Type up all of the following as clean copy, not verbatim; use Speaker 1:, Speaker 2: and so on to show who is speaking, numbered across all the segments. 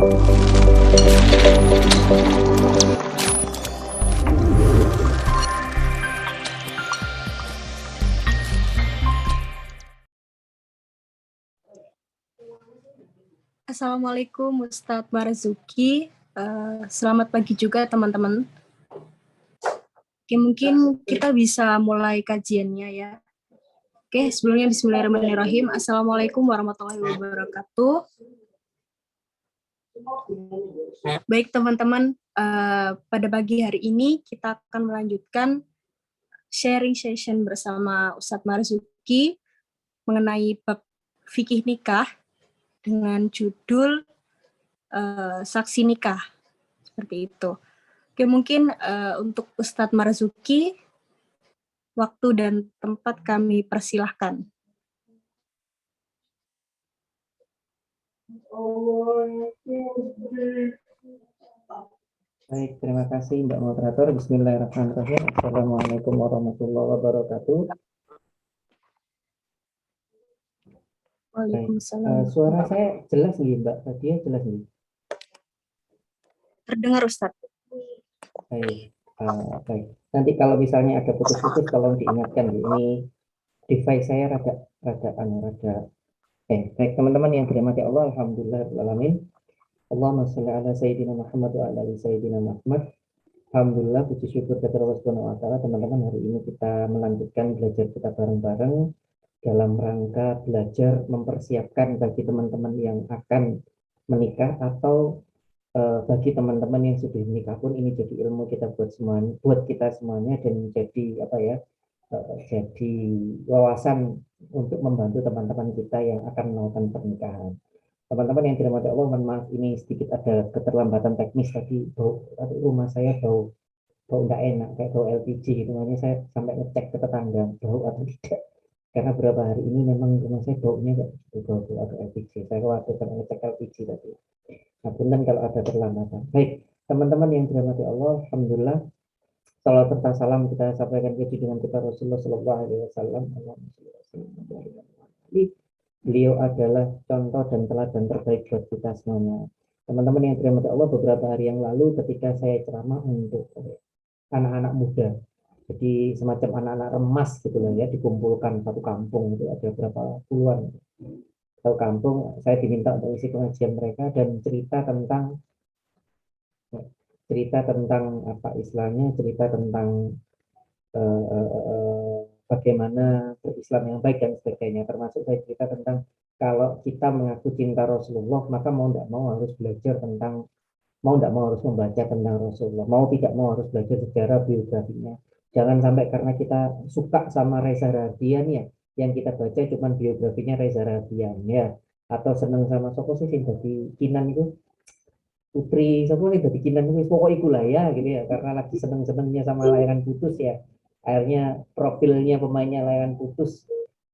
Speaker 1: Assalamualaikum Ustadz Marzuki. Selamat pagi juga teman-teman. Oke, mungkin kita bisa mulai kajiannya ya. Oke, sebelumnya bismillahirrahmanirrahim. Assalamualaikum warahmatullahi wabarakatuh. Baik teman-teman, pada pagi hari ini kita akan melanjutkan sharing session bersama Ustadz Marzuki mengenai bab fikih nikah dengan judul saksi nikah, seperti itu. Oke, mungkin untuk Ustadz Marzuki, waktu dan tempat kami persilahkan.
Speaker 2: Baik, terima kasih Mbak Moderator. Bismillahirrahmanirrahim. Assalamualaikum warahmatullahi wabarakatuh.
Speaker 1: Waalaikumsalam.
Speaker 2: Suara saya jelas nih Mbak, tadi jelas nih.
Speaker 1: Terdengar Ustadz.
Speaker 2: Baik, baik. Nanti kalau misalnya ada putus-putus, tolong diingatkan. Ini device saya rada. Baik teman-teman yang dirahmati Allah, alhamdulillahirrahmanirrahim. Allahumma sholli ala sayyidina Muhammad wa ala ali sayyidina Muhammad. Alhamdulillah, puji syukur kepada Allah Subhanahu wa taala. Teman-teman, hari ini kita melanjutkan belajar kita bareng-bareng dalam rangka belajar mempersiapkan bagi teman-teman yang akan menikah atau bagi teman-teman yang sudah menikah pun ini jadi ilmu kita buat kita semuanya dan jadi jadi wawasan untuk membantu teman-teman kita yang akan melakukan pernikahan. Teman-teman yang dirahmati Allah, mohon maaf ini sedikit ada keterlambatan teknis tadi, rumah saya bau nggak enak kayak bau LPG gitu, makanya saya sampai ngecek ke tetangga bau atau tidak. Karena beberapa hari ini memang rumah saya baunya nggak begitu bau atau LPG. Saya khawatir karena ngecek LPG tadi. Nah, punten kalau ada terlambatan. Baik, teman-teman yang dirahmati Allah, alhamdulillah. Salawat serta salam kita sampaikan ke junjungan kita Rasulullah Sallallahu Alaihi Wasallam. Beliau adalah contoh dan teladan terbaik buat kita semuanya. Teman-teman yang dirahmati Allah, beberapa hari yang lalu ketika saya ceramah untuk anak-anak muda, jadi semacam anak-anak remas gitu loh ya, dikumpulkan satu kampung, itu ada berapa puluhan satu kampung. Saya diminta untuk isi pengajian mereka dan cerita tentang apa istilahnya, cerita tentang bagaimana berislam yang baik dan sebagainya. Termasuk saya cerita tentang kalau kita mengaku cinta Rasulullah, maka mau tidak mau harus belajar tentang, mau tidak mau harus membaca tentang Rasulullah, mau tidak mau harus belajar sejarah biografinya. Jangan sampai karena kita suka sama Reza Radian ya, yang kita baca cuman biografinya Reza Radian ya, atau seneng sama Soko sih jadi Kinan itu, Putri Soko sih jadi Kinan itu, pokok itu lah ya gitu ya, karena lagi seneng-senengnya sama Layangan Putus ya, akhirnya profilnya pemainnya Layangan Putus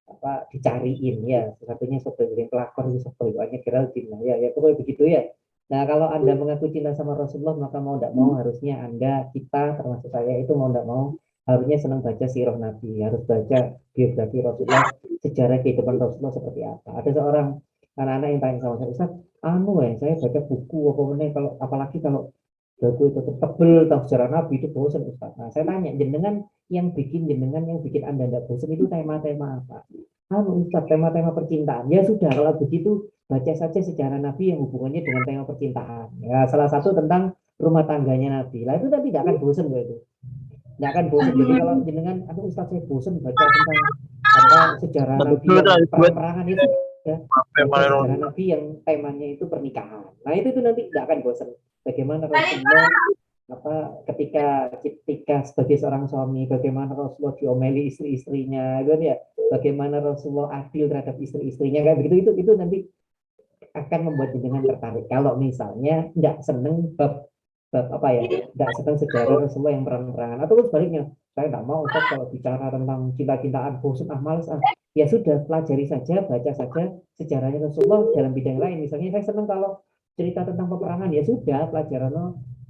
Speaker 2: apa dicariin ya, satunya sebagai pelakon itu sebagai Geraldine lah ya pokoknya begitu ya. Nah, kalau Anda mengaku cinta sama Rasulullah, maka mau tidak mau harusnya Anda, kita termasuk saya itu mau tidak mau harusnya senang baca sirah Nabi, harus baca biografi Rasulullah, sejarah kehidupan Rasulullah seperti apa. Ada seorang anak-anak yang tanya sama saya, Ustaz, saya baca buku apa kalau apalagi kalau buku itu tebel tentang sejarah Nabi itu bosan Ustaz. Nah, saya tanya, jenengan yang bikin Anda tidak bosan itu tema-tema apa? Ustaz, tema-tema percintaan. Ya sudah, kalau begitu baca saja sejarah Nabi yang hubungannya dengan tema percintaan. Ya, salah satu tentang rumah tangganya Nabi. Lah itu kan tidak akan bosan itu. Tidak akan bosan. Jadi kalau jenengan, Ustaz saya bosan baca tentang sejarah Nabi yang perang-perangan itu ya, baca sejarah Nabi yang temanya itu pernikahan. Nah itu nanti tidak akan bosan. Bagaimana Rasulullah ketika sebagai seorang suami, bagaimana Rasulullah diomeli istri-istrinya, gitu ya. Bagaimana Rasulullah adil terhadap istri-istrinya, kayak begitu itu nanti akan membuat jenengan tertarik. Kalau misalnya tidak seneng tidak seneng sejarah Rasulullah yang perang-perangan, atau sebaliknya, saya tidak mau Ustaz kalau bicara tentang cinta-cintaan, bosan males ya sudah, pelajari saja, baca saja sejarahnya Rasulullah dalam bidang lain. Misalnya saya senang kalau cerita tentang peperangan, ya sudah,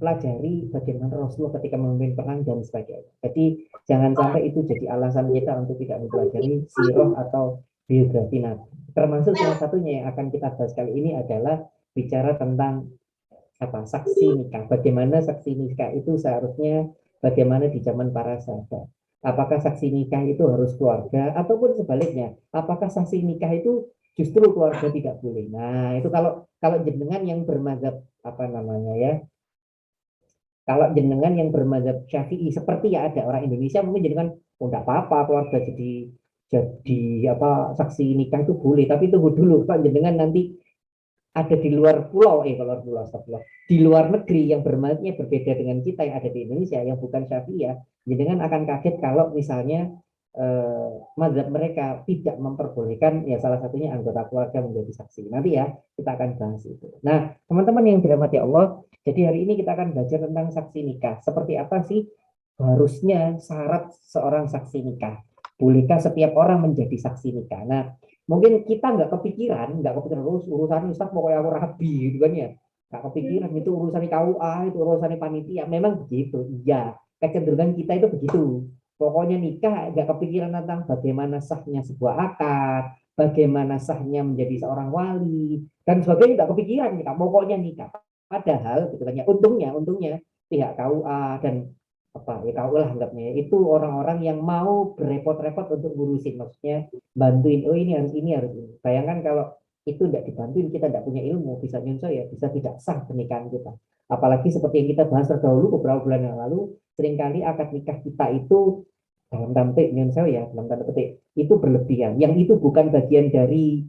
Speaker 2: pelajari bagaimana Rasulullah ketika memimpin perang dan sebagainya. Jadi jangan sampai itu jadi alasan kita untuk tidak mempelajari sirah atau biografi Nabi. Termasuk salah satunya yang akan kita bahas kali ini adalah bicara tentang saksi nikah. Bagaimana saksi nikah itu seharusnya bagaimana di zaman para sahabat. Apakah saksi nikah itu harus keluarga ataupun sebaliknya? Apakah saksi nikah itu justru keluarga tidak boleh? Nah, itu kalau kalau jenengan yang bermadzhab apa namanya ya? Kalau jenengan yang bermadzhab Syafi'i seperti ya ada orang Indonesia mungkin jenengan oh enggak apa-apa keluarga jadi apa saksi nikah itu boleh, tapi tunggu dulu Pak jenengan nanti ada di luar pulau, kalau pulau astagfirullah, di luar negeri yang bermakna berbeda dengan kita yang ada di Indonesia yang bukan Syafi'iyah, jenengan akan kaget kalau misalnya mazhab mereka tidak memperbolehkan ya salah satunya anggota keluarga menjadi saksi. Nanti ya kita akan bahas itu. Nah, teman-teman yang dirahmati Allah, jadi hari ini kita akan belajar tentang saksi nikah. Seperti apa sih harusnya syarat seorang saksi nikah? Bolehkah setiap orang menjadi saksi nikah? Nah, mungkin kita nggak kepikiran urusan Ustaz pokoknya aku rabi gitu kan ya, nggak kepikiran itu urusan KUA, itu urusan panitia, memang begitu, iya kecenderungan kita itu begitu, pokoknya nikah nggak kepikiran tentang bagaimana sahnya sebuah akad, bagaimana sahnya menjadi seorang wali dan sebagainya, nggak kepikiran kita pokoknya nikah. Padahal gitu kan ya, untungnya pihak KUA dan apa ya KUA lah anggapnya itu orang-orang yang mau berepot-repot untuk ngurusin, maksudnya bantuin, oh ini harus ini. Bayangkan kalau itu tidak dibantuin, kita tidak punya ilmu, bisa nyunsur ya, bisa tidak sah pernikahan kita. Apalagi seperti yang kita bahas terdahulu beberapa bulan yang lalu, seringkali akad nikah kita itu dalam tanda petik nyunsur ya, dalam tanda petik itu berlebihan. Yang itu bukan bagian dari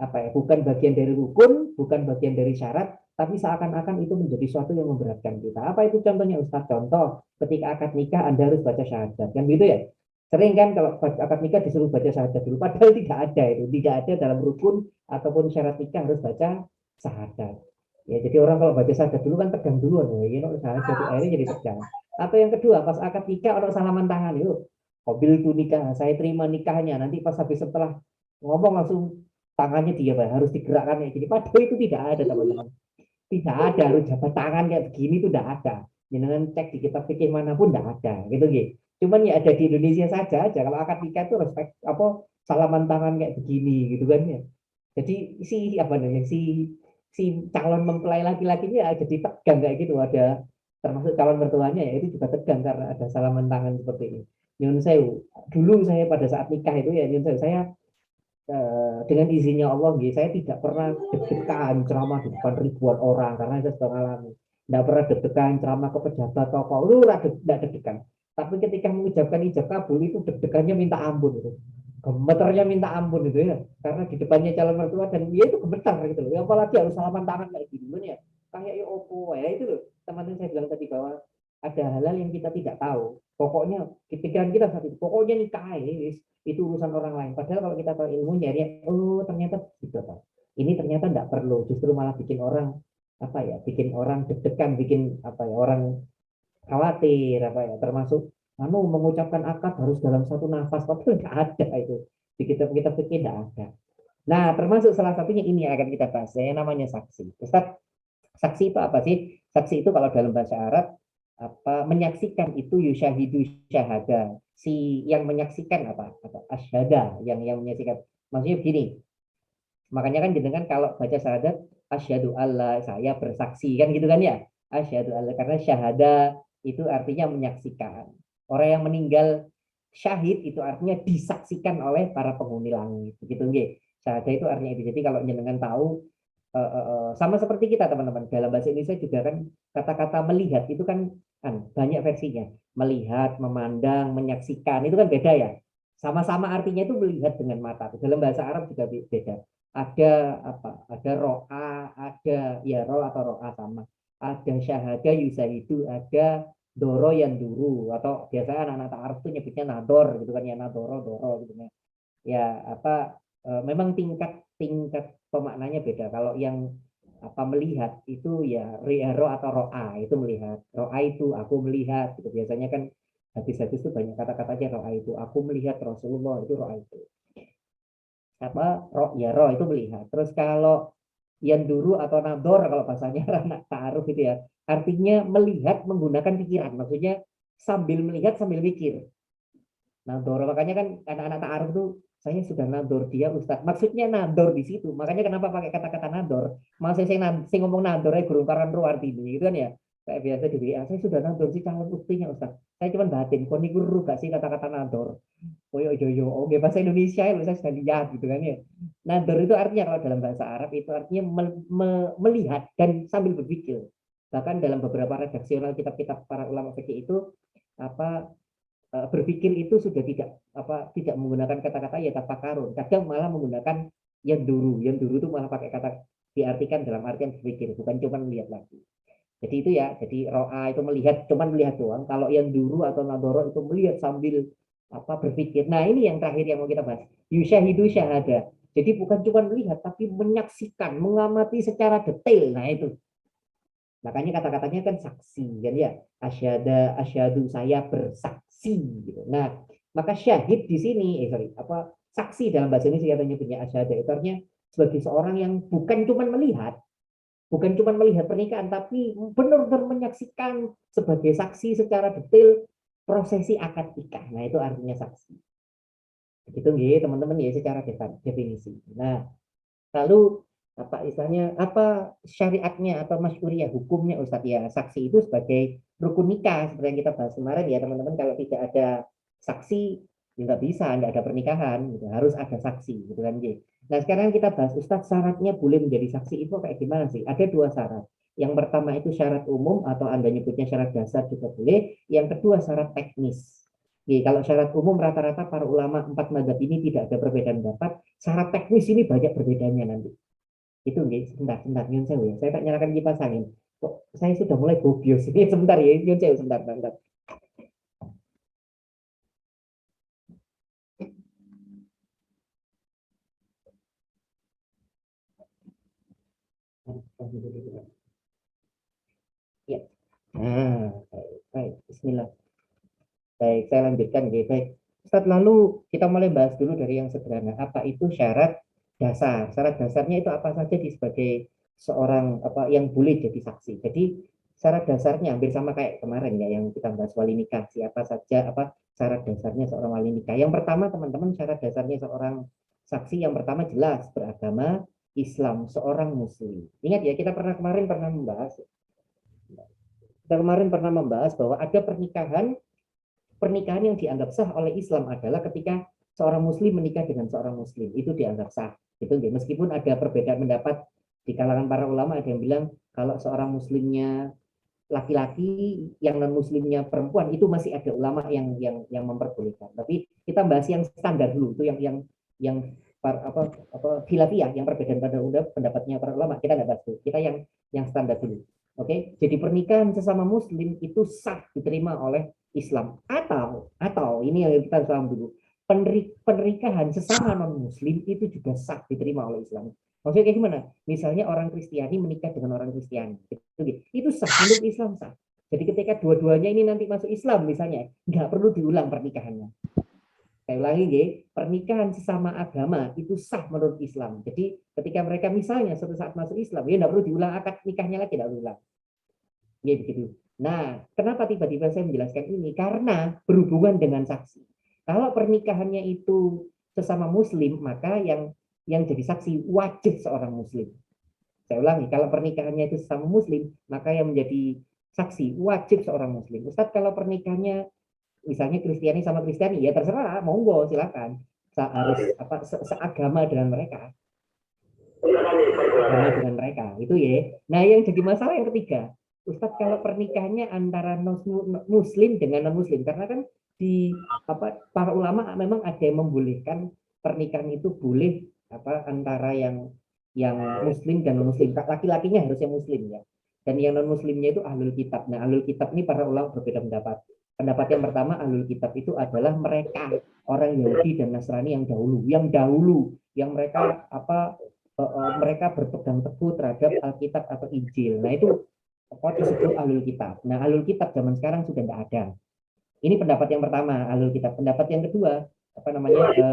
Speaker 2: apa ya, bukan bagian dari rukun, bukan bagian dari syarat, tapi seakan-akan itu menjadi sesuatu yang memberatkan kita. Apa itu contohnya Ustaz? Contoh, ketika akad nikah Anda harus baca syahadat, kan gitu ya? Sering kan kalau akad nikah disuruh baca syahadat dulu, padahal tidak ada itu, tidak ada dalam rukun ataupun syarat nikah harus baca syahadat. Ya, jadi orang kalau baca syahadat dulu kan tegang duluan, ya, syahadat akhirnya jadi tegang. Atau yang kedua, pas akad nikah orang salaman tangan itu, mobil itu nikah, saya terima nikahnya, nanti pas habis setelah ngomong langsung tangannya dia harus digerakkan kayak gini. Padahal itu tidak ada teman-teman. Tidak ada harus jabat tangan kayak begini itu tidak ada. Jangan cek di kitab fikih manapun tidak ada gitu gitu. Cuman ya ada di Indonesia saja aja. Kalau akad nikah itu respect apa salaman tangan kayak begini gitu kan ya. Jadi si apa namanya si calon mempelai laki-lakinya jadi tegang kayak gitu, ada termasuk calon mertuanya ya itu juga tegang karena ada salaman tangan seperti ini. Nyun sewu, dulu saya pada saat nikah itu ya nyun sewu, saya dengan izinnya Allah, saya tidak pernah deg-degan ceramah di depan ribuan orang karena saya sudah mengalami. Tidak pernah deg-degan ceramah ke pejabat atau apa, lu tidak deg-degan. Tapi ketika mengucapkan ijab kabul itu deg-degannya minta ampun itu, gemeternya minta ampun itu ya, karena di depannya calon mertua dan dia itu gemetar gitu loh. Ya, apalagi harus salaman tangan kayak gini ya, kayak ya opo ya itu loh. Teman-teman saya bilang tadi bahwa ada hal-hal yang kita tidak tahu. Pokoknya pikiran kita saat itu, pokoknya nikah itu urusan orang lain. Padahal kalau kita tahu ilmunya, ya, oh ternyata gitu kan. Ini ternyata tidak perlu, justru malah bikin orang apa ya, bikin orang deg-degan, bikin apa ya orang khawatir apa ya, termasuk mengucapkan akad harus dalam satu nafas, padahal nggak ada itu di kita pikir tidak ada. Nah, termasuk salah satunya ini yang akan kita bahas, yang namanya saksi. Ustaz, saksi itu apa sih? Saksi itu kalau dalam bahasa Arab apa menyaksikan itu yusyahidu syahada, si yang menyaksikan apa asyhada, yang menyaksikan, maksudnya begini, makanya kan jenengan kalau baca syahadat asyhadu alla, saya bersaksi kan gitu kan ya, asyhadu alla, karena syahada itu artinya menyaksikan, orang yang meninggal syahid itu artinya disaksikan oleh para penghuni langit begitu nggih. Syahada itu artinya itu. Jadi kalau jenengan tahu sama seperti kita teman-teman dalam bahasa Indonesia juga kan kata-kata melihat itu kan banyak versinya, melihat, memandang, menyaksikan itu kan beda ya, sama-sama artinya itu melihat dengan mata. Dalam bahasa Arab juga beda, ada apa, ada ro'a, ada ya ro atau ro'a sama, ada syahada yusahidu, ada doro yang duru, atau biasanya anak-anak Arab tuh nyebutnya nador gitu kan ya, nadoro doro gitu kan ya, apa memang tingkat tingkat pemaknanya beda. Kalau yang apa melihat itu ya ro atau roa itu melihat, roa itu aku melihat gitu, biasanya kan hadis-hadis itu banyak kata-katanya roa itu aku melihat Rasulullah, itu roa itu apa ro itu melihat. Terus kalau yang dulu atau nador kalau bahasanya anak ta'aruf itu ya artinya melihat menggunakan pikiran, maksudnya sambil melihat sambil mikir. Nador, makanya kan anak-anak ta'aruf itu saya sudah nador dia Ustadz. Maksudnya nador di situ. Makanya kenapa pakai kata-kata nador? Mas saya ngomong nador ya gurung karan ruar ini gitu kan ya. Kayak biasa di WA, saya sudah nador si calon istrinya Ustadz. Saya cuma batin, kok niku ru gak sih kata-kata nador? Oh yo yo yo, oke bahasa Indonesia ya, saya sudah lihat gitu kan ya. Nador itu artinya kalau dalam bahasa Arab itu artinya melihat dan sambil berpikir. Bahkan dalam beberapa redaksional kitab-kitab para ulama fikih itu apa berpikir itu sudah tidak menggunakan kata-kata ya tafakarun, kadang malah menggunakan yang dulu itu malah pakai kata diartikan dalam artian berpikir, bukan cuma melihat lagi. Jadi itu ya, jadi ro'a itu melihat, cuma melihat doang. Kalau yang dulu atau nadoro itu melihat sambil berpikir. Nah ini yang terakhir yang mau kita bahas, yusyahidu syahada. Jadi bukan cuma melihat tapi menyaksikan, mengamati secara detail. Nah itu makanya kata-katanya kan saksi kan ya, asyadu saya bersaksi gitu. Nah maka syahid di sini saksi dalam bahasa ini katanya punya asyada itu artinya sebagai seorang yang bukan cuma melihat pernikahan tapi benar-benar menyaksikan sebagai saksi secara detail prosesi akad nikah. Nah itu artinya saksi. Begitu nggih teman-teman ya secara definisi. Nah lalu apa syariatnya atau masyhuriyah hukumnya Ustadz ya, saksi itu sebagai rukun nikah seperti yang kita bahas kemarin ya teman-teman. Kalau tidak ada saksi ya nggak bisa, nggak ada pernikahan gitu. Harus ada saksi gitu kan. Nah sekarang kita bahas Ustadz syaratnya boleh menjadi saksi itu kayak gimana sih? Ada dua syarat. Yang pertama itu syarat umum atau Anda nyebutnya syarat dasar juga boleh. Yang kedua syarat teknis. Oke, kalau syarat umum rata-rata para ulama empat mazhab ini tidak ada perbedaan pendapat. Syarat teknis ini banyak perbedaannya nanti. Itu nggih, sebentar nyun sewu ya. Saya tak nyalakan kipas angin. Kok saya sudah mulai gobios ini sebentar ya, nyun sewu sebentar. Ya. Nah, baik. Bismillah. Baik, saya lanjutkan nggih. Baik. Ustaz, lalu kita mulai bahas dulu dari yang sederhana. Apa itu syarat dasar? Syarat dasarnya itu apa saja sebagai seorang yang boleh jadi saksi. Jadi syarat dasarnya hampir sama kayak kemarin ya yang kita bahas wali nikah. Siapa saja syarat dasarnya seorang wali nikah. Yang pertama teman-teman syarat dasarnya seorang saksi yang pertama jelas beragama Islam, seorang muslim. Ingat ya kita kemarin pernah membahas bahwa ada pernikahan yang dianggap sah oleh Islam adalah ketika seorang muslim menikah dengan seorang muslim, itu dianggap sah. Itu meskipun ada perbedaan pendapat di kalangan para ulama, ada yang bilang kalau seorang muslimnya laki-laki, yang non muslimnya perempuan, itu masih ada ulama yang memperbolehkan. Tapi kita bahas yang standar dulu, itu yang khilafiyah, yang perbedaan pada pendapatnya para ulama, kita nggak bahas dulu. Kita yang standar dulu. Oke, jadi pernikahan sesama muslim itu sah diterima oleh Islam atau ini yang kita paham dulu, pernikahan sesama non muslim itu juga sah diterima oleh Islam. Maksudnya kayak gimana? Misalnya orang Kristiani menikah dengan orang Kristiani, itu sah menurut Islam sah. Jadi ketika dua-duanya ini nanti masuk Islam misalnya, nggak perlu diulang pernikahannya. Saya ulangi, pernikahan sesama agama itu sah menurut Islam. Jadi ketika mereka misalnya suatu saat masuk Islam, ya nggak perlu diulang akad nikahnya lagi, nggak ulang. Ya begitu. Nah, kenapa tiba-tiba saya menjelaskan ini? Karena berhubungan dengan saksi. Kalau pernikahannya itu sesama muslim, maka yang jadi saksi wajib seorang muslim. Saya ulangi, kalau pernikahannya itu sesama muslim, maka yang menjadi saksi wajib seorang muslim. Ustadz, kalau pernikahannya misalnya Kristiani sama Kristiani, ya terserah, monggo silakan. Harus seagama dengan mereka. Agama dengan mereka, itu ya. Nah, yang jadi masalah yang ketiga, Ustadz, kalau pernikahannya antara muslim dengan non muslim, karena kan di para ulama memang ada yang membolehkan pernikahan itu boleh antara yang muslim dan non muslim. Laki-lakinya harus yang muslim ya. Dan yang non muslimnya itu ahlul kitab. Nah, ahlul kitab ini para ulama berbeda pendapat. Pendapat yang pertama, ahlul kitab itu adalah mereka orang Yahudi dan Nasrani yang dahulu yang mereka mereka berpegang teguh terhadap Alkitab atau Injil. Nah, itu disebut ahlul kitab. Nah, ahlul kitab zaman sekarang sudah tidak ada. Ini pendapat yang pertama, ahlul kitab. Pendapat yang kedua,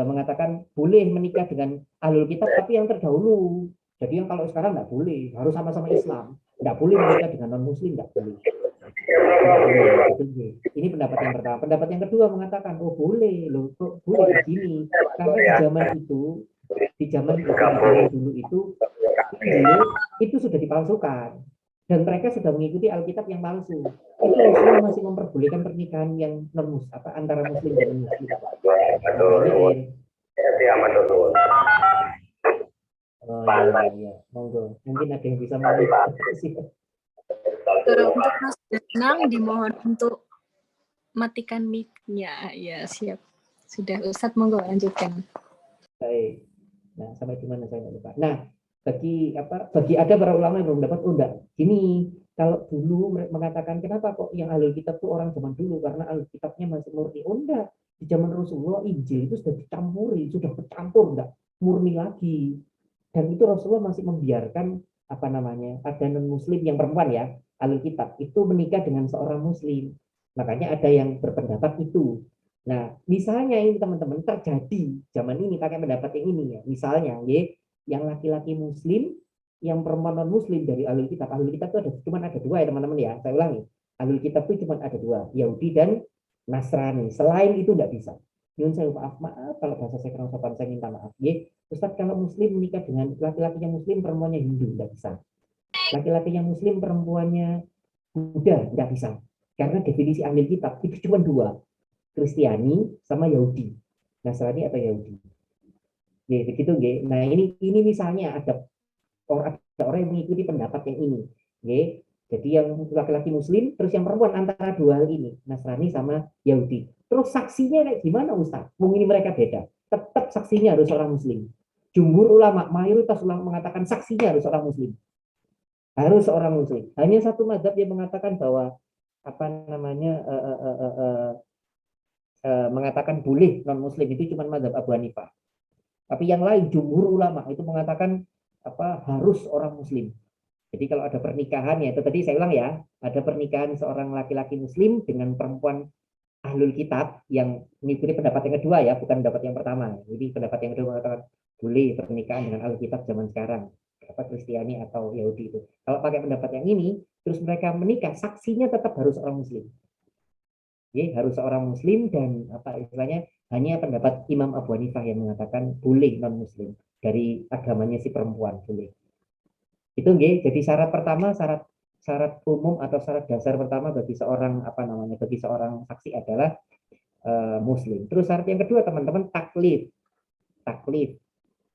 Speaker 2: mengatakan boleh menikah dengan ahlul kitab tapi yang terdahulu. Jadi yang kalau sekarang nggak boleh, harus sama-sama Islam. Nggak boleh menikah dengan non muslim, nggak boleh. Boleh, betul, Bu. Ini pendapat yang pertama. Pendapat yang kedua mengatakan, oh boleh loh, kok boleh begini. Karena di zaman dulu itu, Injil itu sudah dipalsukan. Dan mereka sudah mengikuti Alkitab yang palsu. Itu Rasulullah masih memperbolehkan pernikahan yang non apa antara muslim dan non muslim. Makanya oh iya, monggo. Mungkin ada yang bisa mengklarifikasi.
Speaker 1: Untuk Mas Danang dimohon untuk matikan mic-nya. Ya, siap. Sudah, Ustadz, monggo lanjutkan.
Speaker 2: Baik. Nah, sampai di mana saya lupa. Nah, bagi ada para ulama yang belum dapat, oh enggak, gini, kalau dulu mengatakan kenapa kok yang ahlul kitab itu orang zaman dulu karena ahlul kitabnya masih murni. Oh enggak, di zaman Rasulullah Injil itu sudah dicampuri, sudah bercampur, enggak murni lagi. Dan itu Rasulullah masih membiarkan apa namanya, ada non muslim yang perempuan ya, ahlul kitab itu menikah dengan seorang muslim. Makanya ada yang berpendapat itu. Nah, misalnya ini teman-teman terjadi zaman ini pakai pendapat yang ini ya. Misalnya, yang laki-laki muslim, yang perempuan non muslim dari ahlul kitab. Ahlul kitab itu cuma ada dua ya teman-teman ya. Saya ulangi. Ahlul kitab itu cuma ada dua, Yahudi dan Nasrani. Selain itu tidak bisa. Nyun saya maaf kalau bahasa saya kurang sopan, saya minta maaf. Ustaz, kalau muslim menikah dengan laki-laki yang muslim, perempuannya Hindu, tidak bisa. Laki-laki yang muslim, perempuannya Buddha, tidak bisa. Karena definisi ahlul kitab itu cuma dua, Kristiani sama Yahudi, Nasrani atau Yahudi. Ya, begitu, ya. Nah, ini misalnya ada orang yang mengikuti pendapat yang ini. Ya. Jadi yang laki-laki muslim, terus yang perempuan antara dua hal ini, Nasrani sama Yahudi. Terus saksinya kayak gimana, Ustaz? Mungkin mereka beda. Tetap saksinya harus orang muslim. Jumhur ulama, mayoritas ulama mengatakan saksinya harus orang muslim. Harus orang muslim. Hanya satu mazhab yang mengatakan bahwa apa namanya mengatakan boleh non muslim itu cuma mazhab Abu Hanifah. Tapi yang lain jumhur ulama itu mengatakan harus orang muslim. Jadi kalau ada pernikahan ya itu tadi saya ulang ya, ada pernikahan seorang laki-laki muslim dengan perempuan ahlul kitab yang mengikuti pendapat yang kedua ya, bukan pendapat yang pertama. Jadi pendapat yang kedua mengatakan boleh pernikahan dengan ahlul kitab zaman sekarang, Kristiani atau Yahudi itu. Kalau pakai pendapat yang ini, terus mereka menikah, saksinya tetap harus orang muslim. Harus seorang muslim dan apa istilahnya hanya pendapat Imam Abu Hanifah yang mengatakan boleh non muslim dari agamanya si perempuan boleh. Itu jadi syarat pertama, syarat umum atau syarat dasar pertama bagi seorang bagi seorang saksi adalah muslim. Terus syarat yang kedua teman-teman taklif. Taklif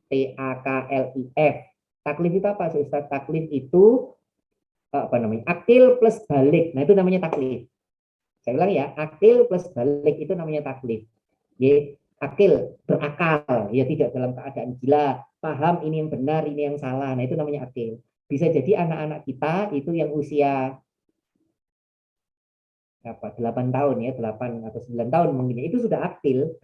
Speaker 2: TAKLIF. Taklif itu apa sih Ustaz? Taklif itu akil plus balik. Nah, itu namanya taklif. Saya ulang ya, akil plus balik itu namanya taklif. Akil, berakal, ya tidak dalam keadaan gila, paham ini yang benar, ini yang salah. Nah, itu namanya akil. Bisa jadi anak-anak kita itu yang usia 8 tahun ya, 8 atau 9 tahun mungkin itu sudah akil.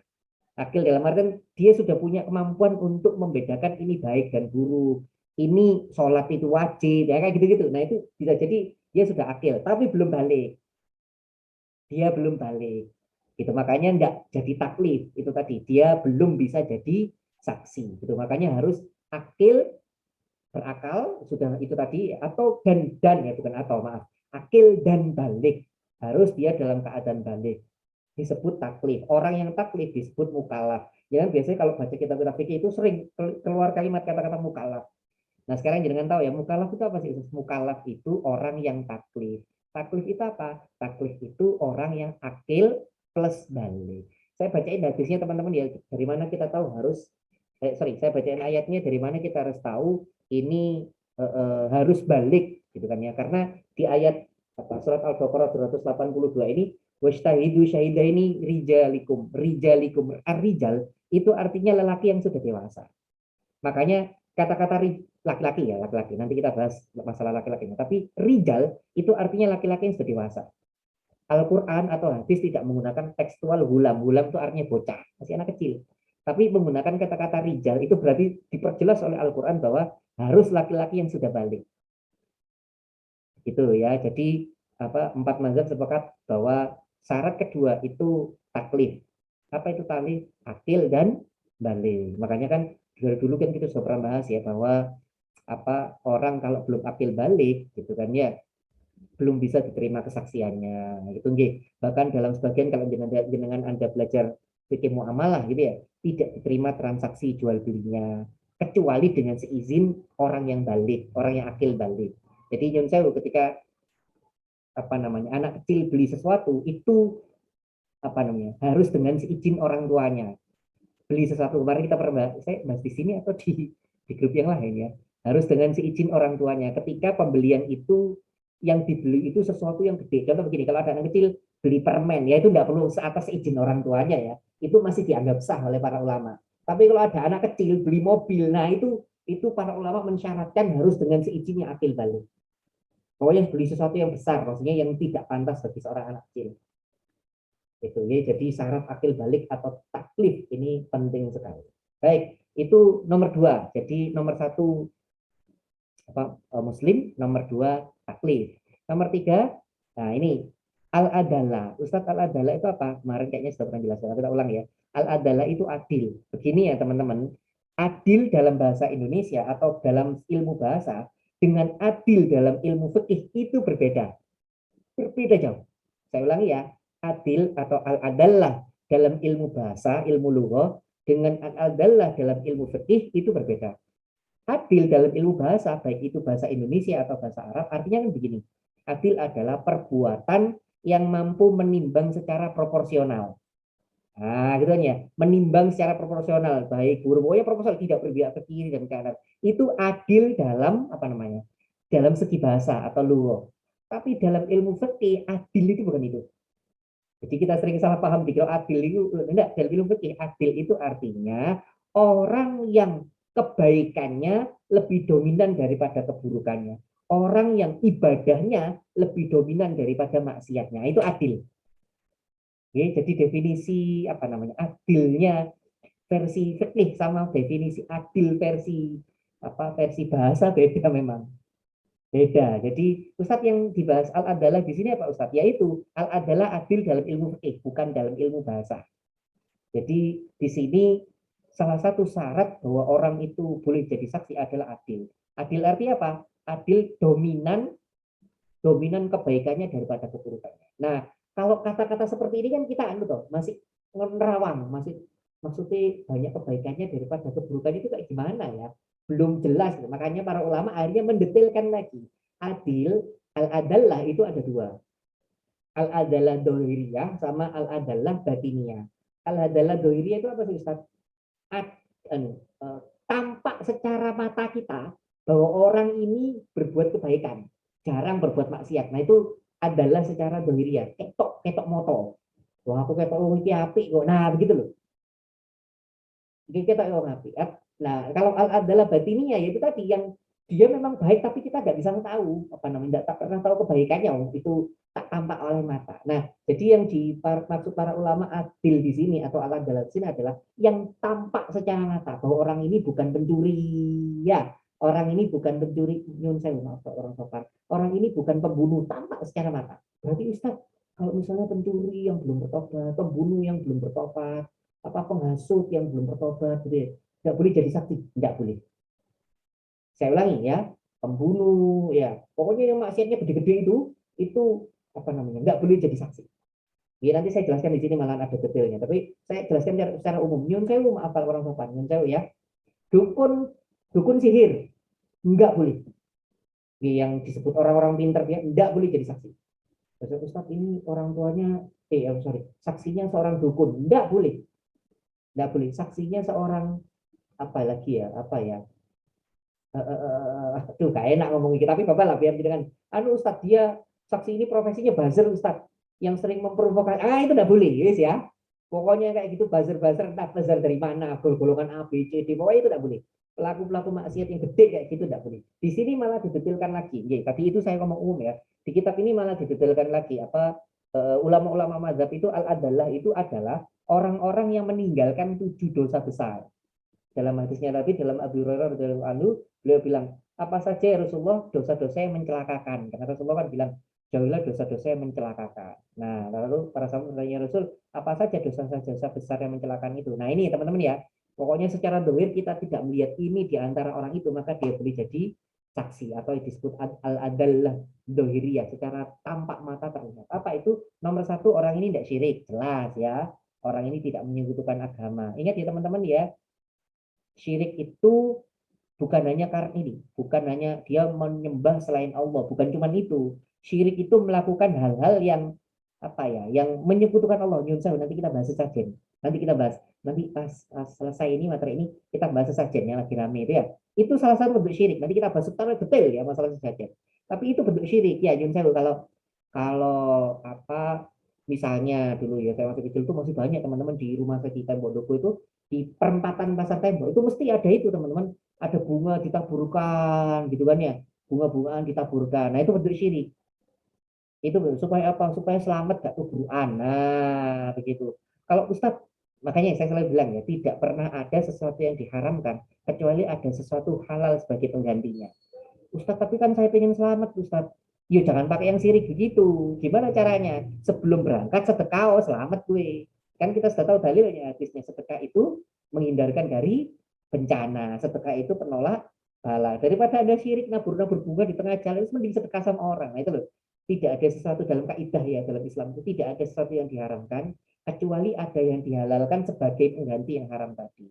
Speaker 2: Akil dalam artian dia sudah punya kemampuan untuk membedakan ini baik dan buruk. Ini sholat itu wajib, ya kayak gitu-gitu. Nah, itu bisa jadi dia sudah akil, tapi belum balik. Dia belum balik. Itu makanya enggak jadi taklif. Itu tadi dia belum bisa jadi saksi. Itu makanya harus akil, berakal sudah itu tadi atau dan ya bukan atau maaf. Akil dan balik. Harus dia dalam keadaan balik. Disebut taklif. Orang yang taklif disebut mukalaf. Ya biasanya kalau baca kitab-kitab fikih itu sering keluar kalimat kata-kata mukalaf. Nah, sekarang jangan tahu ya, mukalaf itu apa sih? Mukalaf itu orang yang taklif. Taklif itu apa? Taklif itu orang yang akil plus balik. Saya bacain hadisnya teman-teman ya. Dari mana kita tahu harus saya bacain ayatnya dari mana kita harus tahu ini harus balik gitu kan ya. Karena di ayat surat Al-Baqarah 282 ini wastahidu syahidaini rijalikum. Rijalikum ar-rijal itu artinya lelaki yang sudah dewasa. Makanya kata-kata laki-laki ya, laki-laki. Nanti kita bahas masalah laki-lakinya. Tapi rijal itu artinya laki-laki yang sudah dewasa. Al-Quran atau hadis tidak menggunakan tekstual hulam. Hulam itu artinya bocah, masih anak kecil. Tapi menggunakan kata-kata rijal itu berarti diperjelas oleh Al-Quran bahwa harus laki-laki yang sudah balik. Gitu ya. Jadi 4 mazhab sepakat bahwa syarat kedua itu taklif. Apa itu taklif? Akil dan balik. Makanya kan dari dulu kan kita sudah pernah bahas ya bahwa orang kalau belum akil balik gitu kan ya belum bisa diterima kesaksiannya gitu nggih. Bahkan dalam sebagian kalau jenengan Anda belajar fikih muamalah gitu ya, tidak diterima transaksi jual belinya kecuali dengan seizin orang yang balik, orang yang akil balik. Jadi nyun sewu ketika apa namanya anak kecil beli sesuatu itu apa namanya harus dengan seizin orang tuanya. Beli sesuatu kemarin kita pernah saya bahas di sini atau di grup yang lain ya, harus dengan seizin orang tuanya ketika pembelian itu yang dibeli itu sesuatu yang gede. Contoh begini, kalau ada anak kecil beli permen ya itu tidak perlu atas izin orang tuanya ya, itu masih dianggap sah oleh para ulama. Tapi kalau ada anak kecil beli mobil, nah itu para ulama mensyaratkan harus dengan seizinnya akil balik. Pokoknya beli sesuatu yang besar, maksudnya yang tidak pantas bagi seorang anak kecil. Itu ya, jadi syarat akil balik atau taklif ini penting sekali. Baik, itu nomor 2. Jadi nomor 1 muslim, nomor 2 taklif. Nomor 3, nah ini al-adalah. Ustadz al-adalah itu apa? Kemarin kayaknya sudah pernah jelaskan, kita ulang ya. Al-adalah itu adil. Begini ya teman-teman, adil dalam bahasa Indonesia atau dalam ilmu bahasa dengan adil dalam ilmu fikih itu berbeda. Berbeda jauh. Saya ulangi ya, adil atau al-adallah dalam ilmu bahasa, ilmu lughah dengan al-adallah dalam ilmu fikih itu berbeda. Adil dalam ilmu bahasa, baik itu bahasa Indonesia atau bahasa Arab, artinya kan begini. Adil adalah perbuatan yang mampu menimbang secara proporsional. Nah, gitu kan ya, menimbang secara proporsional, baik buruk, pokoknya proporsional, tidak berpihak ke kiri dan ke kanan. Itu adil dalam apa namanya? Dalam segi bahasa atau lughah. Tapi dalam ilmu fikih, adil itu bukan itu. Jadi kita sering salah paham dikira adil itu enggak, dalam ilmu fikih adil itu artinya orang yang kebaikannya lebih dominan daripada keburukannya. Orang yang ibadahnya lebih dominan daripada maksiatnya. Itu adil. Oke, jadi definisi apa namanya? Adilnya versi fikih sama definisi adil versi bahasa beda memang. Beda. Jadi Ustadz yang dibahas al-adalah di sini apa Ustadz? Yaitu al-adalah adil dalam ilmu fikih, bukan dalam ilmu bahasa. Jadi di sini salah satu syarat bahwa orang itu boleh jadi saksi adalah adil. Adil artinya apa? Adil dominan kebaikannya daripada keburukannya. Nah, kalau kata-kata seperti ini kan kita masih nerawang, masih maksudnya banyak kebaikannya daripada keburukan itu kayak gimana ya? Belum jelas. Makanya para ulama akhirnya mendetailkan lagi. Adil, al-adalah itu ada 2. Al-adalah dohiriyah sama al-adalah batiniyah. Al-adalah dohiriyah itu apa sih Ustaz? Tampak secara mata kita bahwa orang ini berbuat kebaikan, jarang berbuat maksiat. Nah itu adalah secara dohiriyah, ketok moto. Wah aku ketok iki apik kok. Nah begitu loh. Jadi ketok wong apik. Nah kalau adalah batinnya yaitu tadi yang dia memang baik tapi kita nggak bisa tahu apa namanya, nggak pernah tahu kebaikannya, itu tak tampak oleh mata. Nah jadi yang dimaksud para ulama adil di sini atau ala dalam sini adalah yang tampak secara mata bahwa orang ini bukan pencuri ya, orang ini bukan pencuri, nyun sewu maaf orang sopan, orang ini bukan pembunuh, tampak secara mata. Berarti Ustaz kalau misalnya pencuri yang belum bertobat, pembunuh yang belum bertobat, apa penghasut yang belum bertobat, gitu ya, nggak boleh jadi saksi, nggak boleh. Saya ulangi ya, pembunuh ya, pokoknya yang maksiatnya gede-gede itu apa namanya, nggak boleh jadi saksi. Ya, nanti saya jelaskan di sini malah ada detailnya, tapi saya jelaskan secara umum. Nyun sewu maaf kalau orang sopan, nyun sewu ya. Dukun sihir nggak boleh. Yang disebut orang-orang pintar dia nggak boleh jadi saksi. Ustaz ini orang tuanya, saksinya seorang dukun, nggak boleh, saksinya seorang apa lagi ya, apa ya, tuh gak enak ngomong gitu, tapi bapak lah biar dengan Ustadz dia saksi ini profesinya buzzer Ustadz yang sering memprovokasi, itu nggak boleh yes, ya, pokoknya kayak gitu buzzer entah buzzer dari mana, golongan A B C D, pokoknya itu nggak boleh. Pelaku maksiat yang gede kayak gitu nggak boleh. Di sini malah didetailkan lagi. Ya, tadi itu saya ngomong umum ya. Di kitab ini malah didetailkan lagi apa ulama-ulama mazhab itu al-adalah itu adalah orang-orang yang meninggalkan 7 dosa besar. Dalam hadisnya tadi dalam Abu Hurairah radhiyallahu anhu beliau bilang apa saja ya Rasulullah dosa-dosa yang mencelakakan, karena Rasulullah kan bilang jauhilah dosa-dosa yang mencelakakan. Nah lalu para sahabat bertanya Rasul apa saja dosa-dosa besar yang mencelakakan itu. Nah ini teman-teman ya, pokoknya secara dohir kita tidak melihat ini di antara orang itu, maka dia boleh jadi saksi atau disebut al-adallah dohiriyah, secara tampak mata terlihat. Apa itu? Nomor satu, orang ini tidak syirik, jelas ya. Orang ini tidak menyekutukan agama. Ingat ya teman-teman ya, syirik itu bukan hanya karena ini, bukan hanya dia menyembah selain Allah, bukan cuma itu. Syirik itu melakukan hal-hal yang apa ya, yang menyekutukan Allah. Nanti kita bahas sesajen. Nanti kita bahas. Nanti pas selesai ini materi ini kita bahas sesajen yang lagi rame itu ya. Itu salah satu bentuk syirik. Nanti kita bahas secara detail ya masalah sesajen. Tapi itu bentuk syirik ya Yun Sewu. Kalau kalau apa misalnya dulu ya saya masih kecil itu masih banyak teman-teman di rumah saya di Tembok Doko itu di perempatan pasar Tembok itu mesti ada itu teman-teman, ada bunga ditaburkan gitu kan ya, bunga-bungaan ditaburkan. Nah itu bentuk syirik. Itu supaya apa? Supaya selamat gak tubrukan. Nah begitu. Kalau Ustadz, makanya saya selalu bilang ya, tidak pernah ada sesuatu yang diharamkan kecuali ada sesuatu halal sebagai penggantinya. Ustadz, tapi kan saya pengen selamat Ustadz. Ya jangan pakai yang sirik begitu. Gimana caranya? Sebelum berangkat sedekah, oh selamat gue. Kan kita sudah tahu dalilnya, hadisnya sedekah itu menghindarkan dari bencana. Sedekah itu penolak bala. Daripada ada syirik nabur-nabur bunga di tengah jalan, itu mending sedekah sama orang. Nah itu loh. Tidak ada sesuatu dalam kaidah ya dalam Islam itu tidak ada sesuatu yang diharamkan kecuali ada yang dihalalkan sebagai pengganti yang haram tadi.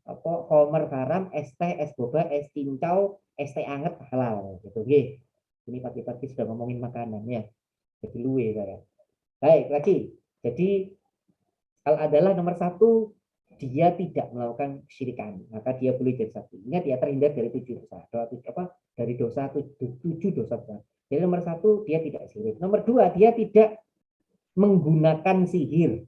Speaker 2: Apa homer haram, es teh, es boba, es cincau, es teh anget halal gitu. Oke. Ini pagi-pagi sudah ngomongin makanan ya. Jadi luwe saya. Baik lagi. Jadi kalau adalah nomor satu, dia tidak melakukan kesyirikan, maka dia boleh jadi saksi. Ingat ya, terhindar dari 7 dosa. Dari dosa 7 dosa besar. Jadi nomor satu, dia tidak syirik. Nomor dua, dia tidak menggunakan sihir.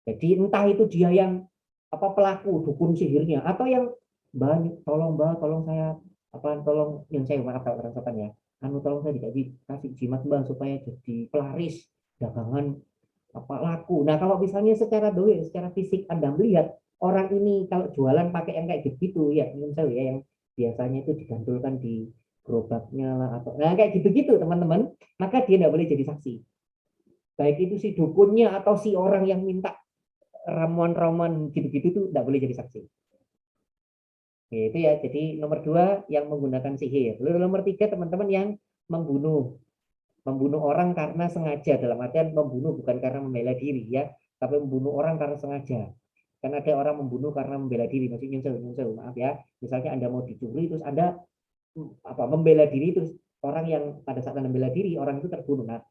Speaker 2: Jadi entah itu dia yang pelaku dukun sihirnya atau yang mbak tolong saya tolong yang saya maaf kalau orang sopan ya, tolong saya dikasih jimat mbak supaya jadi pelaris dagangan laku. Nah kalau misalnya secara doa, secara fisik Anda melihat orang ini kalau jualan pakai yang kayak gitu ya, misalnya ya yang biasanya itu digantulkan di gerobaknya lah atau nah kayak gitu-gitu teman-teman, maka dia tidak boleh jadi saksi. Baik itu si dukunnya atau si orang yang minta ramuan-ramuan gitu-gitu itu tidak boleh jadi saksi. Itu ya, jadi nomor dua yang menggunakan sihir. Lalu nomor tiga teman-teman yang membunuh orang karena sengaja, dalam artian membunuh bukan karena membela diri ya, tapi membunuh orang karena sengaja. Kan ada orang membunuh karena membela diri, maksudnya nyunsel, maaf ya. Misalnya Anda mau dicuri terus Anda membela diri terus orang yang pada saat Anda membela diri orang itu terbunuh. Nah,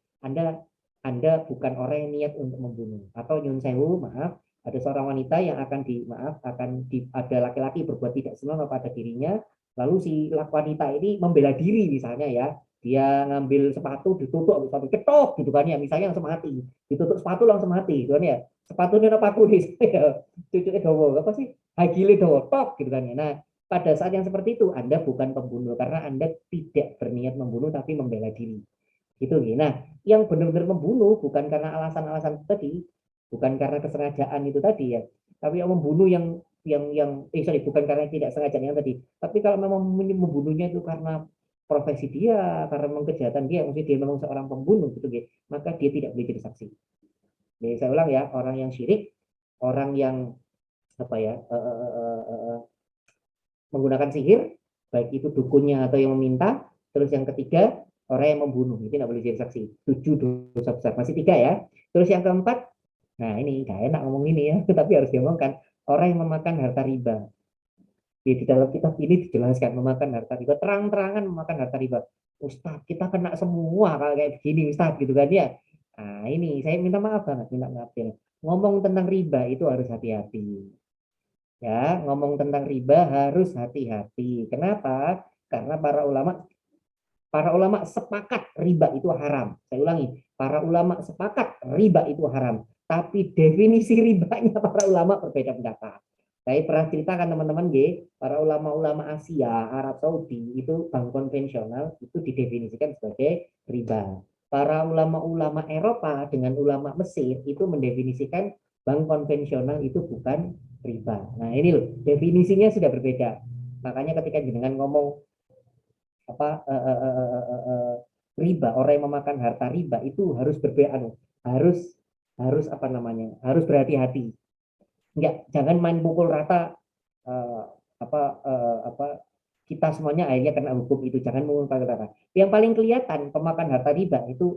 Speaker 2: Anda bukan orang yang niat untuk membunuh. Atau nyun sewu, maaf, ada seorang wanita yang ada laki-laki berbuat tidak senonoh pada dirinya, lalu si wanita ini membela diri misalnya ya, dia ngambil sepatu ditutup sampai ketok gitu kan ya, misalnya langsung mati, ditutup sepatu langsung mati gitu kan ya, sepatunya apa aku nih cucunya dowo apa sih hagile dowo tok gitu kan ya. Nah pada saat yang seperti itu Anda bukan pembunuh karena Anda tidak berniat membunuh tapi membela diri gitu. Nah yang benar-benar membunuh bukan karena alasan-alasan tadi, bukan karena kesengajaan itu tadi ya, tapi yang membunuh bukan karena tidak sengaja yang tadi, tapi kalau memang membunuhnya itu karena profesi dia, karena memang kejahatan dia, maksudnya dia memang seorang pembunuh gitu, maka dia tidak boleh jadi saksi. Jadi saya ulang ya, orang yang syirik, orang yang menggunakan sihir, baik itu dukunnya atau yang meminta, terus yang ketiga orang yang membunuh itu tidak boleh jadi saksi. 7 dosa besar, masih 3 ya. Terus yang keempat, nah ini gak enak ngomong ini ya, tapi harus diomongkan, orang yang memakan harta riba. Di dalam kitab ini dijelaskan memakan harta riba, terang-terangan memakan harta riba. Ustadz, kita kena semua kalau kayak begini Ustadz gitu kan ya. Nah ini saya minta maaf banget, minta maaf ya. Ngomong tentang riba itu harus hati-hati. Ya, ngomong tentang riba harus hati-hati. Kenapa? Karena para ulama sepakat riba itu haram. Saya ulangi, para ulama sepakat riba itu haram. Tapi definisi ribanya para ulama berbeda pendapat. Saya pernah ceritakan teman-teman, para ulama-ulama Asia, Arab Saudi, itu bank konvensional itu didefinisikan sebagai riba. Para ulama-ulama Eropa dengan ulama Mesir itu mendefinisikan bank konvensional itu bukan riba. Nah ini loh, definisinya sudah berbeda. Makanya ketika jenengan ngomong riba, orang yang memakan harta riba itu harus berbeda, harus berhati-hati. Enggak, jangan main pukul rata kita semuanya akhirnya kena hukum itu, jangan mengumumkan kata. Yang paling kelihatan pemakan harta riba itu,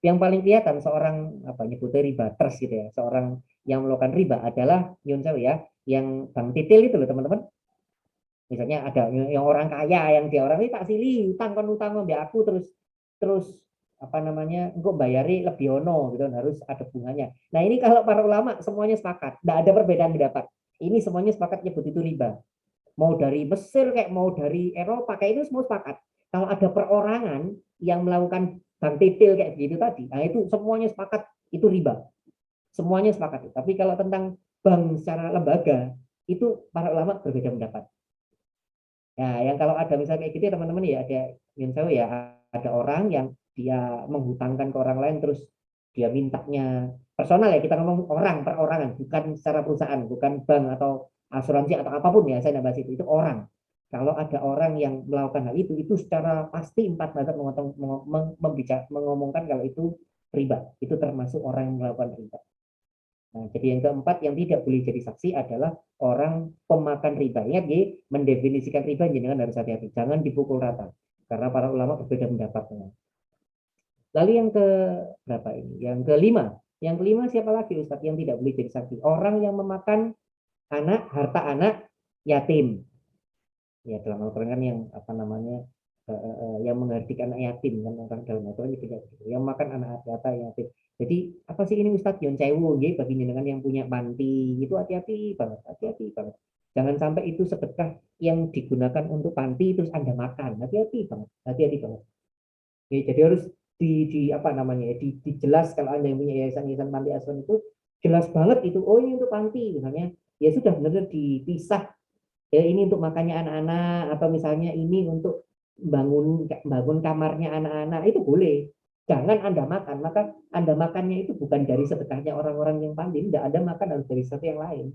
Speaker 2: yang paling kelihatan seorang apa nyebutnya riba terus gitu ya, seorang yang melakukan riba adalah nyun sewu ya, yang bang titil itu loh teman-teman. Misalnya ada yang orang kaya yang dia orang ini tak silih utang kan utang ambil aku terus terus apa namanya engkau bayari lebih ono gitu harus ada bunganya. Nah ini kalau para ulama semuanya sepakat, tidak ada perbedaan pendapat. Ini semuanya sepakat nyebut itu riba. Mau dari Mesir kayak mau dari Eropa kayak itu semua sepakat. Kalau ada perorangan yang melakukan bank titil kayak begitu tadi, nah itu semuanya sepakat itu riba. Semuanya sepakat. Tapi kalau tentang bank secara lembaga itu para ulama berbeda pendapat. Nah, yang kalau ada misalnya kayak gitu ya teman-teman ya ada yang tahu ya ada orang yang dia menghutangkan ke orang lain terus dia mintanya personal ya kita ngomong orang perorangan bukan secara perusahaan bukan bank atau asuransi atau apapun ya saya bahas itu orang. Kalau ada orang yang melakukan hal itu secara pasti empat mazhab mengomongkan kalau itu riba itu termasuk orang yang melakukan riba. Nah, jadi yang keempat yang tidak boleh jadi saksi adalah orang pemakan riba. Ingat ya, mendefinisikan riba jangan harus hati-hati. Jangan dipukul rata. Karena para ulama berbeda pendapatnya. Lalu yang ke berapa ini? Yang kelima. Yang kelima siapa lagi Ustadz yang tidak boleh jadi saksi? Orang yang memakan harta anak yatim. Ya dalam Al-Quran kan yang apa namanya yang menghardik anak yatim kan orang dalam Al-Quran tidak yang makan anak yatim. Jadi apa sih ini Ustadz Yon Sewu bagi jenengan yang punya panti itu hati-hati banget, hati-hati banget. Jangan sampai itu sedekah yang digunakan untuk panti terus Anda makan, hati-hati banget, hati-hati banget. Ya, jadi harus di apa namanya ya, dijelas kalau Anda yang punya yayasan-yayasan panti asuhan itu jelas banget itu oh ini untuk panti misalnya ya sudah benar-benar dipisah ya ini untuk makannya anak-anak atau misalnya ini untuk bangun kamarnya anak-anak itu boleh jangan Anda makan maka Anda makannya itu bukan dari sedekahnya orang-orang yang panti tidak ada makan harus dari sesuatu yang lain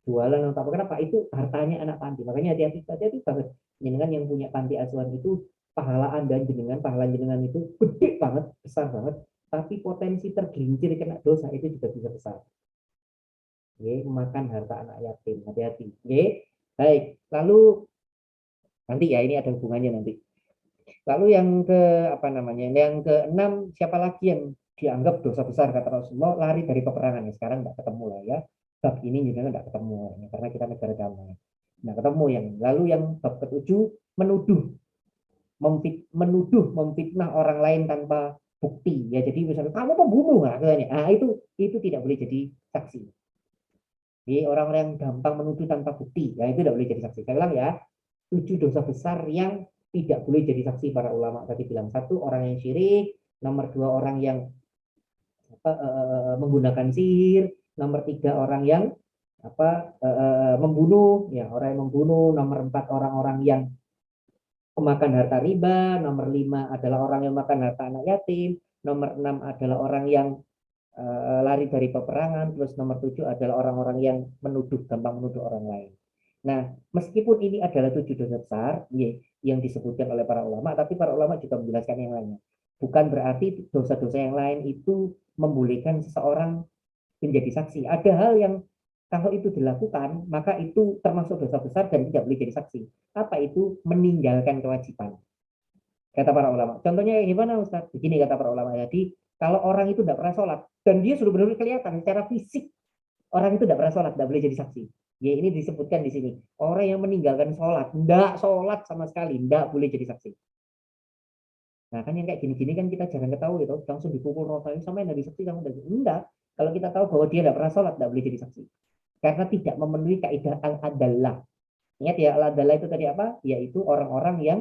Speaker 2: jualan atau apa kenapa itu hartanya anak panti makanya hati-hati banget jenengan yang punya panti asuhan itu pahala Anda pahala jenengan itu gede banget besar banget tapi potensi tergelincir kena dosa itu juga bisa besar ya, makan harta anak yatim hati-hati ya. Baik, lalu nanti ya ini ada hubungannya nanti. Lalu yang ke apa namanya? Yang keenam siapa lagi yang dianggap dosa besar kata Rasulullah lari dari peperangan ya sekarang nggak ketemu lah ya. Bab ini juga nggak ketemu ya, karena kita negara damai. Nah ketemu yang lalu yang bab ketujuh menuduh memfitnah orang lain tanpa bukti ya jadi misalnya kamu pembunuh nah itu tidak boleh jadi saksi. Jadi orang-orang yang gampang menuduh tanpa bukti ya itu tidak boleh jadi saksi. Saya ulang ya 7 dosa besar yang tidak boleh jadi saksi para ulama tadi bilang satu orang yang syirik nomor 2 orang yang menggunakan sihir nomor 3 orang yang membunuh ya orang yang membunuh nomor 4 orang-orang yang pemakan harta riba nomor 5 adalah orang yang makan harta anak yatim nomor 6 adalah orang yang lari dari peperangan terus nomor 7 adalah orang-orang yang gampang menuduh orang lain. Nah, meskipun ini adalah 7 dosa besar yang disebutkan oleh para ulama, tapi para ulama juga menjelaskan yang lainnya. Bukan berarti dosa-dosa yang lain itu membolehkan seseorang menjadi saksi. Ada hal yang kalau itu dilakukan, maka itu termasuk dosa besar dan tidak boleh jadi saksi. Apa itu? Meninggalkan kewajiban. Kata para ulama. Contohnya gimana Ustaz? Begini kata para ulama. Jadi, kalau orang itu tidak pernah sholat, dan dia sudah benar-benar kelihatan secara fisik, orang itu tidak pernah sholat, tidak boleh jadi saksi. Ya ini disebutkan di sini. Orang yang meninggalkan sholat, tidak sholat sama sekali, tidak boleh jadi saksi. Nah kan yang kayak gini-gini kan kita jarang ketahui itu langsung dipukul rota sama yang dari saksi kamu dari enggak. Kalau kita tahu bahwa dia tidak pernah sholat, tidak boleh jadi saksi. Karena tidak memenuhi kaidah al-adalah. Ingat ya al-adalah itu tadi apa? Yaitu orang-orang yang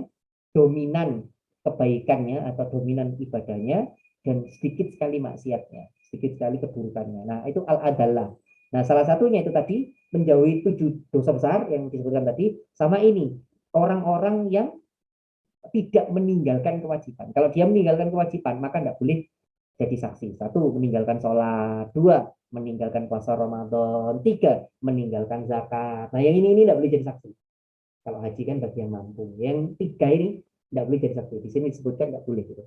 Speaker 2: dominan kebaikannya atau dominan ibadahnya dan sedikit sekali maksiatnya, sedikit sekali keburukannya. Nah itu al-adalah. Nah salah satunya itu tadi menjauhi 7 dosa besar yang disebutkan tadi sama ini orang-orang yang tidak meninggalkan kewajiban. Kalau dia meninggalkan kewajiban maka tidak boleh jadi saksi. Satu, meninggalkan sholat. Dua, meninggalkan puasa Ramadan. Tiga, meninggalkan zakat. Nah yang ini tidak boleh jadi saksi. Kalau haji kan bagi yang mampu. Yang tiga ini tidak boleh jadi saksi. Di sini disebutkan tidak boleh. Gitu.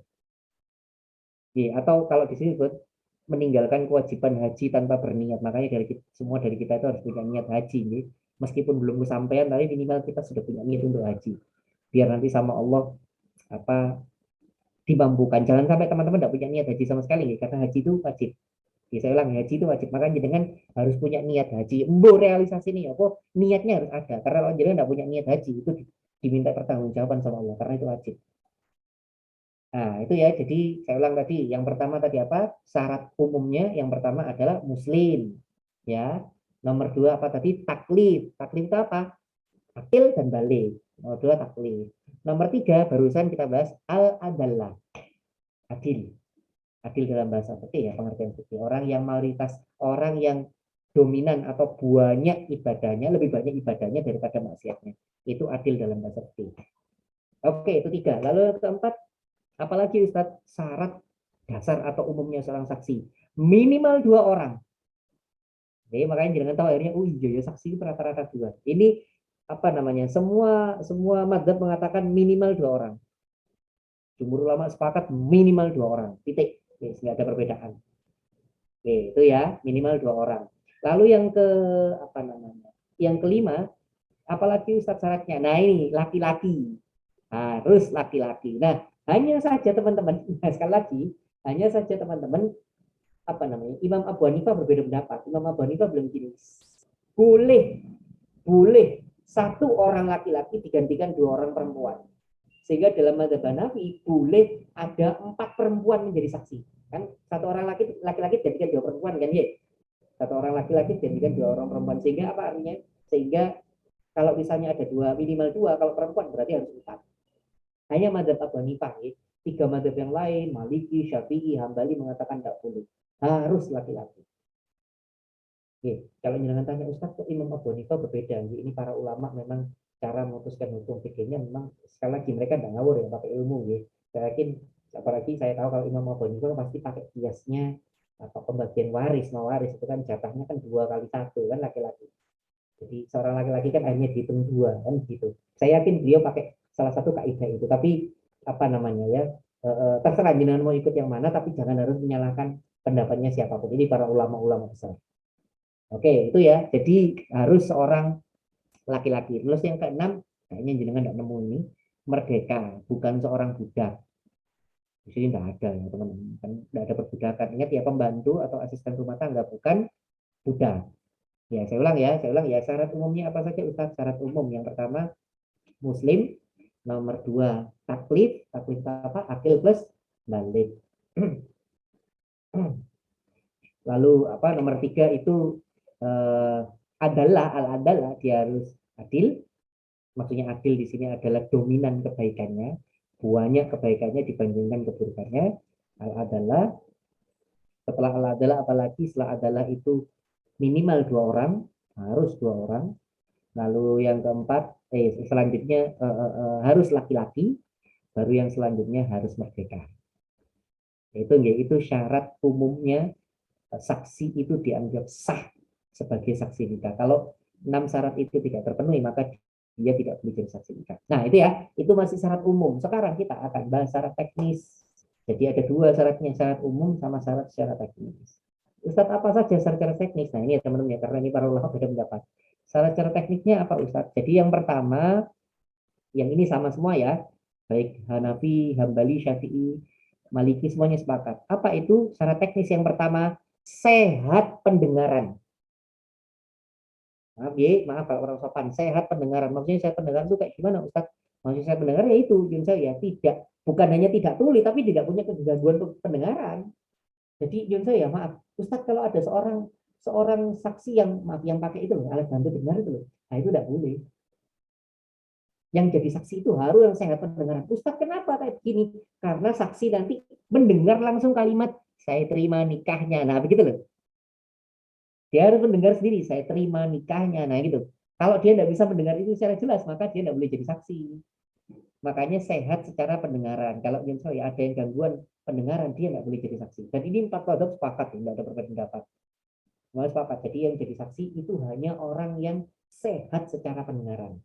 Speaker 2: Ya, atau kalau di sini disebut meninggalkan kewajiban haji tanpa berniat. Makanya semua dari kita itu harus punya niat haji. Gitu. Meskipun belum kesampaian, tapi minimal kita sudah punya niat untuk haji. Biar nanti sama Allah dimampukan. Jangan sampai teman-teman tidak punya niat haji sama sekali, karena haji itu wajib. Ya, saya ulang, haji itu wajib. Makanya dengan harus punya niat haji. Realisasi nih, niatnya harus ada. Karena kalau jangan tidak punya niat haji, itu diminta pertanggungjawaban sama Allah, karena itu wajib. Nah, itu ya. Jadi saya ulang tadi, yang pertama tadi apa? Syarat umumnya yang pertama adalah muslim. Ya. Nomor dua apa tadi? Taklif. Taklif itu apa? Akil dan balik. Nomor dua taklif. Nomor tiga barusan kita bahas al-adallah. Adil. Adil dalam bahasa fikih ya, pengertian fikih. Orang yang mayoritas, orang yang dominan atau banyak ibadahnya, lebih banyak ibadahnya daripada maksiatnya. Itu adil dalam bahasa fikih. Oke, itu tiga. Lalu yang keempat, apalagi Ustadz, syarat dasar atau umumnya seorang saksi minimal 2 orang. Oke, makanya jangan tahu akhirnya, oh iya ya, saksi itu rata-rata 2. Ini apa namanya? Semua madzhab mengatakan minimal 2 orang. Jumhur ulama sepakat minimal 2 orang. Titik. Oke, nggak ada perbedaan. Oke, itu ya minimal 2 orang. Lalu yang ke apa namanya? Yang kelima, apalagi Ustadz syaratnya. Nah ini laki-laki. Harus laki-laki. Nah, hanya saja teman-teman, sekali lagi, hanya saja teman-teman, apa namanya, Imam Abu Hanifah berbeda pendapat. Imam Abu Hanifah belum gini, boleh 1 orang laki-laki digantikan 2 orang perempuan. Sehingga dalam mazhab Hanafi boleh ada 4 perempuan menjadi saksi. Kan 1 orang laki-laki digantikan 2 perempuan kan ya? 1 orang laki-laki digantikan 2 orang perempuan. Sehingga apa artinya? Sehingga kalau misalnya ada 2, minimal 2, kalau perempuan berarti harus 4. Hanya mazhab Abu Hanifah, 3 mazhab yang lain, Maliki, Syafi'i, Hambali mengatakan tidak boleh, harus laki-laki. Kalau jangan tanya Ustaz, kok Imam Abu Hanifah berbeda? Ini para ulama memang cara memutuskan hukum fikihnya memang sekali lagi mereka tidak ngawur ya, pakai ilmu. Saya yakin, apalagi saya tahu kalau Imam Abu Hanifah pasti pakai kiasnya atau pembagian waris, mewaris itu kan jatahnya kan 2 kali 1 kan laki-laki. Jadi seorang laki-laki kan hanya dihitung 2 kan gitu. Saya yakin beliau pakai salah satu kaidah itu, tapi apa namanya ya, terserah jenengan mau ikut yang mana, tapi jangan harus menyalahkan pendapatnya siapapun. Ini para ulama-ulama besar. Oke, itu ya. Jadi harus seorang laki-laki. Terus yang keenam, kayaknya jenengan tidak nemu ini, merdeka, bukan seorang budak. Di sini tidak ada ya teman-teman, kan tidak ada perbudakan. Ingat ya, pembantu atau asisten rumah tangga bukan budak. Ya, saya ulang ya. Syarat umumnya apa saja Ustaz? Syarat umum yang pertama muslim, nomor 2 taklif apa? Akil plus balik. Lalu apa? Nomor 3 itu al-adalah, dia harus adil. Maksudnya adil di sini adalah dominan kebaikannya, banyak kebaikannya dibandingkan keburukannya. Al-adalah, setelah al-adalah apalagi setelah adalah itu minimal 2 orang, harus 2 orang. Lalu yang keempat, selanjutnya harus laki-laki, baru yang selanjutnya harus merdeka. Itu syarat umumnya saksi itu dianggap sah sebagai saksi nikah. Kalau 6 syarat itu tidak terpenuhi, maka dia tidak boleh jadi saksi nikah. Nah itu ya, itu masih syarat umum. Sekarang kita akan bahas syarat teknis. Jadi ada 2 syaratnya, syarat umum sama syarat secara teknis. Ustadz, apa saja syarat teknis? Nah ini ya teman-teman ya, karena ini para ulama beda pendapat. Syarat cara teknisnya apa Ustadz? Jadi yang pertama, yang ini sama semua ya, baik Hanafi, Hambali, Syafi'i, Maliki semuanya sepakat. Apa itu syarat teknis yang pertama? Sehat pendengaran. Maaf kalau orang sopan, sehat pendengaran. Maksudnya sehat pendengaran itu kayak gimana Ustadz? Maksudnya sehat pendengaran ya itu, saya tidak, bukan hanya tidak tuli, tapi tidak punya gangguan pendengaran. Jadi saya maaf, Ustadz kalau ada seorang saksi yang pakai itu loh, alat bantu dengar itu loh, nah itu tidak boleh. Yang jadi saksi itu harus yang sehat pendengaran. Ustadz kenapa kayak begini? Karena saksi nanti mendengar langsung kalimat saya terima nikahnya. Nah begitu loh. Dia harus mendengar sendiri saya terima nikahnya. Nah gitu. Kalau dia tidak bisa mendengar itu secara jelas, maka dia tidak boleh jadi saksi. Makanya sehat secara pendengaran. Kalau ada yang gangguan pendengaran, dia tidak boleh jadi saksi. Dan ini 4 mazhab sepakat, tidak ada perbedaan pendapat. Semua sepakat. Jadi yang jadi saksi itu hanya orang yang sehat secara pendengaran.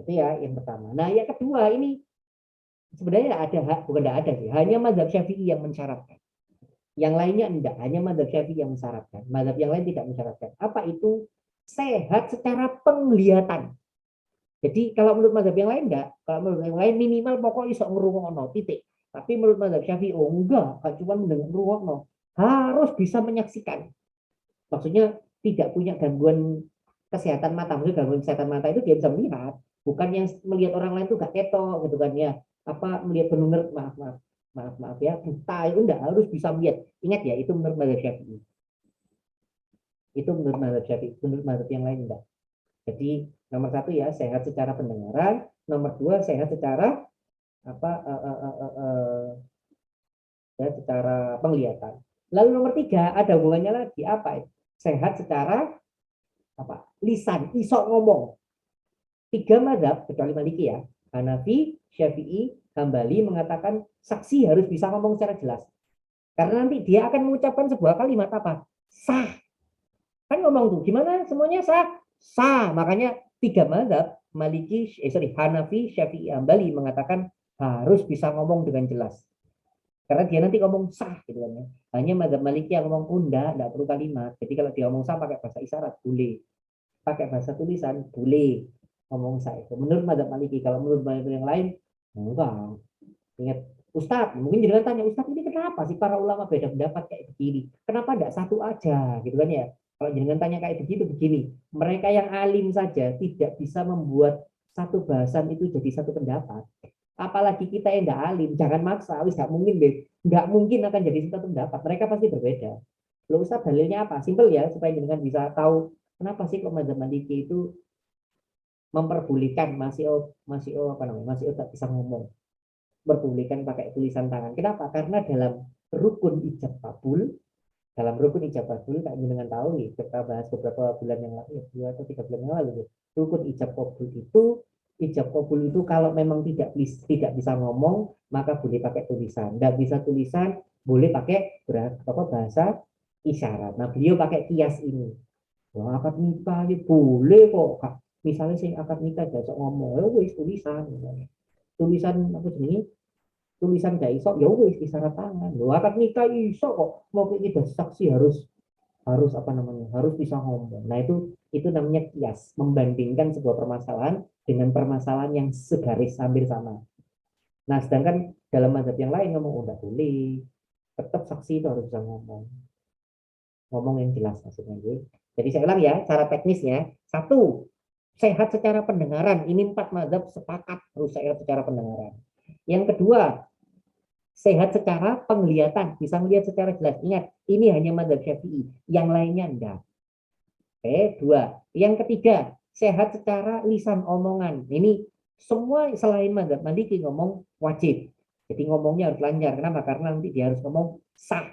Speaker 2: Itu ya yang pertama. Nah yang kedua ini sebenarnya bukan tidak ada sih, hanya mazhab Syafi'i yang mensyaratkan. Yang lainnya enggak, hanya mazhab Syafi'i yang mensyaratkan. Mazhab yang lain tidak mensyaratkan. Apa itu sehat secara penglihatan. Jadi kalau menurut mazhab yang lain enggak, kalau menurut yang lain minimal pokoknya iso ngrungokno titik. Tapi menurut mazhab Syafi'i oh enggak, cuma mendengar ngrungokno, harus bisa menyaksikan. Maksudnya tidak punya gangguan kesehatan mata. Maksudnya gangguan kesehatan mata itu dia bisa melihat, bukan yang melihat orang lain itu gak ketok gitu kan ya. Apa melihat benar maaf ya, buta itu enggak, harus bisa melihat. Ingat ya, itu menurut mazhab Syafi'i. Itu menurut mazhab Syafi'i, menurut mazhab yang lain enggak. Jadi nomor satu ya sehat secara pendengaran, nomor dua sehat secara apa sehat secara penglihatan. Lalu nomor tiga ada hubungannya lagi apa? Sehat secara apa? Lisan, iso ngomong. Tiga mazhab kecuali Maliki ya, Hanafi, Syafi'i, Hambali mengatakan saksi harus bisa ngomong secara jelas. Karena nanti dia akan mengucapkan sebuah kalimat apa? Sah. Kan ngomong tuh, gimana semuanya sah? Sah. Makanya tiga mazhab, Hanafi, Syafi'i, Hambali mengatakan harus bisa ngomong dengan jelas. Karena dia nanti ngomong sah gitu kan ya. Hanya mazhab Maliki yang ngomong enggak perlu kalimat. Jadi kalau dia ngomong sah pakai bahasa isyarat boleh. Pakai bahasa tulisan boleh. Ngomong sah itu. Menurut mazhab Maliki, kalau menurut mazhab yang lain enggak. Ingat Ustadz, mungkin jangan tanya Ustadz ini kenapa sih para ulama beda pendapat kayak begini? Kenapa enggak satu aja gitu kan ya? Kalau jangan tanya kayak begitu begini, mereka yang alim saja tidak bisa membuat satu bahasan itu jadi satu pendapat. Apalagi kita yang enggak alim, jangan maksa, wis enggak mungkin deh. Enggak mungkin akan jadi satu pendapat. Mereka pasti berbeda. Lo Ustadz dalilnya apa? Simpel ya supaya jangan bisa tahu kenapa sih kok mazhab Maliki itu memperbolehkan masih apa namanya? Masih tak bisa ngomong berpublikan pakai tulisan tangan. Kenapa? Karena rukun ijab kabul, dalam rukun ijab kabul, tak dengan tahu nih, kita bahas beberapa bulan yang lalu, 2 atau 3 bulan yang lalu, rukun ijab kabul itu kalau memang tidak bisa ngomong, maka boleh pakai tulisan. Tidak bisa tulisan, boleh pakai bahasa isyarat. Nah, beliau pakai kias ini. Wah, akad nikah ini boleh kok. Misalnya sing akad nikah jasa ngomong, ya wis tulisan. Tulisan apa sih? Tulisan gak iso ya wis isyarat tangan. Lo akad nikah iso kok, mau kita saksi harus harus apa namanya harus bisa ngomong. Nah itu namanya kias, membandingkan sebuah permasalahan dengan permasalahan yang segaris hampir sama. Nah sedangkan dalam mazhab yang lain ngomong udah boleh, tetap saksi itu harus bisa ngomong yang jelas maksudnya. Jadi saya ulang ya cara teknisnya. Satu, sehat secara pendengaran. Ini 4 mazhab sepakat harus sehat secara pendengaran. Yang kedua, sehat secara penglihatan, bisa melihat secara jelas. Ingat, ini hanya mazhab Syafi'i, yang lainnya enggak. Oke, 2. Yang ketiga, sehat secara lisan omongan. Ini semua selain mazhab Maliki ngomong wajib. Jadi ngomongnya harus lancar. Kenapa? Karena nanti dia harus ngomong sah.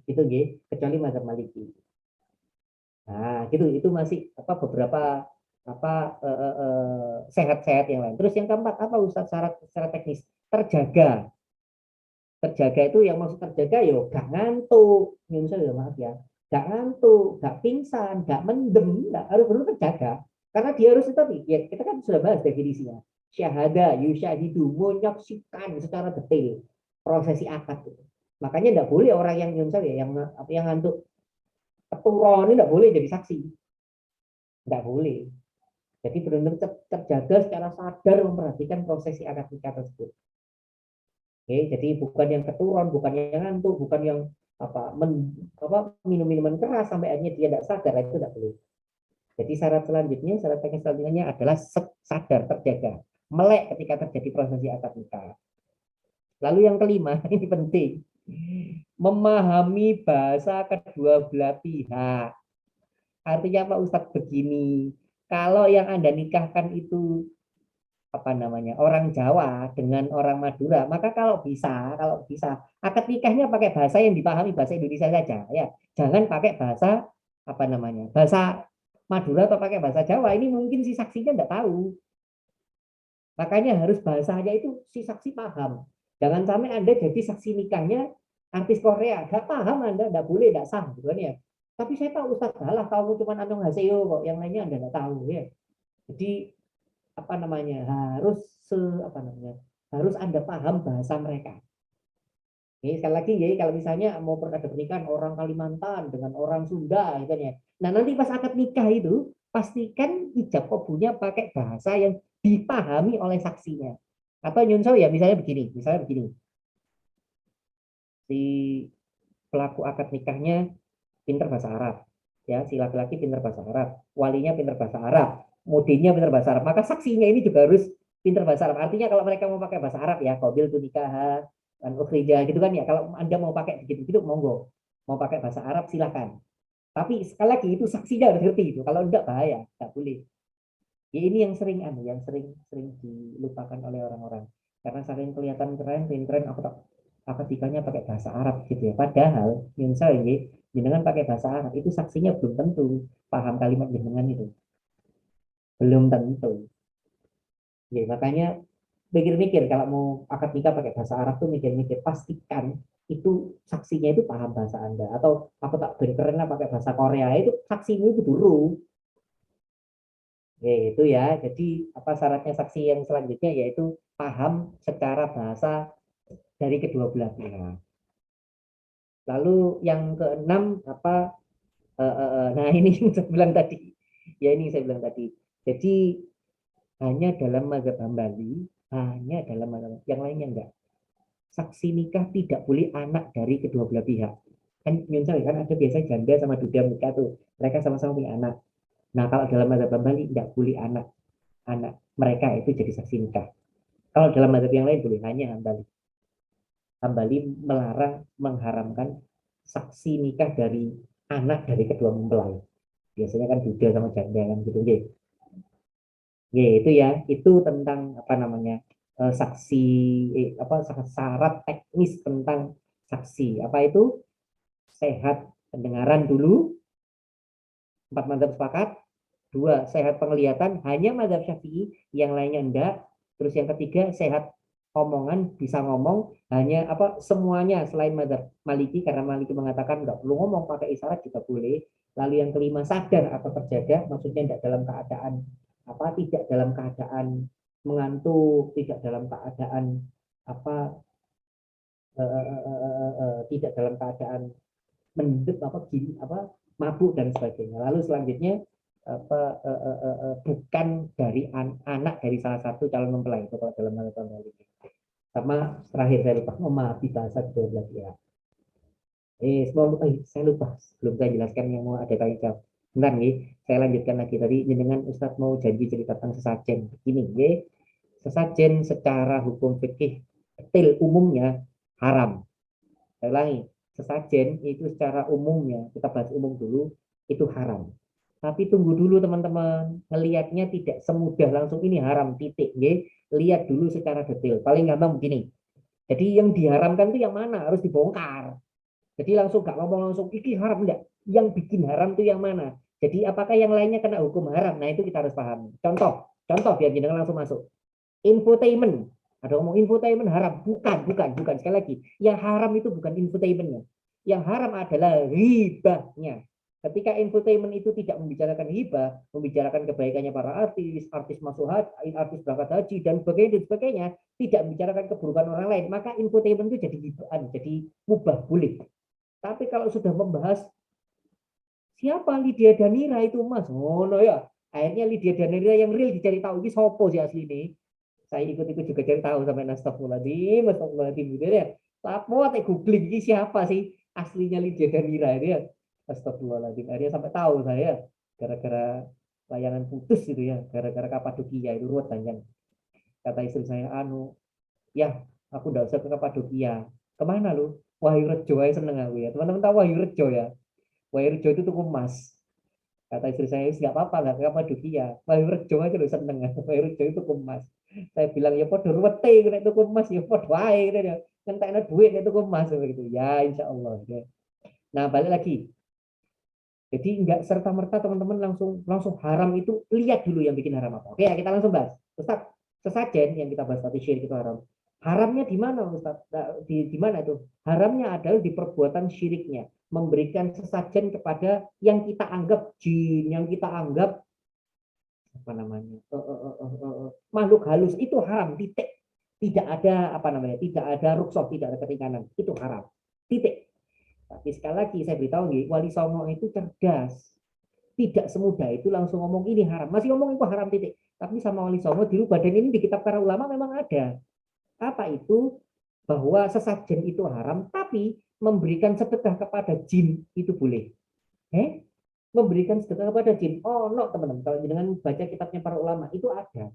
Speaker 2: Gitu, kecuali mazhab Maliki. Nah, gitu itu masih beberapa sehat-sehat yang lain. Terus yang keempat apa Ustaz secara teknis? Terjaga itu yang maksud terjaga yo gak ngantuk misalnya maaf ya gak ngantuk gak pingsan gak mendem gak harus benar terjaga karena dia harus itu ya kita kan sudah bahas definisinya syahada yusyahidu menyaksikan secara detail prosesi akad itu makanya tidak boleh orang yang misalnya yang ngantuk keturun ini tidak boleh jadi saksi tidak boleh jadi benar-benar terjaga secara sadar memperhatikan prosesi akad nikah tersebut. Oke, jadi bukan yang keturun, bukan yang ngantuk, bukan yang minum minuman keras sampai akhirnya dia tidak sadar, itu tidak boleh. Jadi syarat teknis selanjutnya adalah sadar, terjaga, melek ketika terjadi prosesi akad nikah. Lalu yang kelima, ini penting, memahami bahasa kedua belah pihak. Artinya Pak Ustadz begini, kalau yang Anda nikahkan itu orang Jawa dengan orang Madura, maka kalau bisa akad nikahnya pakai bahasa yang dipahami bahasa Indonesia saja ya. Jangan pakai bahasa bahasa Madura atau pakai bahasa Jawa. Ini mungkin si saksinya tidak tahu. Makanya harus bahasanya itu si saksi paham. Jangan sampai Anda jadi saksi nikahnya artis Korea, nggak paham Anda, nggak boleh, nggak sah gitu kan ya. Tapi saya tahu Ustaz salah, tahu cuma Anong Haseo kok, yang lainnya Anda nggak tahu ya. Jadi harus harus Anda paham bahasa mereka. Ini sekali lagi ya, kalau misalnya mau ada pernikahan orang Kalimantan dengan orang Sunda, gitu ya. Nah nanti pas akad nikah itu pastikan ijab kabulnya pakai bahasa yang dipahami oleh saksinya. Atau nyunso ya, misalnya begini, si pelaku akad nikahnya pinter bahasa Arab, ya si laki-laki pinter bahasa Arab, walinya pinter bahasa Arab, mudinya pinter bahasa Arab, maka saksinya ini juga harus pinter bahasa Arab. Artinya kalau mereka mau pakai bahasa Arab ya, qabil tu nikah dan ukhrija gitu kan ya. Kalau Anda mau pakai begitu-gitu monggo. Mau pakai bahasa Arab silakan. Tapi sekali lagi itu saksinya harus ngerti itu. Kalau enggak bahaya, enggak boleh. Ya ini yang sering yang sering dilupakan oleh orang-orang. Karena saking kelihatan keren, aku tak akadikanya pakai bahasa Arab gitu ya. Padahal misalnya jenengan pakai bahasa Arab itu saksinya belum tentu paham kalimat jenengan itu. Belum tentu. Ya, makanya mikir-mikir kalau mau akad nikah pakai bahasa Arab tuh mikir-mikir pastikan itu saksinya itu paham bahasa Anda atau aku tak keren lah pakai bahasa Korea itu saksinya itu dulu. Ya, itu ya. Jadi apa syaratnya saksi yang selanjutnya yaitu paham secara bahasa dari kedua belah pihak. Lalu yang keenam apa nah ini yang saya bilang tadi. Ya ini yang saya bilang tadi. Jadi hanya dalam mazhab Hambali, hanya dalam mazhab yang lainnya enggak. Saksi nikah tidak boleh anak dari kedua belah pihak. Kan nyunsel kan ada biasa janda sama duda nikah tuh. Mereka sama-sama punya anak. Nah, kalau dalam mazhab Hambali tidak boleh anak mereka itu jadi saksi nikah. Kalau dalam mazhab yang lain boleh, hanya Hambali. Hambali melarang, mengharamkan saksi nikah dari anak dari kedua mempelai. Biasanya kan duda sama janda kan gitu. Ya, itu ya, itu tentang apa namanya saksi apa syarat teknis tentang saksi. Apa itu? Sehat pendengaran dulu, empat mazhab sepakat. Dua, sehat penglihatan, hanya mazhab Syafi'i, yang lainnya enggak. Terus yang ketiga, sehat omongan, bisa ngomong, hanya apa semuanya selain mazhab Maliki, karena Maliki mengatakan enggak perlu ngomong, pakai isyarat juga boleh. Lalu yang kelima, sadar atau terjaga, maksudnya enggak dalam keadaan apa, tidak dalam keadaan mengantuk, tidak dalam keadaan apa, tidak dalam keadaan mendep apa gini apa mabuk dan sebagainya. Lalu selanjutnya apa bukan dari anak dari salah satu calon mempelai itu kalau dalam hal ini. Sama terakhir saya lupa memahami bahasa kedua belah pihak. Saya lupa belum saya jelaskan yang mau ada tanya jawab. Bentar nih, saya lanjutkan lagi tadi dengan Ustadz mau janji cerita tentang sesajen. Ini nih, sesajen secara hukum fikih detail umumnya haram. Saya ulangi, sesajen itu secara umumnya, kita bahas umum dulu, itu haram. Tapi tunggu dulu teman-teman, ngelihatnya tidak semudah langsung ini haram, titik. Ya. Lihat dulu secara detail. Paling gampang begini. Jadi yang diharamkan itu yang mana? Harus dibongkar. Jadi langsung gak ngomong langsung, ini haram enggak? Yang bikin haram itu yang mana? Jadi apakah yang lainnya kena hukum haram? Nah itu kita harus paham. Contoh biar kita langsung masuk. Infotainment. Ada ngomong infotainment haram. Bukan. Sekali lagi, yang haram itu bukan infotainmentnya. Yang haram adalah ribanya. Ketika infotainment itu tidak membicarakan hibah, membicarakan kebaikannya para artis masuk haji, artis berangkat haji, dan sebagainya, tidak membicarakan keburukan orang lain, maka infotainment itu jadi hibahan, jadi mubah boleh. Tapi kalau sudah membahas siapa Lydia Danira itu mas, oh no ya, akhirnya Lydia Danira yang real dicari tahu ini sopo sih asli ini. Saya ikut-ikut juga cari tahu sampai astagfirullahaladzim gitu ya. Mau googling ini siapa sih aslinya Lydia Danira itu ya. Astagfirullahaladzim. Akhirnya sampai tahu saya gara-gara layanan putus gitu ya, gara-gara Kapadokia itu ruwet panjang. Kata istri saya, ya aku udah usah ke Kapadokia. Kemana lu? Wahyu Rejo aja seneng aku ya. Teman-teman tahu Wahyu Rejo ya? Wahyu Rejo itu tuku emas. Kata istri saya, nggak apa-apa nggak ke Kapadokia. Wahyu Rejo aja lo seneng. Wahyu Rejo itu tuku emas. Saya bilang ya podo ruwete nek tuku emas ya podo wae gitu ya. Ngentekno duit nek tuku emas begitu. Ya insya Allah. Nah balik lagi. Jadi nggak serta merta teman-teman langsung haram itu lihat dulu yang bikin haram apa. Oke ya kita langsung bahas. Ustaz, sesajen yang kita bahas tadi syirik itu haram. Haramnya di mana Ustaz? Di mana itu? Haramnya adalah di perbuatan syiriknya. Memberikan sesajen kepada yang kita anggap jin, yang kita anggap apa namanya makhluk halus itu haram titik. Tidak ada apa namanya, tidak ada rukshoh, tidak ada keringanan, itu haram. Titik. Tapi sekali lagi saya beritahu nih, Wali Songo itu cerdas. Tidak semudah itu langsung ngomong ini haram. Masih ngomong itu haram titik. Tapi sama Wali Songo dirubah, dan ini di kitab para ulama memang ada. Apa itu? Bahwa sesajen itu haram, tapi memberikan sedekah kepada jin itu boleh. Memberikan sedekah kepada jin. Oh, no, teman-teman. Kalau dengan baca kitabnya para ulama, itu ada.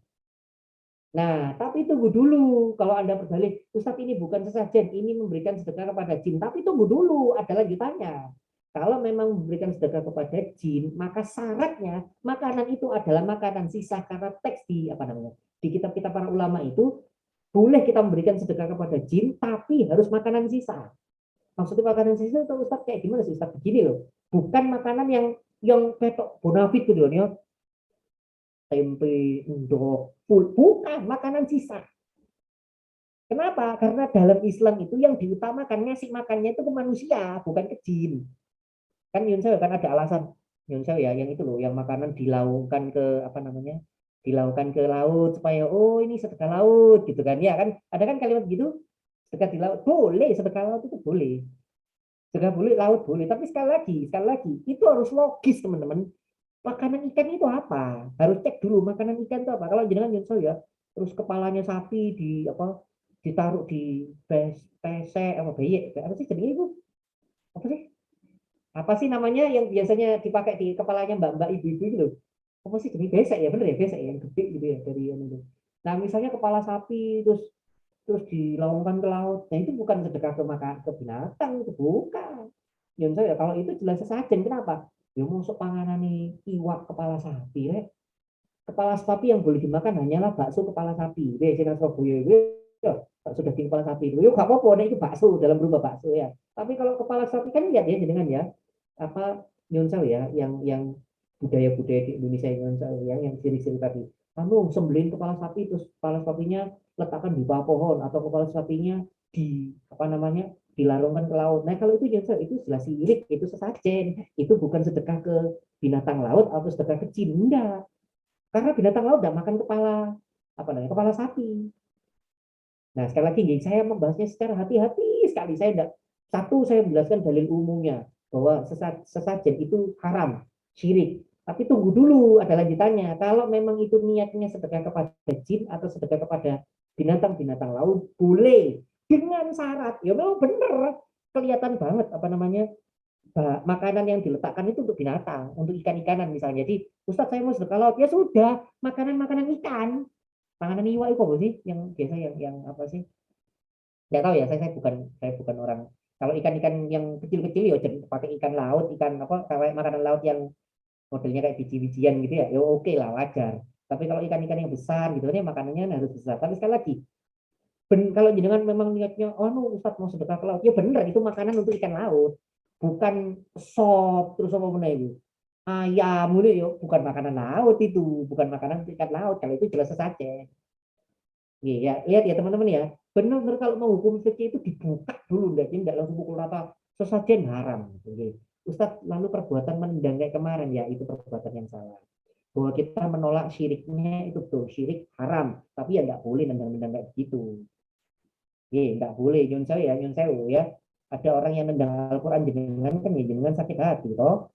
Speaker 2: Nah, tapi tunggu dulu. Kalau Anda berdalih, Ustadz ini bukan sesajen, ini memberikan sedekah kepada jin. Tapi tunggu dulu, ada lanjutannya. Kalau memang memberikan sedekah kepada jin, maka syaratnya makanan itu adalah makanan sisa, karena teks di apa namanya di kitab-kitab para ulama itu boleh kita memberikan sedekah kepada jin, tapi harus makanan sisa. Maksudnya makanan sisa itu Ustadz kayak gimana sih Ustadz? Begini loh, bukan makanan yang petok bonafit gitu loh, ya. Tempe, endok, full, bukan makanan sisa. Kenapa? Karena dalam Islam itu yang diutamakan ngasih makannya itu ke manusia, bukan ke jin. Kan Yun kan ada alasan Yun ya, yang itu loh, yang makanan dilaungkan ke apa namanya, dilaungkan ke laut supaya oh ini sedekah laut gitu kan, ya kan? Ada kan kalimat gitu, sedekah di laut boleh, sedekah laut itu boleh, sedekah boleh, laut boleh. Tapi sekali lagi itu harus logis teman-teman. Makanan ikan itu apa? Harus cek dulu makanan ikan itu apa. Kalau jenengan Yun ya, terus kepalanya sapi di apa, ditaruh di pesek apa beyek apa sih jadinya itu, apa sih, apa sih namanya yang biasanya dipakai di kepalanya mbak-mbak ibu-ibu itu loh, apa sih jenis besek ya, bener ya, besek ya, yang gede gitu ya dari yang itu. Nah misalnya kepala sapi terus terus dilaungkan ke laut, nah itu bukan sedekah ke makan ke binatang, itu bukan. Yang saya kalau itu jelas sesajen. Kenapa? Ya masuk panganan nih iwak kepala sapi, kepala sapi yang boleh dimakan hanyalah bakso kepala sapi. Biasanya Surabaya ya, bakso daging kepala sapi itu, yuk gak apa-apa, nah itu bakso dalam berubah bakso ya. Tapi kalau kepala sapi kan lihat ya dengan ya, apa nyonsel ya, yang budaya-budaya di Indonesia yang ciri-ciri tadi. Kamu sembelih kepala sapi terus kepala sapinya letakkan di bawah pohon, atau kepala sapinya di apa namanya dilarungkan ke laut. Nah kalau itu nyonsel itu jelas sirik, itu sesajen, itu bukan sedekah ke binatang laut atau sedekah ke jin, enggak. Karena binatang laut tidak makan kepala apa namanya kepala sapi. Nah sekali lagi saya membahasnya secara hati-hati sekali. Saya tidak, satu saya menjelaskan dalil umumnya bahwa sesajen itu haram, syirik. Tapi tunggu dulu ada lanjutannya. Kalau memang itu niatnya sedekah kepada jin atau sedekah kepada binatang-binatang laut, boleh dengan syarat. Ya memang benar, kelihatan banget apa namanya makanan yang diletakkan itu untuk binatang, untuk ikan-ikanan misalnya. Jadi, Ustadz saya mau sedekah laut, ya sudah, makanan-makanan ikan, makanan iwa itu apa sih? Yang biasa yang apa sih? Nggak tahu ya, saya bukan orang. Kalau ikan-ikan yang kecil-kecil ya pakai ikan laut, ikan apa, kayak makanan laut yang modelnya kayak biji-bijian gitu ya, ya oke lah, wajar. Tapi kalau ikan-ikan yang besar gitu, ini makanannya harus besar. Tapi sekali lagi, kalau jenengan memang niatnya, oh no, Ustadz mau sedekah ke laut, ya bener itu makanan untuk ikan laut, bukan sop terus apa mana itu ayam itu ya, bukan makanan laut itu, bukan makanan untuk ikan laut. Kalau itu jelas saja. Iya, lihat ya teman-teman ya, benar-benar kalau mau hukum fikih itu dibuka dulu, tidak langsung pukul rata sesajen haram. Oke. Ustadz, lalu perbuatan menendang kayak kemarin ya, itu perbuatan yang salah. Bahwa kita menolak syiriknya itu betul, syirik haram, tapi ya nggak boleh nendang-nendang kayak gitu. Nggak boleh, nyun sewu ya. Ada orang yang nendang Al-Quran jenengan kan ya jenengan sakit hati toh.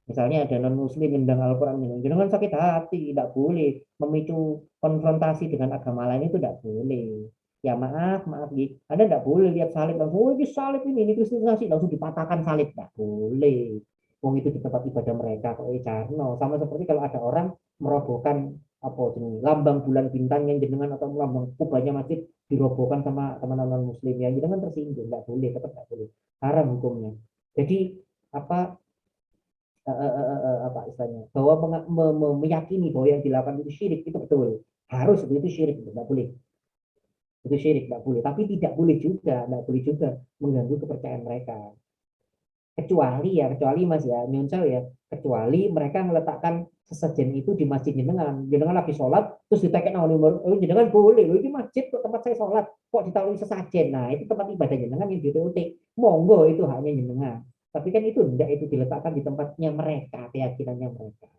Speaker 2: Misalnya ada non muslim nendang Al-Quran jenengan sakit hati, tidak boleh memicu konfrontasi dengan agama lain, itu tidak boleh. Ya maaf, maaf gitu. Anda tidak boleh lihat salib langsung, oh ini salib ini kristenisasi, langsung dipatahkan salib, tidak boleh. Wong itu di tempat ibadah mereka kok Carno. Sama seperti kalau ada orang merobohkan apa jenis lambang bulan bintang yang jenengan atau lambang kubahnya masjid dirobohkan sama teman non muslim ya, jenengan tersinggung, nggak boleh, tetap nggak boleh, haram hukumnya. Jadi apa apa istilahnya, bahwa meyakini bahwa yang dilakukan itu syirik itu betul, harus itu syirik, itu nggak boleh, itu syirik nggak boleh. Tapi tidak boleh juga, nggak boleh juga mengganggu kepercayaan mereka. Kecuali mas ya nyunsel ya, kecuali mereka meletakkan sesajen itu di masjid jenengan, jenengan lagi sholat terus ditekan nomor, oh jenengan boleh loh, ini masjid kok tempat saya sholat kok ditaruh sesajen, nah itu tempat ibadah jenengan yang diutik, monggo itu haknya jenengan. Tapi kan itu tidak, itu diletakkan di tempatnya mereka, keyakinannya mereka.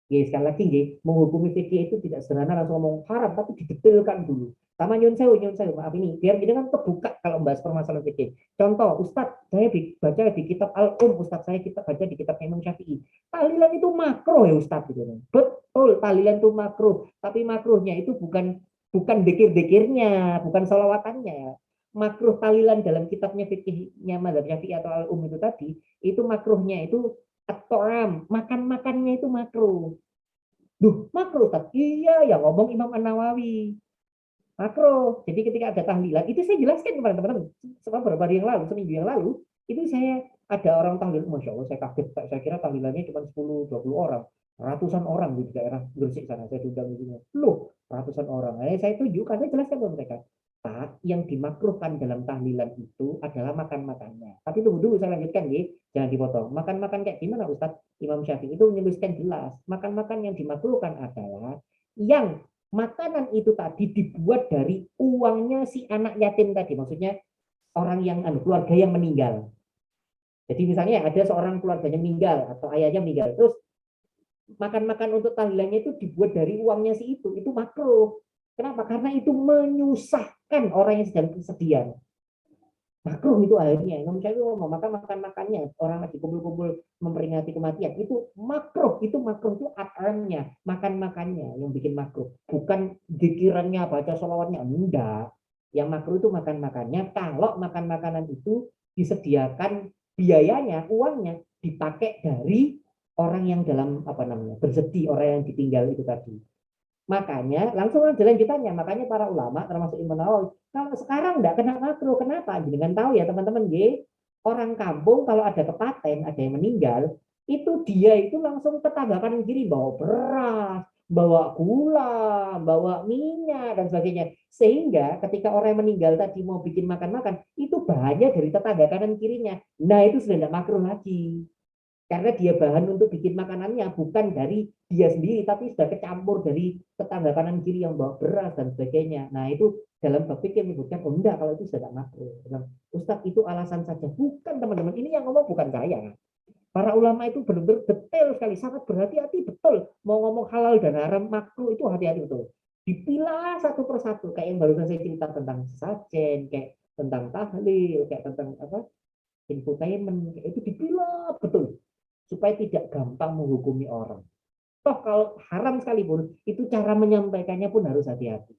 Speaker 2: Ya, sekali lagi menghukumi fikih itu tidak sederhana langsung ngomong haram, tapi didetailkan dulu. Sama nyun sewu, maaf ini, biar kita kan kebuka kalau bahas permasalahan fikih. Contoh, Ustadz, saya baca di kitab Ustadz saya kita baca di kitab Imam Syafi'i. Tahlilan itu makro ya Ustadz gitu. Betul, tahlilan itu makro, tapi makruhnya itu bukan bukan dekir-dekirnya, bukan solawatannya. Makruh tahlilan dalam kitabnya fikihnya Madzhab Syafi'i atau itu tadi, itu makruhnya itu at-ta'am, makan-makannya itu makruh. Duh, makruh Ustadz. Iya, yang ngomong Imam An-Nawawi makro. Jadi ketika ada tahlilan, itu saya jelaskan kepada teman-teman. Beberapa hari yang lalu, seminggu yang lalu, itu saya ada orang tahlil, Masya Allah, saya kaget. Saya kira tahlilannya cuma 10-20 orang. Ratusan orang di daerah Gresik sana, saya diundang di sini. Loh, ratusan orang. Saya tunjukkan, saya jelaskan kepada mereka. Pak, yang dimakruhkan dalam tahlilan itu adalah makan-makannya. Tapi tunggu dulu, saya lanjutkan, ya. Jangan dipotong. Makan-makan kayak gimana, Ustadz? Imam Syafi'i itu menuliskan jelas. Makan-makan yang dimakruhkan adalah yang makanan itu tadi dibuat dari uangnya si anak yatim tadi, maksudnya orang yang keluarga yang meninggal. Jadi misalnya ada seorang keluarganya meninggal atau ayahnya meninggal, terus makan-makan untuk tahlilannya itu dibuat dari uangnya si itu makruh. Kenapa? Karena itu menyusahkan orang yang sedang kesedihan. Makruh itu akhirnya. Imam Syafi'i ngomong, maka makan-makannya orang lagi kumpul-kumpul memperingati kematian itu makruh itu atarnya, makan-makannya yang bikin makruh, bukan dikirannya baca sholawatnya, enggak. Yang makruh itu makan-makannya. Kalau makan makanan itu disediakan biayanya, uangnya dipakai dari orang yang dalam apa namanya bersedih, orang yang ditinggal itu tadi. Makanya langsung aja lanjutannya, makanya para ulama termasuk Imam Nawawi, kalau sekarang enggak kena makruh, kenapa? Jangan tahu ya teman-teman, orang kampung kalau ada kepaten, ada yang meninggal, itu dia itu langsung tetangga kanan kiri bawa beras, bawa gula, bawa minyak dan sebagainya. Sehingga ketika orang yang meninggal tadi mau bikin makan-makan, itu bahannya dari tetangga kanan kirinya. Nah, itu sudah tidak makruh lagi. Karena dia bahan untuk bikin makanannya bukan dari dia sendiri, tapi sudah kecampur dari tetangga kanan kiri yang bawa beras dan sebagainya. Nah itu dalam bab fikih menyebutkan, oh enggak, kalau itu sudah makruh. Ustadz itu alasan saja, bukan teman-teman. Ini yang ngomong bukan saya. Para ulama itu benar-benar detail sekali, sangat berhati-hati betul. Mau ngomong halal dan haram makruh itu hati-hati betul. Dipilah satu persatu, kayak yang barusan saya cerita tentang sajen, kayak tentang tahlil, kayak tentang apa infotainment, itu dipilah betul supaya tidak gampang menghukumi orang. Toh kalau haram sekalipun, itu cara menyampaikannya pun harus hati-hati.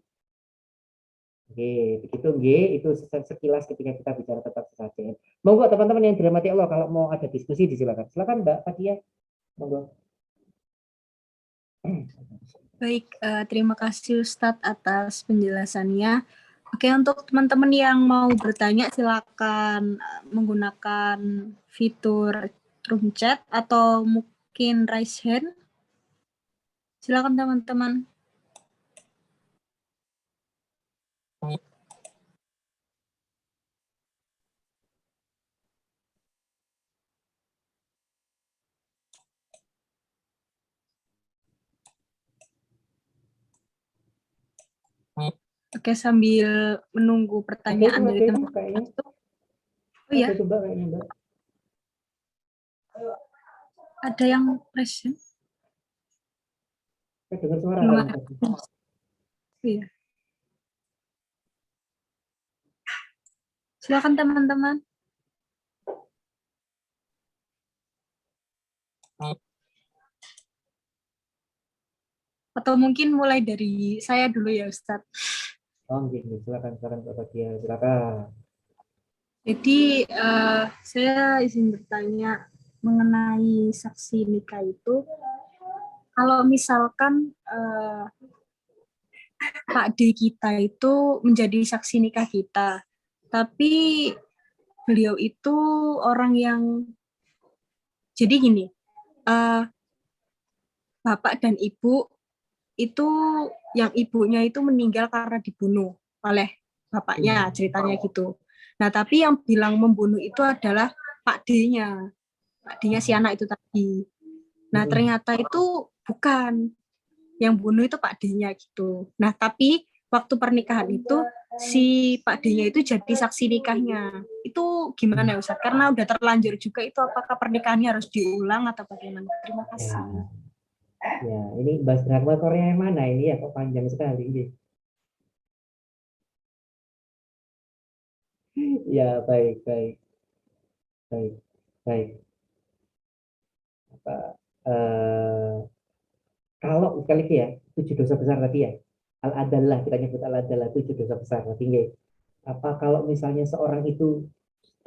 Speaker 2: Oke, begitu itu sekilas ketika kita bicara tentang sesajen. Monggo teman-teman yang dirahmati Allah, kalau mau ada diskusi disilakan. Silakan Mbak Fadia. Monggo.
Speaker 1: Baik, terima kasih Ustadz atas penjelasannya. Oke, untuk teman-teman yang mau bertanya silakan menggunakan fitur room chat atau mungkin raise hand. Silakan teman-teman. Oke, sambil menunggu pertanyaan dari teman-teman. Oh ya.
Speaker 2: Ada Mbak kayaknya Mbak.
Speaker 1: Ada yang present?
Speaker 2: Saya dengar suara.
Speaker 1: Iya. Silakan teman-teman. Atau mungkin mulai dari saya dulu ya Ustadz.
Speaker 2: Oh, gini, silakan Mbak Fadia, silakan.
Speaker 1: Jadi saya izin bertanya mengenai saksi nikah itu, kalau misalkan Pak D kita itu menjadi saksi nikah kita, tapi beliau itu orang yang, jadi gini, bapak dan ibu itu, yang ibunya itu meninggal karena dibunuh oleh bapaknya, ceritanya gitu. Nah, tapi yang bilang membunuh itu adalah Pak D-nya. Pak D-nya si anak itu tadi. Nah, ternyata itu bukan. Yang bunuh itu Pak D-nya gitu. Nah, tapi waktu pernikahan itu si Pak D-nya itu jadi saksi nikahnya. Itu gimana ya Ustaz? Karena udah terlanjur juga itu, apakah pernikahannya harus diulang atau bagaimana? Terima kasih.
Speaker 2: Ya, ini bahas drama Korea yang mana ini ya? Kok panjang sekali ini. Ya, baik, baik, baik, baik. Apa, eh, kalau sekali lagi ya, 7 dosa besar tadi ya, al-adalah, kita nyebut al-adalah 7 dosa besar tadi nggih. Apa kalau misalnya seorang itu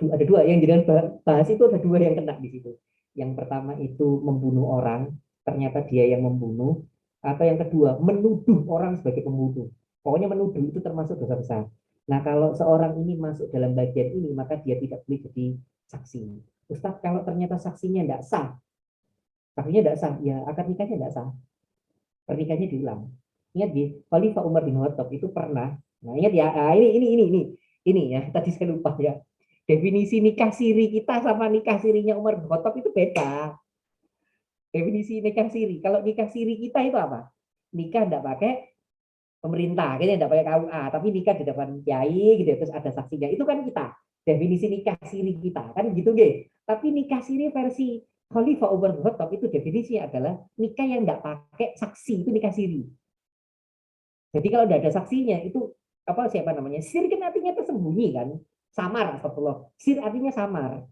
Speaker 2: ada dua yang jangan bahas itu, ada dua yang kena di situ. Yang pertama itu membunuh orang, ternyata dia yang membunuh, atau yang kedua menuduh orang sebagai pembunuh. Pokoknya menuduh itu termasuk dosa besar. Nah, kalau seorang ini masuk dalam bagian ini, maka dia tidak boleh jadi saksi. Ustaz, kalau ternyata saksinya tidak sah, saksinya tidak sah, ya akad nikahnya tidak sah, pernikahannya diulang. Ingat ya, Khalifah Umar bin Khattab itu pernah, nah ingat ya, ini ya, tadi saya lupa ya, definisi nikah siri kita sama nikah sirinya Umar bin Khattab itu beda. Definisi nikah siri, kalau nikah siri kita itu apa? Nikah tidak pakai pemerintah, kayaknya tidak pakai KUA, tapi nikah di depan kiai gitu, terus ada saksinya. Itu kan kita, definisi nikah siri kita, kan gitu nggih. Tapi nikah siri versi Khalifah Umar bin Khattab itu definisinya adalah nikah yang tidak pakai saksi, itu nikah siri. Jadi kalau tidak ada saksinya itu apa, siapa namanya? Sir kan artinya tersembunyi kan, samar, astagfirullah. Sir artinya samar.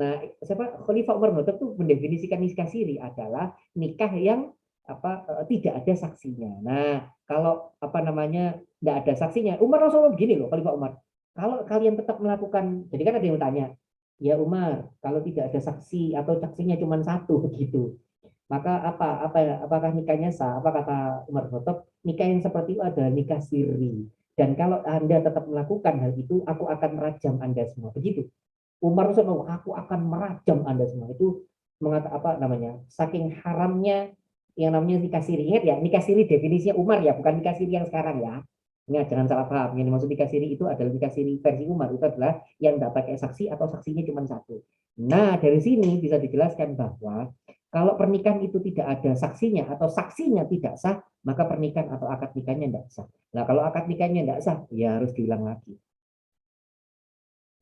Speaker 2: Nah, siapa Khalifah Umar bin Khattab itu mendefinisikan nikah siri adalah nikah yang tidak ada saksinya. Nah, kalau apa namanya tidak ada saksinya, Umar Rasulullah begini loh, Khalifah Umar. Kalau kalian tetap melakukan, jadi kan ada yang tanya, ya Umar, kalau tidak ada saksi atau saksinya cuma satu begitu, maka apakah nikahnya sah? Apa kata Umar bin Khattab? Nikah yang seperti itu adalah nikah siri. Dan kalau Anda tetap melakukan hal itu, aku akan merajam Anda semua. Begitu. Umar Rasulullah, aku akan merajam Anda semua. Itu mengatakan apa namanya? Saking haramnya yang namanya nikah siri. Ingat ya, nikah siri definisinya Umar ya, bukan nikah siri yang sekarang ya. Ingat, jangan salah paham. Yang dimaksud nikah siri itu adalah nikah siri versi Umar. Itu adalah yang tidak pakai saksi atau saksinya cuma satu. Nah, dari sini bisa dijelaskan bahwa kalau pernikahan itu tidak ada saksinya atau saksinya tidak sah, maka pernikahan atau akad nikahnya tidak sah. Nah, kalau akad nikahnya tidak sah, ya harus diulang lagi.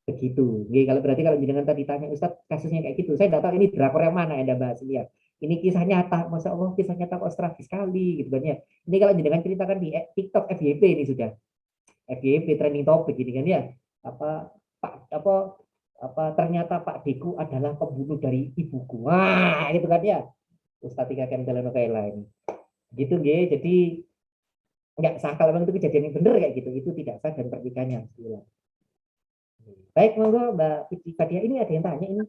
Speaker 2: Begitu. Jadi kalau berarti kalau jenengan tadi tanya Ustaz kasusnya kayak gitu, saya tidak tahu ini drakor yang mana Anda bahas lihat. Ini kisah nyata, Masya Allah kisah nyata kok tragis sekali gitu kan ya. Ini kalau jenengan ceritakan di TikTok FYP ini sudah FYP trending topic gini kan ya. Apa Pak apa apa ternyata Pak Deku adalah pembunuh dari ibuku. Wah, gitu kan ya. Ustaz Tika kan telenovela ini. Gitu nggih. Jadi nggak sah kalau memang itu kejadian yang benar kayak gitu. Itu tidak sah dan pernikahannya harus diulang. Baik, monggo Mbak Fitri Fadia, ini ada yang tanya ini.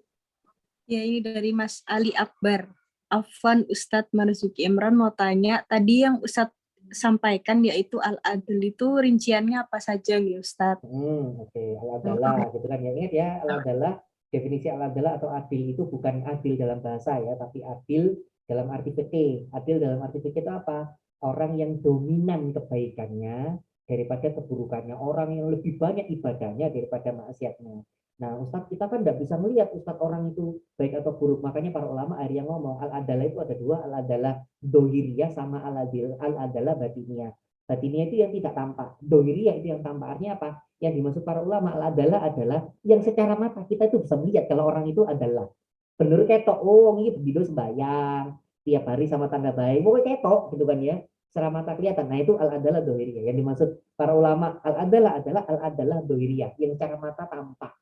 Speaker 1: Ya, ini dari Mas Ali Akbar. Afwan Ustadz Marzuki Imran mau tanya, tadi yang Ustadz sampaikan yaitu al-adl itu rinciannya apa saja nih Ustadz?
Speaker 2: Oke. Al-adalah gitu kan ya. Ingat ya, al-adalah, definisi al-adalah atau adil itu bukan adil dalam bahasa ya, tapi adil dalam arti fikih. Adil dalam arti fikih itu apa? Orang yang dominan kebaikannya daripada keburukannya, orang yang lebih banyak ibadahnya daripada maksiatnya. Nah, Ustadz, kita kan tidak bisa melihat Ustadz orang itu baik atau buruk. Makanya para ulama akhirnya ngomong al-adalah itu ada dua, al-adalah dohiriyah sama al-adalah batiniyah. Batiniyah itu yang tidak tampak, dohiriyah itu yang tampak. Artinya apa? Yang dimaksud para ulama adalah yang secara mata kita itu bisa melihat kalau orang itu adalah bener ketok, oh ini begitu sembahyang tiap hari sama tanda baik, pokoknya ketok gitu kan ya, secara mata kelihatan. Nah itu al-adalah dohiriyah. Yang dimaksud para ulama adalah al-adalah dohiriyah yang secara mata tampak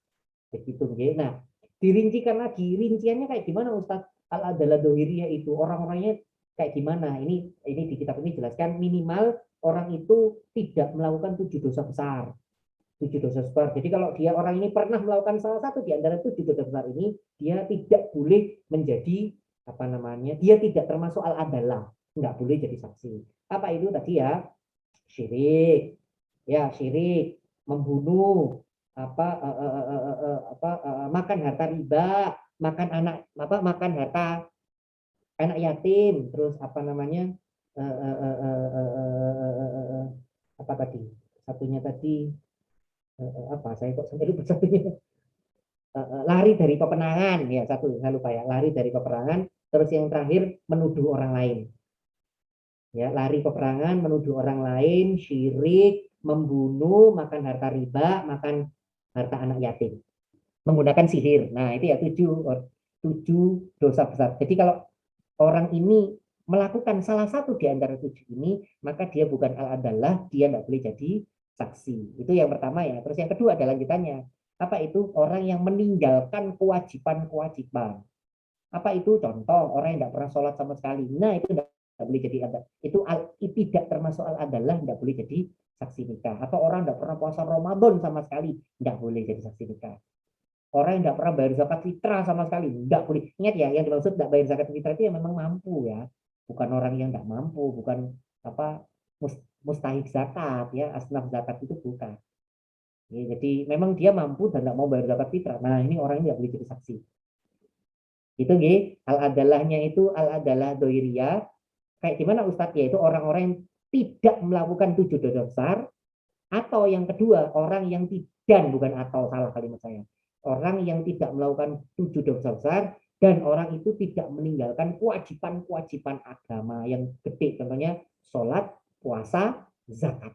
Speaker 2: begitu. Nah, dirincikan lagi, rinciannya kayak gimana Ustadz? Al-adalah dohiriyah itu orang-orangnya kayak gimana? Ini di kitab ini jelaskan minimal orang itu tidak melakukan 7 dosa besar. 7 dosa besar. Jadi kalau dia orang ini pernah melakukan salah satu di antara 7 dosa besar ini, dia tidak boleh menjadi apa namanya? Dia tidak termasuk al-adalah, nggak boleh jadi saksi. Apa itu tadi ya? Syirik, ya syirik, membunuh, makan harta riba, makan anak makan harta anak yatim, terus apa namanya? Apa tadi? Satunya tadi apa? Saya kok sampai lupa satunya. Lari dari peperangan ya, satu saya lupa ya, lari dari peperangan. Terus yang terakhir menuduh orang lain. Ya, lari peperangan, menuduh orang lain, syirik, membunuh, makan harta riba, makan harta anak yatim, menggunakan sihir. Nah, itu ya 7 dosa besar. Jadi kalau orang ini melakukan salah satu di antara 7 ini, maka dia bukan al-adalah, dia tidak boleh jadi saksi. Itu yang pertama ya. Terus yang kedua ada lanjutannya. Apa itu? Orang yang meninggalkan kewajiban-kewajiban. Apa itu? Contoh orang yang tidak pernah sholat sama sekali. Nah itu tidak boleh jadi ada. Itu tidak termasuk adalah tidak boleh jadi saksi nikah. Atau orang tidak pernah puasa Ramadan sama sekali, tidak boleh jadi saksi nikah. Orang yang tidak pernah bayar zakat fitrah sama sekali, tidak boleh. Ingat ya, yang dimaksud tidak bayar zakat fitrah itu yang memang mampu ya, bukan orang yang tidak mampu, bukan apa mustahik zakat ya, asnaf zakat itu bukan. Ya, jadi memang dia mampu dan tidak mau bayar zakat fitrah. Nah ini orang ini tidak boleh jadi saksi. Itu al-adalahnya itu al-adalah doiriyah. Kayak gimana Ustadz? Yaitu orang-orang yang tidak melakukan 7 dosa besar, atau yang kedua orang yang tidak, bukan atau, salah kalimat saya, orang yang tidak melakukan 7 dosa besar dan orang itu tidak meninggalkan kewajiban-kewajiban agama yang gede, contohnya sholat, puasa, zakat.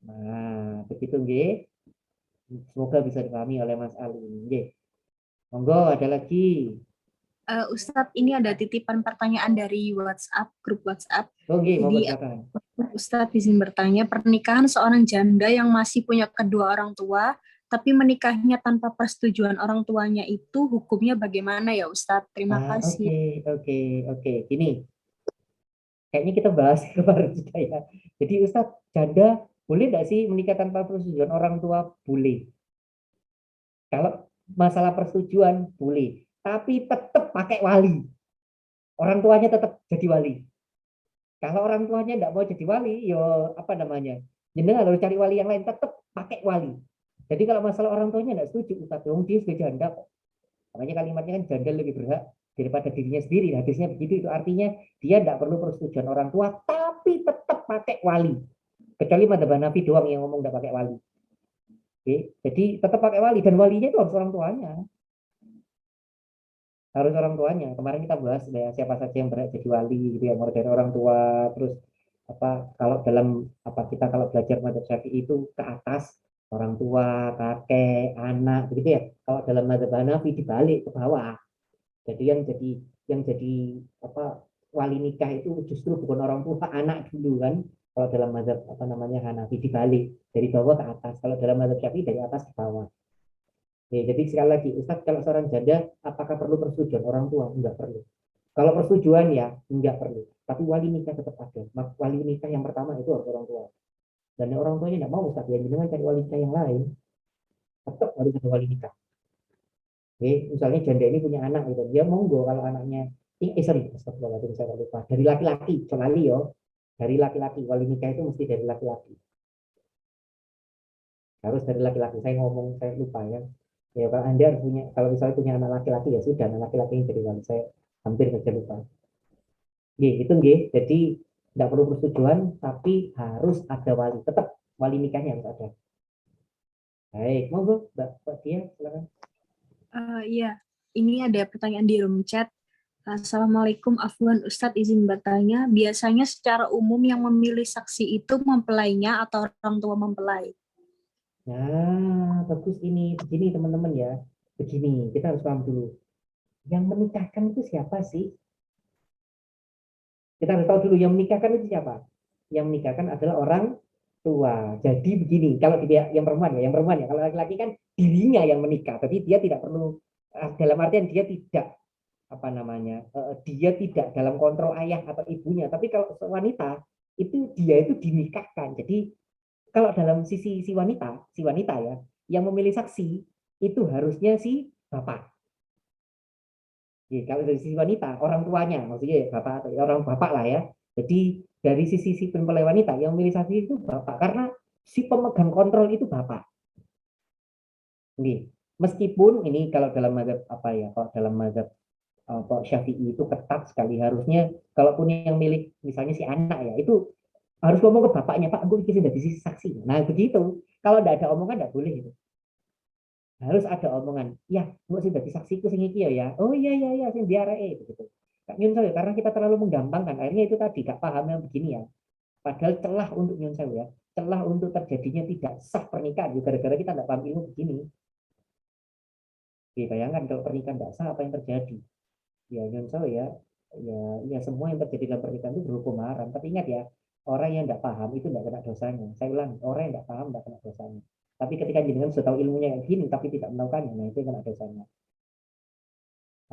Speaker 2: Nah begitu nggih. Semoga bisa dipahami oleh Mas Ali nggih. Monggo ada lagi.
Speaker 1: Ustadz, ini ada titipan pertanyaan dari WhatsApp, grup WhatsApp.
Speaker 2: Oh nggih, monggo
Speaker 1: Jadi,
Speaker 2: silakan.
Speaker 1: Ustadz izin bertanya, pernikahan seorang janda yang masih punya kedua orang tua, tapi menikahnya tanpa persetujuan orang tuanya itu hukumnya bagaimana ya Ustadz? Terima kasih.
Speaker 2: Oke. Gini, kayaknya kita bahas kemarin juga ya. Jadi Ustadz, janda boleh nggak sih menikah tanpa persetujuan orang tua? Boleh. Kalau masalah persetujuan boleh, tapi tetap pakai wali. Orang tuanya tetap jadi wali. Kalau orang tuanya tidak mau jadi wali, yo apa namanya? Jenengan harus cari wali yang lain, tetap pakai wali. Jadi kalau masalah orang tuanya tidak setuju, Ustadz, dia sudah janda kok. Makanya kalimatnya kan janda lebih berhak daripada dirinya sendiri. Hadisnya begitu, itu artinya dia tidak perlu persetujuan orang tua, tapi tetap pakai wali. Kecuali madzhab Hanafi doang yang ngomong tidak pakai wali. Oke, jadi tetap pakai wali, dan walinya itu harus orang tuanya. Harus orang tuanya. Kemarin kita bahas ya, siapa saja yang berhak jadi wali gitu ya, mulai dari orang tua, terus apa kalau dalam apa kita kalau belajar madzhab Syafi'i itu ke atas orang tua, kakek, anak begitu ya. Kalau dalam madzhab Hanafi dibalik ke bawah. Jadi yang jadi apa wali nikah itu justru bukan orang tua, anak dulu kan. Kalau dalam mazhab apa namanya Hanafi dibalik dari bawah ke atas. Kalau dalam mazhab Syafi'i dari atas ke bawah. Ya, jadi sekali lagi, Ustaz, kalau seorang janda, apakah perlu persetujuan orang tua? Enggak perlu. Kalau persetujuan ya, enggak perlu. Tapi wali nikah tetap ada. Wali nikah yang pertama itu harus orang tua. Dan orang tuanya enggak mau, Ustaz, ya, jangan cari wali nikah yang lain. Tetap harus ada wali nikah. Oke, misalnya janda ini punya anak gitu, dia monggo kalau anaknya, sorry, astagfirullahaladzim, saya lupa, dari laki-laki, kecuali yo, dari laki-laki, wali nikah itu mesti dari laki-laki, harus dari laki-laki. Saya ngomong, saya lupa ya. Ya kalau Anda harus punya, kalau misalnya punya anak laki-laki ya sudah, anak laki-laki yang jadi wali. Saya hampir saja lupa. Gitu, jadi tidak perlu persetujuan, tapi harus ada wali. Tetap wali nikahnya harus ada. Baik, monggo, Mbak Dia, silakan.
Speaker 1: Iya, ini ada pertanyaan di room chat. Assalamualaikum, Afwan Ustadz izin bertanya, biasanya secara umum yang memilih saksi itu mempelainya atau orang tua mempelai?
Speaker 2: Nah, bagus ini. Begini teman-teman ya. Begini, kita harus paham dulu. Yang menikahkan itu siapa sih? Kita harus tahu dulu yang menikahkan itu siapa. Yang menikahkan adalah orang tua. Jadi begini, kalau dia yang perempuan ya, Kalau laki-laki kan dirinya yang menikah, tapi dia tidak perlu dalam artian dia tidak apa namanya, dia tidak dalam kontrol ayah atau ibunya. Tapi kalau wanita itu dia itu dinikahkan. Jadi kalau dalam sisi si wanita ya, yang memilih saksi itu harusnya si bapak. Ya, kalau dari sisi wanita, orang tuanya, maksudnya ya bapak atau orang bapak lah ya. Jadi dari sisi mempelai wanita yang memilih saksi itu bapak, karena si pemegang kontrol itu bapak. Nih, meskipun ini kalau dalam mazhab apa ya, kalau dalam mazhab Syafi'i itu ketat sekali, harusnya kalaupun yang milik misalnya si anak ya itu harus ngomong ke bapaknya, Pak, gue bikin dari sisi saksi. Nah begitu, kalau tidak ada omongan tidak boleh itu. Harus ada omongan, ya gue sih dari saksiku sing iki ya, oh iya sing biar begitu. Kak Nyun Sewu, karena kita terlalu menggampangkan, akhirnya itu tadi gak paham yang begini ya. Padahal celah untuk Nyun Sewu ya, celah untuk terjadinya tidak sah pernikahan juga gara-gara kita tidak paham ilmu begini. Oke, bayangkan kalau pernikahan tidak sah apa yang terjadi. Ya Nyun Sewu ya, ya semua yang terjadi dalam pernikahan itu berhukum haram. Tapi ingat ya, Orang yang tidak paham itu tidak kena dosanya. Saya ulang, orang yang tidak paham tidak kena dosanya. Tapi ketika jenengan sudah tahu ilmunya yang gini tapi tidak melakukannya, nah itu yang kena dosanya.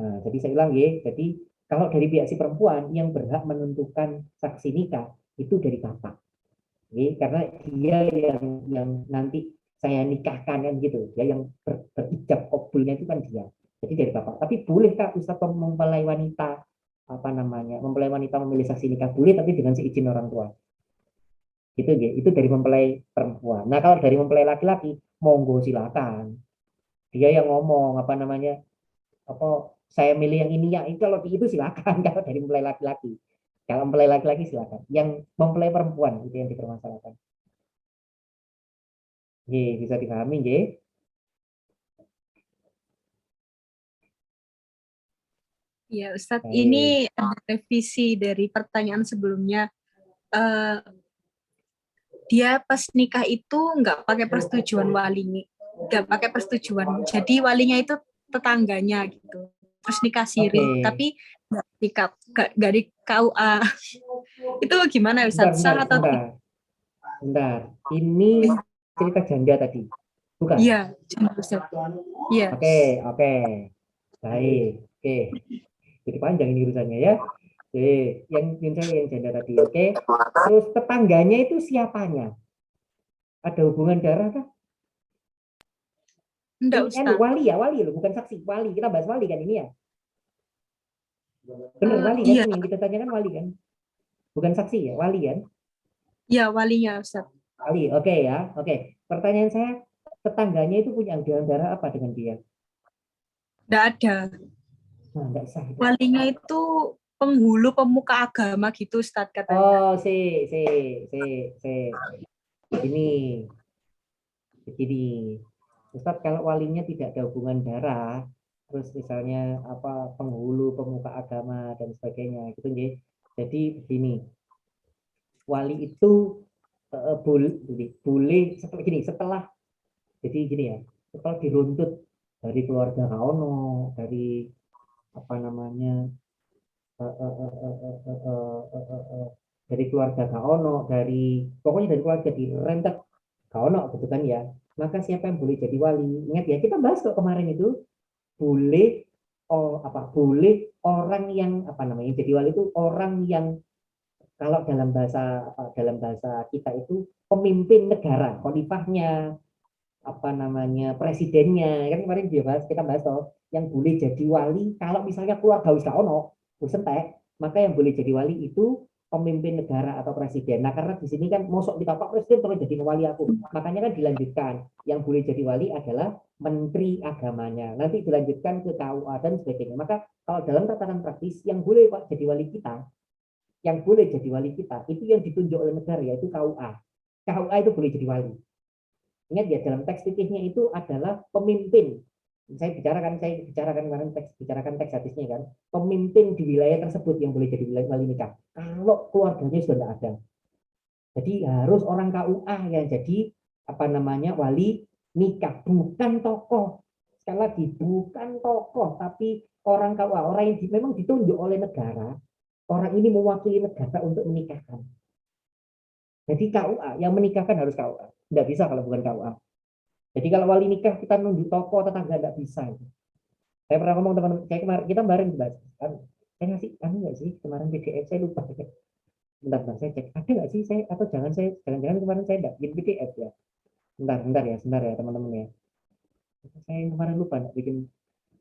Speaker 2: Nah, jadi saya ulang ya, jadi kalau dari pihak si perempuan yang berhak menentukan saksi nikah itu dari bapak. Ya, karena dia yang nanti saya nikahkan kan gitu, ya yang berijab kabulnya itu kan dia. Jadi dari bapak. Tapi bolehkah Ustaz mempelai wanita apa namanya, mempelai wanita memilih saksi nikah boleh tapi dengan seizin orang tua. Gitu ya, itu dari mempelai perempuan. Nah, kalau dari mempelai laki-laki, monggo silakan. Dia yang ngomong apa namanya? Apa saya milih yang ini ya, itu kalau itu silakan kalau dari mempelai laki-laki. Kalau mempelai laki-laki silakan. Yang mempelai perempuan itu yang dipermasalahkan. Ye, bisa dipahami, ye?
Speaker 1: Ya, Ustadz,
Speaker 2: Baik.
Speaker 1: ini ada revisi dari pertanyaan sebelumnya. Eh, dia pas nikah itu nggak pakai persetujuan walinya, nggak pakai persetujuan. Jadi walinya itu tetangganya gitu. Terus nikah
Speaker 2: Oke,
Speaker 1: siri, tapi nggak di KUA. Itu gimana
Speaker 2: bentar,
Speaker 1: Ustadz?
Speaker 2: bentar,
Speaker 1: Sah atau
Speaker 2: bentar,
Speaker 1: tidak?
Speaker 2: bentar. Ini cerita janda tadi, bukan?
Speaker 1: Iya, cuma Ustadz. Iya.
Speaker 2: Oke, oke, baik, oke. Jadi panjang ini urusannya ya. Oke, yang cewek yang janda tadi, oke. Terus tetangganya itu siapanya? Ada hubungan darah kah?
Speaker 1: Enggak
Speaker 2: Ini anu
Speaker 1: Ustadz.
Speaker 2: wali ya, wali loh, bukan saksi, wali. Kita bahas wali kan ini ya. Bener wali kan
Speaker 1: Iya,
Speaker 2: ini yang kita tanyakan wali kan? Bukan saksi ya, wali kan?
Speaker 1: iya walinya Ustadz.
Speaker 2: Wali, oke ya, oke. Pertanyaan saya, tetangganya itu punya hubungan darah apa dengan dia?
Speaker 1: Enggak ada.
Speaker 2: Nah, nggak sah itu.
Speaker 1: Walinya itu penghulu pemuka agama gitu Ustadz katanya.
Speaker 2: Oh, si. Ini, begini. Ustadz, kalau walinya tidak ada hubungan darah, terus misalnya apa penghulu, pemuka agama dan sebagainya, gitu ya. Jadi begini, wali itu boleh setelah gini, setelah jadi gini ya, setelah diruntut dari keluarga Kaono, dari apa namanya eh, eh, eh, eh, eh, eh, eh, dari keluarga Kaono, dari pokoknya dari keluarga di rentet Kaono gitu kan ya. Maka siapa yang boleh jadi wali? Ingat ya, kita bahas kok kemarin itu boleh boleh orang yang apa namanya jadi wali itu orang yang kalau dalam bahasa kita itu pemimpin negara, khalifahnya, apa namanya presidennya kan kemarin dia bahas kita bahas toh yang boleh jadi wali kalau misalnya keluarga wis ono wis entek maka yang boleh jadi wali itu pemimpin negara atau presiden. Nah karena di sini kan mosok kita pak presiden terus jadi wali aku makanya kan dilanjutkan yang boleh jadi wali adalah menteri agamanya nanti dilanjutkan ke KUA dan sebagainya. Maka kalau dalam tatanan praktis yang boleh pak jadi wali kita yang boleh jadi wali kita itu yang ditunjuk oleh negara yaitu KUA. KUA itu boleh jadi wali. Ingat ya dalam teks fikihnya itu adalah pemimpin. Saya bicarakan kemarin bicarakan teks hadisnya kan. Pemimpin di wilayah tersebut yang boleh jadi wali nikah. Kalau keluarganya sudah tidak ada. Jadi harus orang KUA yang jadi apa namanya wali nikah, bukan tokoh. Sekali lagi bukan tokoh, tapi orang KUA, orang yang memang ditunjuk oleh negara. Orang ini mewakili negara untuk menikahkan. Jadi KUA yang menikahkan harus KUA. Tidak bisa kalau bukan KUA. Jadi kalau wali nikah kita nunggu toko tetangga nggak bisa. Saya pernah ngomong teman saya kemarin kita kemarin bahas kan saya ngasih anu nggak sih kemarin PDF saya lupa. Bentar saya cek ada nggak sih saya atau jangan-jangan kemarin saya nggak bikin PDF ya. Bentar ya teman-teman ya. Saya kemarin lupa nggak bikin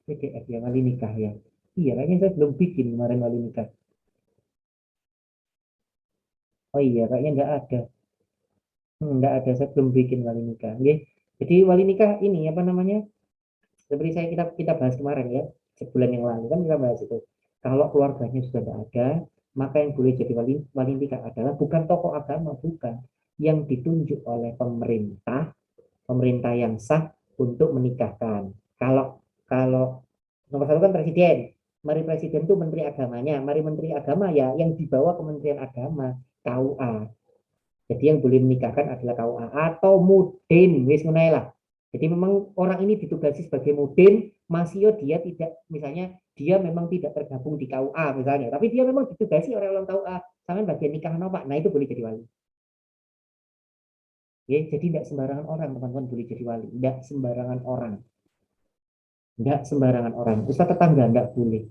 Speaker 2: PDF ya wali nikah ya. Iya kayaknya saya belum bikin kemarin wali nikah. Oh iya kayaknya nggak ada. Nggak ada saya belum bikin wali nikah. Oke. Jadi wali nikah ini apa namanya? Seperti kita bahas kemarin ya, sebulan yang lalu kan kita bahas itu. Kalau keluarganya sudah tidak ada, maka yang boleh jadi wali nikah adalah bukan tokoh agama, bukan yang ditunjuk oleh pemerintah yang sah untuk menikahkan. Kalau kalau nomor satu kan presiden, mari presiden itu menteri agamanya, mari menteri agama ya yang dibawa Kementerian Agama, KUA. Jadi yang boleh menikahkan adalah KUA atau mudin, wis lah Jadi memang orang ini ditugasi sebagai mudin, masih dia tidak, misalnya dia memang tidak tergabung di KUA misalnya, tapi dia memang ditugasi oleh orang KUA, sangat bagian nikah Pak, nah itu boleh jadi wali. Ya, jadi tidak sembarangan orang teman-teman boleh jadi wali, tidak sembarangan orang, tidak sembarangan orang. Ustaz tetangga tidak boleh.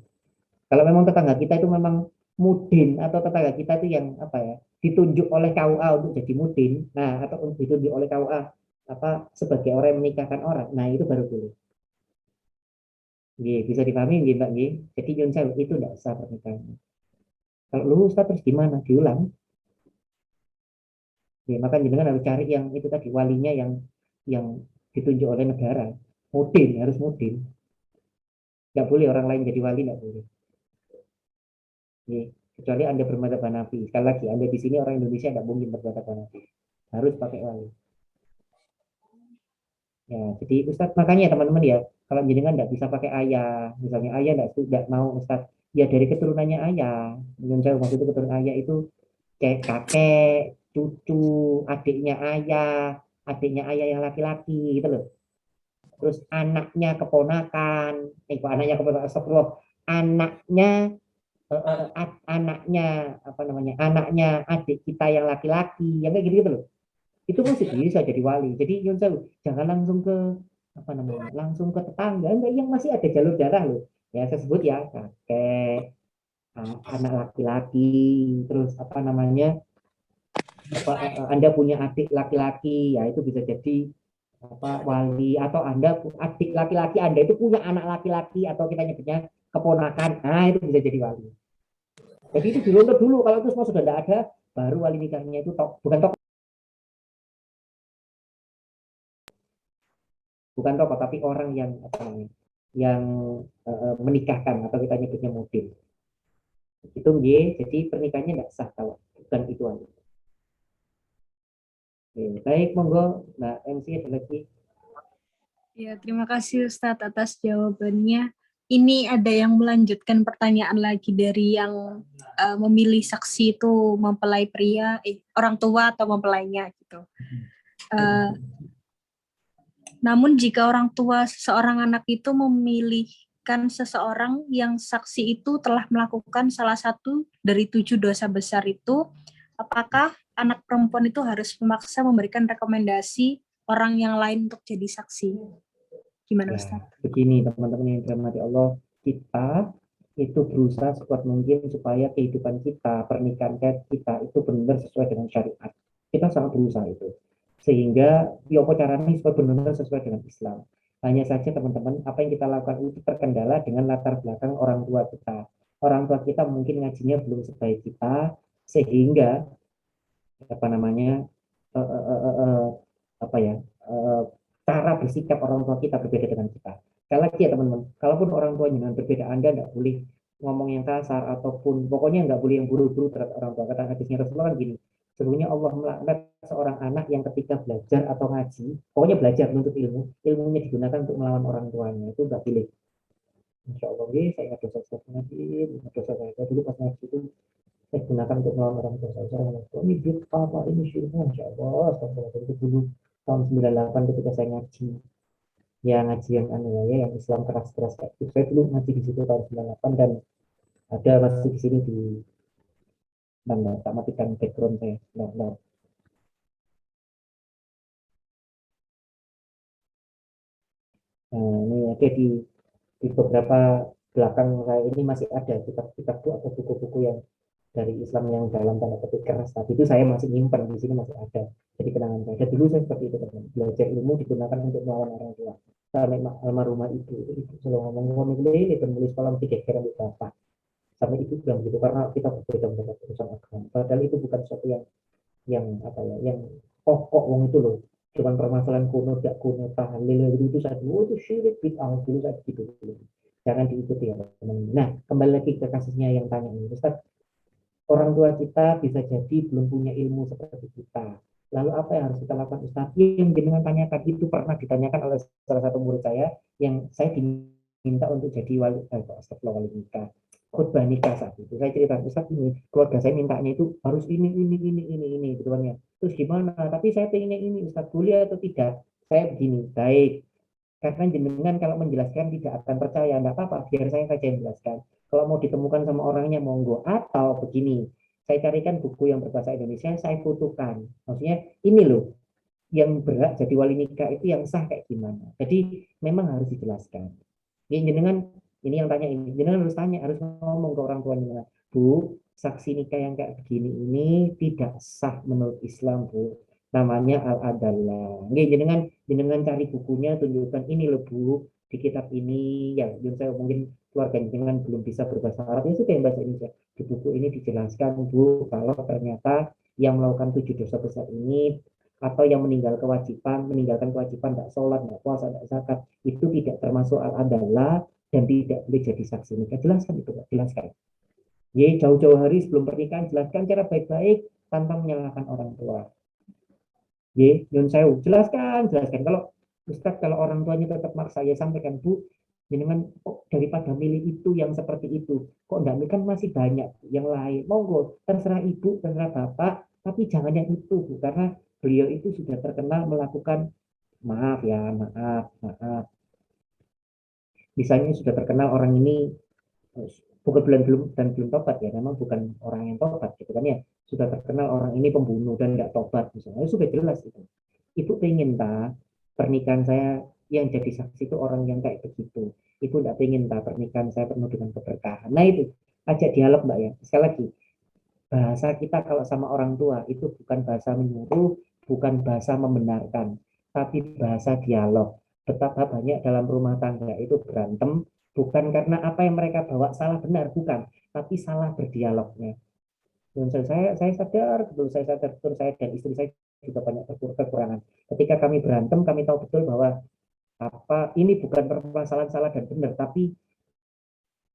Speaker 2: Kalau memang tetangga kita itu memang mudin atau tetangga kita itu yang apa ya ditunjuk oleh KUA untuk jadi mudin, nah atau ditunjuk oleh KUA apa sebagai orang yang menikahkan orang, nah itu baru boleh. Nggih, bisa dipahami nggih Mbak nggih. Jadi nyun sewu itu tidak sah pernikahan. Kalau lu Ustaz terus gimana? Diulang. Ya, maka jenengan harus cari yang itu tadi walinya yang ditunjuk oleh negara. Mudin, harus mudin. Nggak boleh orang lain jadi wali, nggak boleh. Nggih. Kecuali Anda bermadzhab Hanafi. Sekali lagi, Anda di sini orang Indonesia nggak mungkin bermadzhab Hanafi. Harus pakai wali. Ya, jadi Ustaz makanya teman-teman ya, kalau jenengan nggak bisa pakai ayah, misalnya ayah nggak mau Ustaz, ya dari keturunannya ayah. Menurut saya maksudnya keturunan ayah itu kayak kakek, cucu, adiknya ayah yang laki-laki gitu loh. Terus anaknya keponakan, kok anaknya keponakan, astagfirullah, anaknya anaknya apa namanya, anaknya adik kita yang laki-laki, yang kayak gitu, gitu loh. Itu masih bisa jadi wali. Jadi Yun jangan langsung ke apa namanya, langsung ke tetangga, enggak yang masih ada jalur darah loh. Ya saya sebut ya kakek, anak laki-laki, terus apa namanya, apa Anda punya adik laki-laki, ya itu bisa jadi apa wali, atau Anda adik laki-laki Anda itu punya anak laki-laki atau kita nyebutnya keponakan, nah itu bisa jadi wali. Jadi itu dulu dulu, kalau itu semua sudah tidak ada, baru wali nikahnya itu bukan tokoh, bukan tokoh tapi orang yang apa namanya, yang menikahkan atau kita nyebutnya model. Itu jadi pernikahannya tidak sah kalau bukan itu wali. Oke, baik, monggo Mbak MC ada lagi.
Speaker 1: Ya, terima kasih Ustadz atas jawabannya. Ini ada yang melanjutkan pertanyaan lagi dari yang memilih saksi itu mempelai pria, orang tua atau mempelainya gitu. Namun jika orang tua seorang anak itu memilihkan seseorang yang saksi itu telah melakukan salah satu dari 7 dosa besar itu, apakah anak perempuan itu harus memaksa memberikan rekomendasi orang yang lain untuk jadi saksi? Gimana
Speaker 2: Ya,
Speaker 1: Ustaz?
Speaker 2: begini teman-teman yang dirahmati Allah, kita itu berusaha sekuat mungkin supaya kehidupan kita, pernikahan kita itu benar sesuai dengan syariat. Kita sangat berusaha itu. Sehingga biopo caranya supaya benar-benar sesuai dengan Islam. Hanya saja teman-teman, apa yang kita lakukan itu terkendala dengan latar belakang orang tua kita. Orang tua kita mungkin ngajinya belum sebaik kita, sehingga apa namanya, uh, uh, uh, uh, uh, apa ya, uh, cara bersikap orang tua kita berbeda dengan kita. Sekali lagi ya teman-teman, kalaupun orang tuanya dengan berbeda, Anda nggak boleh ngomong yang kasar ataupun pokoknya nggak boleh yang buru-buru terhadap orang tua. Kata hadisnya Rasulullah kan gini, sebenarnya Allah melaknat seorang anak yang ketika belajar atau ngaji, pokoknya belajar menuntut ilmu, ilmunya digunakan untuk melawan orang tuanya, itu nggak boleh. Insya Allah, saya ingat dosa saya ngaji, ingat dosa saya dulu pas ngaji itu saya gunakan untuk melawan orang tua saya. Ini duit apa ini syirnya, Insya Allah. Astagfirullah. Itu dulu tahun 98 ketika saya ngaji, ya ngaji yang anu ya, yang Islam keras-keras kayak itu. Saya dulu ngaji di situ tahun 98 dan ada masih di sini di mana, tak matikan background saya. Nah. Nah, ini ada di beberapa belakang saya ini masih ada kitab-kitab atau buku-buku yang dari Islam yang dalam tanda petik keras tadi itu saya masih nyimpan di sini, masih ada jadi kenangan saya. Dulu saya seperti itu teman, belajar ilmu digunakan untuk melawan orang tua. Sampai almarhumah ibu itu selalu ngomong ini penulis kolam tiga kira di bapak, sampai itu bilang gitu karena kita berbeda mendapat urusan agama, padahal itu bukan sesuatu yang apa ya, yang pokok wong itu loh, cuman permasalahan kuno tidak kuno tahlil itu saya dulu itu syirik bid'ah dulu saya gitu dulu. Jangan diikuti ya teman. Nah, kembali lagi ke kasusnya yang tanya ini Ustaz, orang tua kita bisa jadi belum punya ilmu seperti kita. Lalu apa yang harus kita lakukan Ustaz? Yang jenengan tanyakan itu pernah ditanyakan oleh salah satu murid saya yang saya diminta untuk jadi wali, astagfirullah, wali nikah, khutbah nikah saat itu. Saya cerita, Ustaz ini keluarga saya mintanya itu harus ini gitu kan ya. Terus gimana? Tapi saya pengennya ini Ustaz, boleh atau tidak? saya begini, baik. Karena jenengan kalau menjelaskan tidak akan percaya, enggak apa-apa, biar saya saja yang jelaskan. Kalau mau ditemukan sama orangnya, monggo. Atau begini, saya carikan buku yang berbahasa Indonesia, saya fotokan. Maksudnya, ini loh, yang berhak jadi wali nikah itu yang sah kayak gimana. Jadi, memang harus dijelaskan. Ini jenengan, ini yang tanya ini, jenengan harus tanya, harus ngomong ke orang tua jenengan. Bu, saksi nikah yang kayak begini ini tidak sah menurut Islam, Bu. Namanya al-adalah. Nggih, jenengan jenengan cari bukunya, tunjukkan ini loh Bu, di kitab ini ya, yang saya mungkin keluarga jenengan belum bisa berbahasa Arab, ya sudah yang bahasa Indonesia. Di buku ini dijelaskan Bu, kalau ternyata yang melakukan 7 dosa besar ini atau yang meninggalkan kewajiban tidak sholat, tidak puasa, tidak zakat, itu tidak termasuk al-adalah dan tidak boleh jadi saksi nikah. Jelaskan itu, Pak. Jelaskan. Ya, jauh-jauh hari sebelum pernikahan, jelaskan cara baik-baik tanpa menyalahkan orang tua. Ya, Yun Sewu, jelaskan, jelaskan. Kalau Ustaz, kalau orang tuanya tetap maksa, ya sampaikan, Bu, jenengan kok daripada milih itu yang seperti itu, kok enggak, kan masih banyak yang lain. Monggo, terserah ibu, terserah bapak, tapi jangan yang itu, Bu, karena beliau itu sudah terkenal melakukan, maaf ya, maaf, maaf. Misalnya sudah terkenal orang ini bukan belum tobat ya, memang bukan orang yang tobat gitu kan ya, sudah terkenal orang ini pembunuh dan nggak tobat misalnya, sudah jelas itu. Ibu pengen tak pernikahan saya yang jadi saksi itu orang yang kayak begitu. Ibu nggak pengen tak pernikahan saya penuh dengan keberkahan. Nah itu, ajak dialog Mbak ya. Sekali lagi, bahasa kita kalau sama orang tua itu bukan bahasa menyuruh, bukan bahasa membenarkan, tapi bahasa dialog. Betapa banyak dalam rumah tangga itu berantem, bukan karena apa yang mereka bawa salah benar, bukan, tapi salah berdialognya. Dan saya sadar betul, saya sadar betul, saya dan istri saya juga banyak kekurangan. Ketika kami berantem, kami tahu betul bahwa apa ini bukan permasalahan salah dan benar, tapi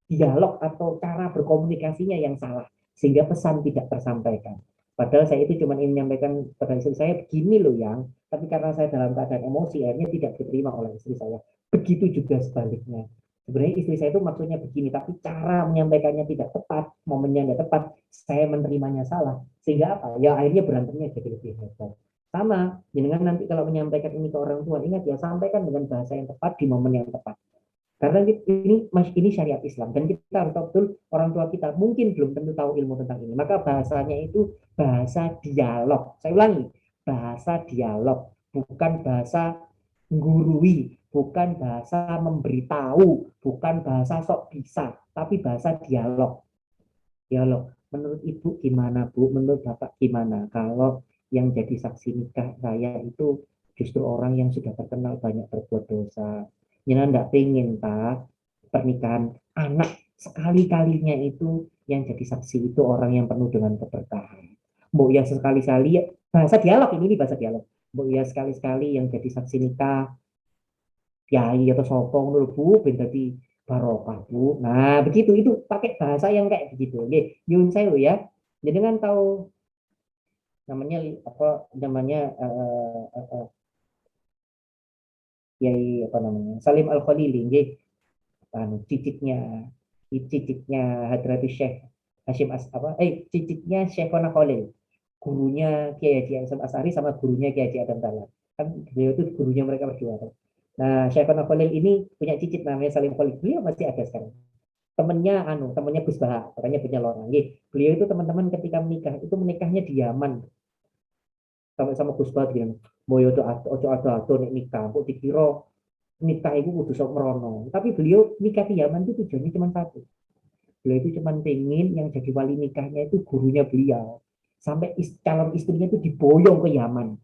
Speaker 2: dialog atau cara berkomunikasinya yang salah, sehingga pesan tidak tersampaikan. Padahal saya itu cuma ingin menyampaikan pada istri saya, begini loh yang, tapi karena saya dalam keadaan emosi, akhirnya tidak diterima oleh istri saya. Begitu juga sebaliknya. Sebenarnya istri saya itu maksudnya begini, tapi cara menyampaikannya tidak tepat, momennya nggak tepat, saya menerimanya salah. Sehingga apa? Ya akhirnya berantemnya jadi lebih hebat. Sama, jenengan nanti kalau menyampaikan ini ke orang tua, ingat ya, sampaikan dengan bahasa yang tepat di momen yang tepat. Karena ini syariat Islam dan kita harus tahu betul orang tua kita mungkin belum tentu tahu ilmu tentang ini. Maka bahasanya itu bahasa dialog. Saya ulangi, bahasa dialog, bukan bahasa gurui, bukan bahasa memberitahu, bukan bahasa sok bisa, tapi bahasa dialog. Dialog. Menurut Ibu gimana, Bu? Menurut Bapak gimana? Kalau yang jadi saksi nikah saya itu justru orang yang sudah terkenal banyak berbuat dosa. Jangan enggak pengen tak pernikahan anak sekali-kalinya itu yang jadi saksi itu orang yang penuh dengan keberkahan. Bu ya sekali-kali ya, bahasa dialog ini bahasa dialog. Bu ya sekali-sekali yang jadi saksi nikah kiai atau sopong dulu Bu ben dadi barokah Bu. Nah, begitu itu pakai bahasa yang kayak begitu. Oke, nyun sewu ya. Jadi kan tahu namanya apa namanya Kiai apa namanya Salim Al Khalili, nggih, cicitnya Hadratus Syekh Hashim cicitnya Syekhona Khalil, gurunya Kiai Haji Hasyim Asari sama gurunya Kiai Haji Adam Dahlan. Kan beliau itu gurunya mereka berdua. Nah, Syekhona Khalil ini punya cicit namanya Salim Khalil. Beliau masih ada sekarang. Temannya Gus Baha, katanya punya lorong. Beliau itu teman-teman ketika menikah, itu menikahnya di Yaman. Sampai sama Gus Baha bilang, "Moyo tuh ojo ado nek nikah, kok dikira nikah itu kudu sok merono." Tapi beliau nikah di Yaman itu tujuannya cuma satu. Beliau itu cuma pengen yang jadi wali nikahnya itu gurunya beliau. Sampai calon istrinya itu diboyong ke Yaman.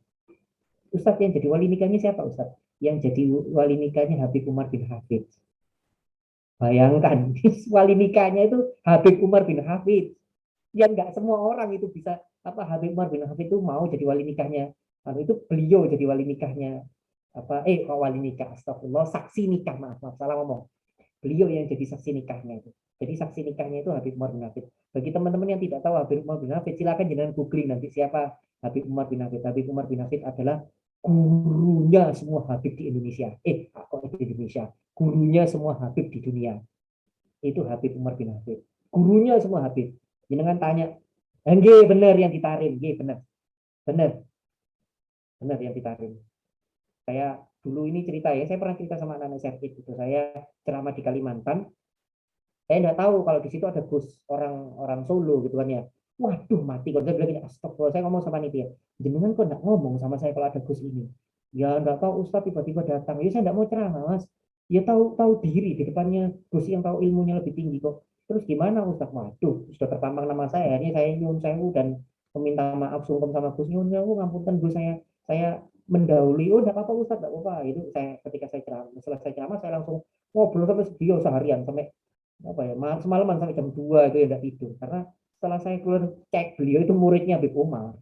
Speaker 2: Ustadz yang jadi wali nikahnya siapa Ustadz? Yang jadi wali nikahnya Habib Umar bin Hafid. Bayangkan, wali nikahnya itu Habib Umar bin Hafid. Yang nggak semua orang itu bisa, apa, Habib Umar bin Hafid itu mau jadi wali nikahnya. Itu beliau jadi wali nikahnya. Wali nikah, astagfirullah, saksi nikah, maaf, salah ngomong. Beliau yang jadi saksi nikahnya itu. Jadi saksi nikahnya itu Habib Umar bin Hafid. Bagi teman-teman yang tidak tahu Habib Umar bin Hafid, silakan jangan googling nanti siapa Habib Umar bin Hafid. Habib Umar bin Hafid adalah gurunya semua Habib di Indonesia. Kok di Indonesia? Gurunya semua Habib di dunia. Itu Habib Umar bin Hafid. Gurunya semua Habib. Jangan tanya, enggak benar yang ditarim, enggak benar. Benar. Benar yang ditarim. Saya dulu ini cerita ya, saya pernah cerita sama anak-anak serkit itu. Saya ceramah di Kalimantan, saya nggak tahu kalau di situ ada Gus orang Solo gitu kan ya. Waduh mati kalau saya bilang gini, astagfirullah, saya ngomong sama dia, jenengan kok nggak ngomong sama saya kalau ada Gus ini. Ya nggak tahu Ustadz tiba-tiba datang, ya saya nggak mau ceramah mas. Ya tahu tahu diri di depannya Gus yang tahu ilmunya lebih tinggi kok. Terus gimana Ustadz? Waduh sudah terpampang nama saya, akhirnya saya nyun sewu dan meminta maaf sungkem sama Gus, nyun sewu ngampunkan Gus, saya mendahului. Oh nggak apa-apa Ustadz, nggak apa-apa. Itu saya ketika saya ceramah, setelah saya ceramah saya langsung ngobrol sampai beliau seharian sampai apa ya, semalaman sampai jam 2 itu ya enggak tidur, karena setelah saya keluar cek beliau itu muridnya Habib Umar,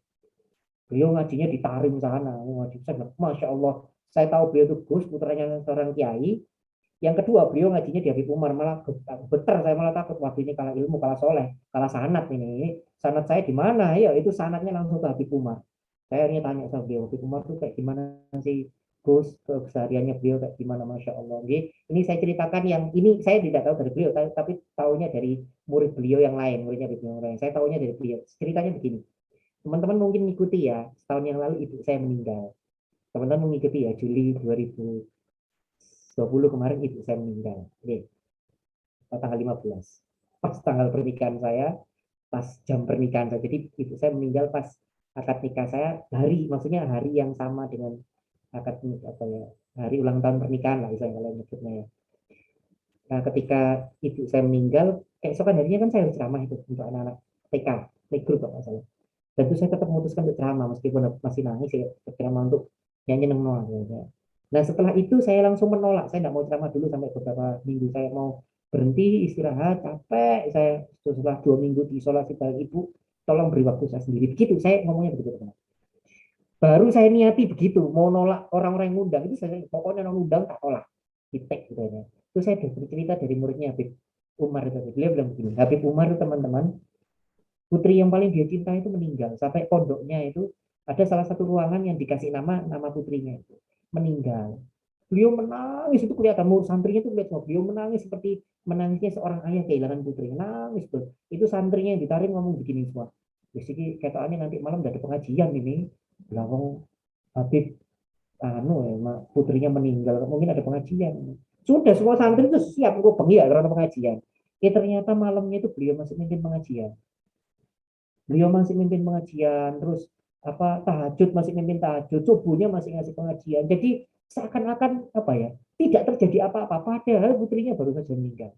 Speaker 2: beliau ngajinya di Tarim sana, ngaji saya bilang, Masya Allah, saya tahu beliau itu Gus putranya seorang kiai. Yang kedua beliau ngajinya di Habib Umar, malah beter, saya malah takut waktu ini kalah ilmu, kalah soleh, kalah sanat. Ini sanat saya di mana ya, itu sanatnya langsung ke Habib Umar. Saya akhirnya tanya sama beliau, Habib Umar tuh kayak gimana sih Gus, kesehariannya beliau kayak gimana, Masya Allah. Jadi, ini saya ceritakan yang ini saya tidak tahu dari beliau, tapi tahunya dari murid beliau yang lain, muridnya beliau yang lain. Saya tahunya dari beliau. Ceritanya begini, teman-teman mungkin mengikuti ya, setahun yang lalu ibu saya meninggal. Teman-teman mengikuti ya, Juli 2020 kemarin ibu saya meninggal. Oke, tanggal 15. Pas tanggal pernikahan saya, pas jam pernikahan saya. Jadi ibu saya meninggal pas akad nikah saya, maksudnya hari yang sama dengan akad nikah, apa ya, hari ulang tahun pernikahan lah saya kalau nyebutnya ya. Nah ketika ibu saya meninggal, keesokan harinya kan saya harus ceramah itu untuk anak-anak TK, playgroup kalau nggak salah. Dan itu saya tetap memutuskan untuk ceramah meskipun masih nangis ya, ceramah untuk nyanyi neng noah ya. Nah setelah itu saya langsung menolak, saya tidak mau ceramah dulu sampai beberapa minggu, saya mau berhenti istirahat, capek saya. Setelah 2 minggu diisolasi dari ibu, tolong beri waktu saya sendiri, begitu saya ngomongnya begitu teman. Baru saya niati begitu, mau nolak orang-orang yang ngundang, itu saya pokoknya non undang tak tolak, titik gitu ya. Itu saya bercerita dari muridnya Habib Umar itu, beliau bilang begini, Habib Umar itu teman-teman, putri yang paling dia cinta itu meninggal, sampai pondoknya itu ada salah satu ruangan yang dikasih nama putrinya itu meninggal. Beliau menangis, itu kelihatan murid santrinya itu lihat, beliau menangis seperti menangisnya seorang ayah kehilangan putrinya, nangis tuh. Itu santrinya yang ditarik ngomong begini semua, jadi kataannya nanti malam udah ada pengajian ini, belakang Habib anu ya, putrinya meninggal, mungkin ada pengajian. Sudah semua santri itu siap untuk pergi ya karena pengajian. Ternyata malamnya itu beliau masih mimpin pengajian. Beliau masih mimpin pengajian, terus apa tahajud masih mimpin tahajud, subuhnya masih ngasih pengajian. Jadi seakan-akan apa ya, tidak terjadi apa-apa, padahal putrinya baru saja meninggal.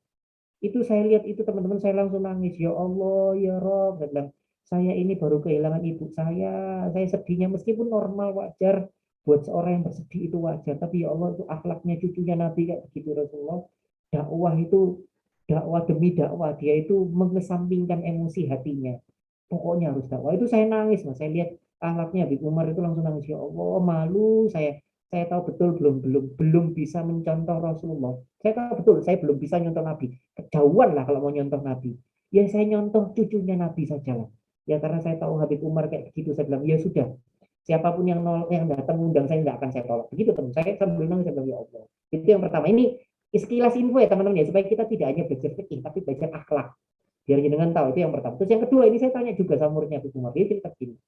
Speaker 2: Itu saya lihat itu teman-teman, saya langsung nangis, ya Allah ya Rob, saya bilang, saya ini baru kehilangan ibu saya sedihnya meskipun normal, wajar buat seorang yang bersedih, itu wajar, tapi ya Allah itu akhlaknya cucunya Nabi kayak begitu Rasulullah. Dakwah itu dakwah demi dakwah, dia itu mengesampingkan emosi hatinya, pokoknya harus dakwah. Itu saya nangis mas, saya lihat akhlaknya Habib Umar itu langsung nangis, ya Allah malu saya tahu betul belum bisa mencontoh Rasulullah. Saya tahu betul saya belum bisa nyontoh Nabi. Kejauhan lah kalau mau nyontoh Nabi. Ya saya nyontoh cucunya Nabi saja lah. Ya karena saya tahu Habib Umar kayak begitu, saya bilang ya sudah. Siapapun yang datang undang saya nggak akan saya tolak. Begitu teman. Saya sambil nangis saya bilang ya Allah. Itu yang pertama. Ini sekilas info ya teman-teman ya, supaya kita tidak hanya belajar fikih tapi belajar akhlak. Biar jenengan tahu, itu yang pertama. Terus yang kedua, ini saya tanya juga sama muridnya Habib Umar. Dia cerita begini.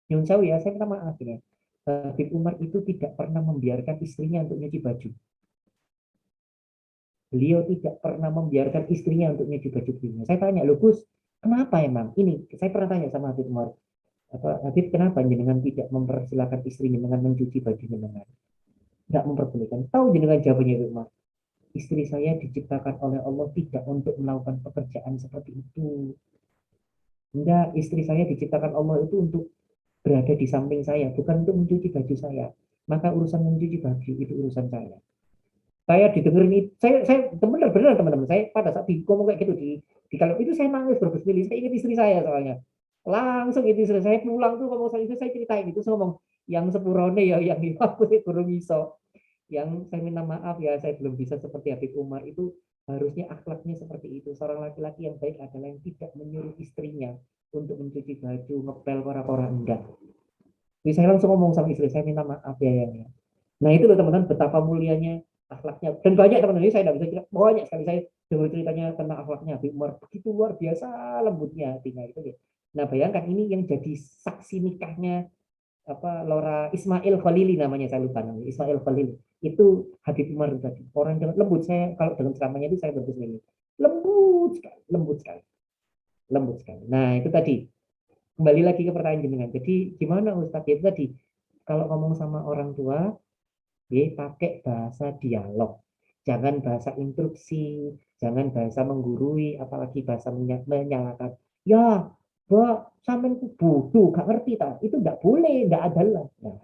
Speaker 2: Nyun Sewu ya, saya minta maaf ya. Habib Umar itu tidak pernah membiarkan istrinya untuk nyuci baju. Beliau tidak pernah membiarkan istrinya untuk nyuci baju beliau. Saya tanya, loh Gus, kenapa emang? Ini saya pernah tanya sama Habib Umar. Habib, kenapa jenengan tidak mempersilahkan istrinya dengan mencuci baju jenengan? Tidak memperbolehkan. Tahu jenengan jawabannya Habib Umar? Istri saya diciptakan oleh Allah tidak untuk melakukan pekerjaan seperti itu. Enggak, istri saya diciptakan Allah itu untuk berada di samping saya, bukan untuk mencuci baju saya. Maka urusan mencuci baju itu urusan saya. Saya didengerin itu, saya benar-benar teman-teman, saya pada saat ngomong kayak gitu di kalau itu saya nangis berbelit-belit, saya ingat istri saya soalnya. Langsung itu istri saya pulang tuh ngomong saya itu, saya ceritain itu, saya ngomong yang sepurone ya, yang aku sih belum bisa. Yang saya minta maaf ya, saya belum bisa seperti Habib Umar. Itu harusnya akhlaknya seperti itu. Seorang laki-laki yang baik adalah yang tidak menyuruh istrinya untuk mencuci baju, ngepel, kora-kora, enggak. Jadi saya langsung ngomong sama istri, saya minta maaf ya. Nah itu loh teman-teman, betapa mulianya akhlaknya. Dan banyak teman-teman, ini saya tidak bisa cerita, banyak sekali saya dengar ceritanya tentang akhlaknya Habib Umar. Begitu luar biasa lembutnya hatinya itu ya. Nah bayangkan ini yang jadi saksi nikahnya Laura Ismail Khalili namanya, saya lupa namanya, Ismail Khalili. Itu Habib Umar tadi. Orang yang lembut, saya kalau dalam ceramahnya itu saya bagus ini. Lembut sekali, lembut sekali, lembut sekali. Nah, itu tadi. Kembali lagi ke pertanyaan jenengan. Jadi gimana Ustadz? Itu tadi, kalau ngomong sama orang tua, pakai bahasa dialog. Jangan bahasa instruksi, jangan bahasa menggurui, apalagi bahasa menyalahkan. Ya, Mbak, sampean ku bodoh, gak ngerti tak? Itu enggak boleh, enggak adalah. Nah,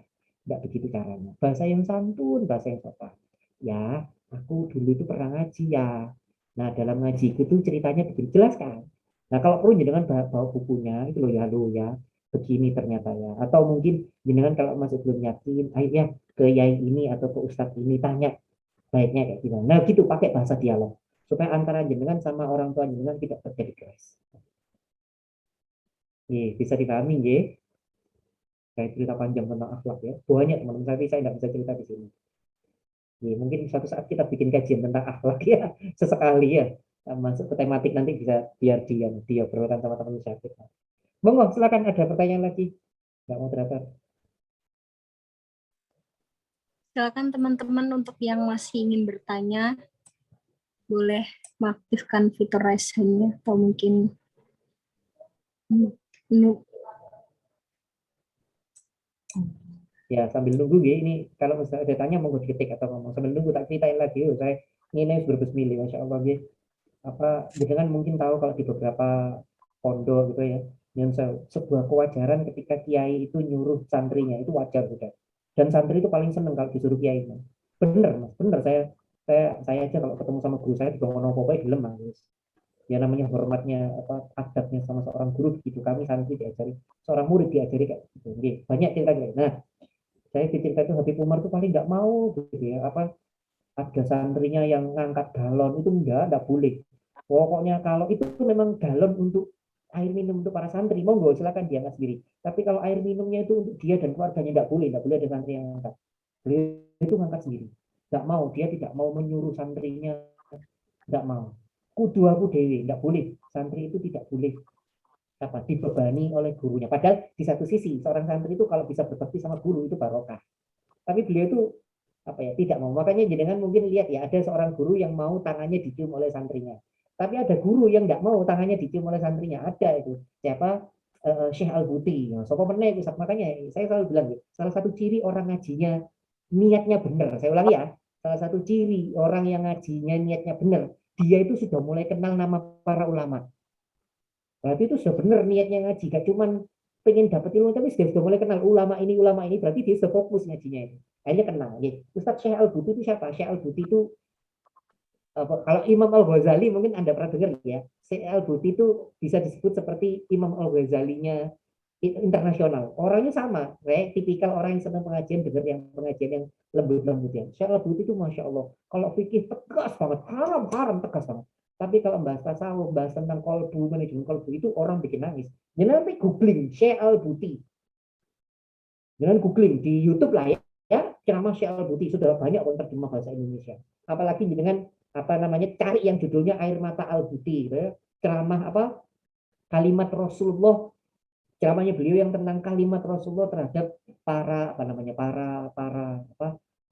Speaker 2: enggak begitu caranya. Bahasa yang santun, bahasa yang sopan. Ya, aku dulu itu pernah ngaji ya. Nah, dalam ngaji itu ceritanya begini, jelaskan. Nah, kalau perlu jangan bawa bukunya, itu loh ya, begini ternyata ya. Atau mungkin jenengan kalau masih belum yakin, akhirnya ke yai ini atau ke ustadz ini tanya baiknya kayak gimana. Nah, gitu pakai bahasa dialog supaya antara jenengan sama orang tua jenengan tidak terjadi keras. Bisa dipahami ya. Saya cerita panjang tentang akhlak ya. Banyak teman-teman, tapi saya tidak bisa cerita di sini. Mungkin suatu saat kita bikin kajian tentang akhlak ya, sesekali ya. Masuk ke tematik nanti bisa biar dia berhubungan sama teman saya. Monggo, silakan ada pertanyaan lagi. Nggak mau teratur.
Speaker 1: Silakan teman-teman untuk yang masih ingin bertanya, boleh mengaktifkan fitur raise hand-nya atau mungkin
Speaker 2: Ya sambil nunggu ya, ini kalau misalnya ada tanya mau diketik atau ngomong sambil nunggu tak ceritain lagi. Saya ini berbesmili, masya Allah ya. Jangan mungkin tahu kalau di beberapa pondok gitu ya, yang sebuah kewajaran ketika kiai itu nyuruh santrinya itu wajar sudah. Dan santri itu paling seneng kalau disuruh kiai. Bener mas, bener saya aja kalau ketemu sama guru saya di bangun pokoknya gelem mas. Ya namanya hormatnya adabnya sama seorang guru begitu, kami santri diajari, seorang murid diajari kayak gitu. Banyak cerita gitu. Nah, saya dicerita itu Habib Umar tuh paling nggak mau gitu ya, ada santrinya yang ngangkat galon itu enggak boleh. Pokoknya kalau itu memang galon untuk air minum untuk para santri, monggo silakan diangkat sendiri. Tapi kalau air minumnya itu untuk dia dan keluarganya enggak boleh ada santri yang ngangkat. Beliau itu ngangkat sendiri. Enggak mau, dia tidak mau menyuruh santrinya, enggak mau. Kudu aku dewi, enggak boleh. Santri itu tidak boleh dibebani oleh gurunya. Padahal di satu sisi seorang santri itu kalau bisa berbakti sama guru itu barokah. Tapi beliau itu tidak mau. Makanya jenengan mungkin lihat ya, ada seorang guru yang mau tangannya dicium oleh santrinya, tapi ada guru yang nggak mau tangannya dicium oleh santrinya. Ada itu siapa? Syekh Al-Buti. Nah, sopo meneh itu. Makanya saya selalu bilang salah satu ciri orang ngajinya niatnya benar, saya ulangi ya, salah satu ciri orang yang ngajinya niatnya benar, dia itu sudah mulai kenal nama para ulama. Berarti itu sudah benar niatnya ngaji, gak cuman pengen dapat ilmu, tapi sudah mulai kenal ulama ini, berarti dia sudah fokus ngajinya itu. Akhirnya kenal. Ya. Ustadz Syekh Al-Buti itu siapa? Syekh Al-Buti itu, kalau Imam Al-Ghazali mungkin Anda pernah dengar ya, Syekh Al-Buti itu bisa disebut seperti Imam Al-Ghazalinya internasional. Orangnya sama, kayak tipikal orang yang senang pengajian, dengar yang pengajian yang lembut-lembut ya. Syekh Al-Buti itu Masya Allah, kalau fikih tegas banget, haram, tegas banget. Tapi kalau bahas tasawuf, bahas tentang kolbu, manajemen kolbu, itu orang bikin nangis. Jangan nanti googling Syekh Al-Buti. Jangan googling di YouTube lah ya, ceramah Syekh Al-Buti sudah banyak terjemah bahasa Indonesia. Apalagi dengan cari yang judulnya Air Mata Al-Buti, ya. Ceramah kalimat Rasulullah, ceramahnya beliau yang tentang kalimat Rasulullah terhadap para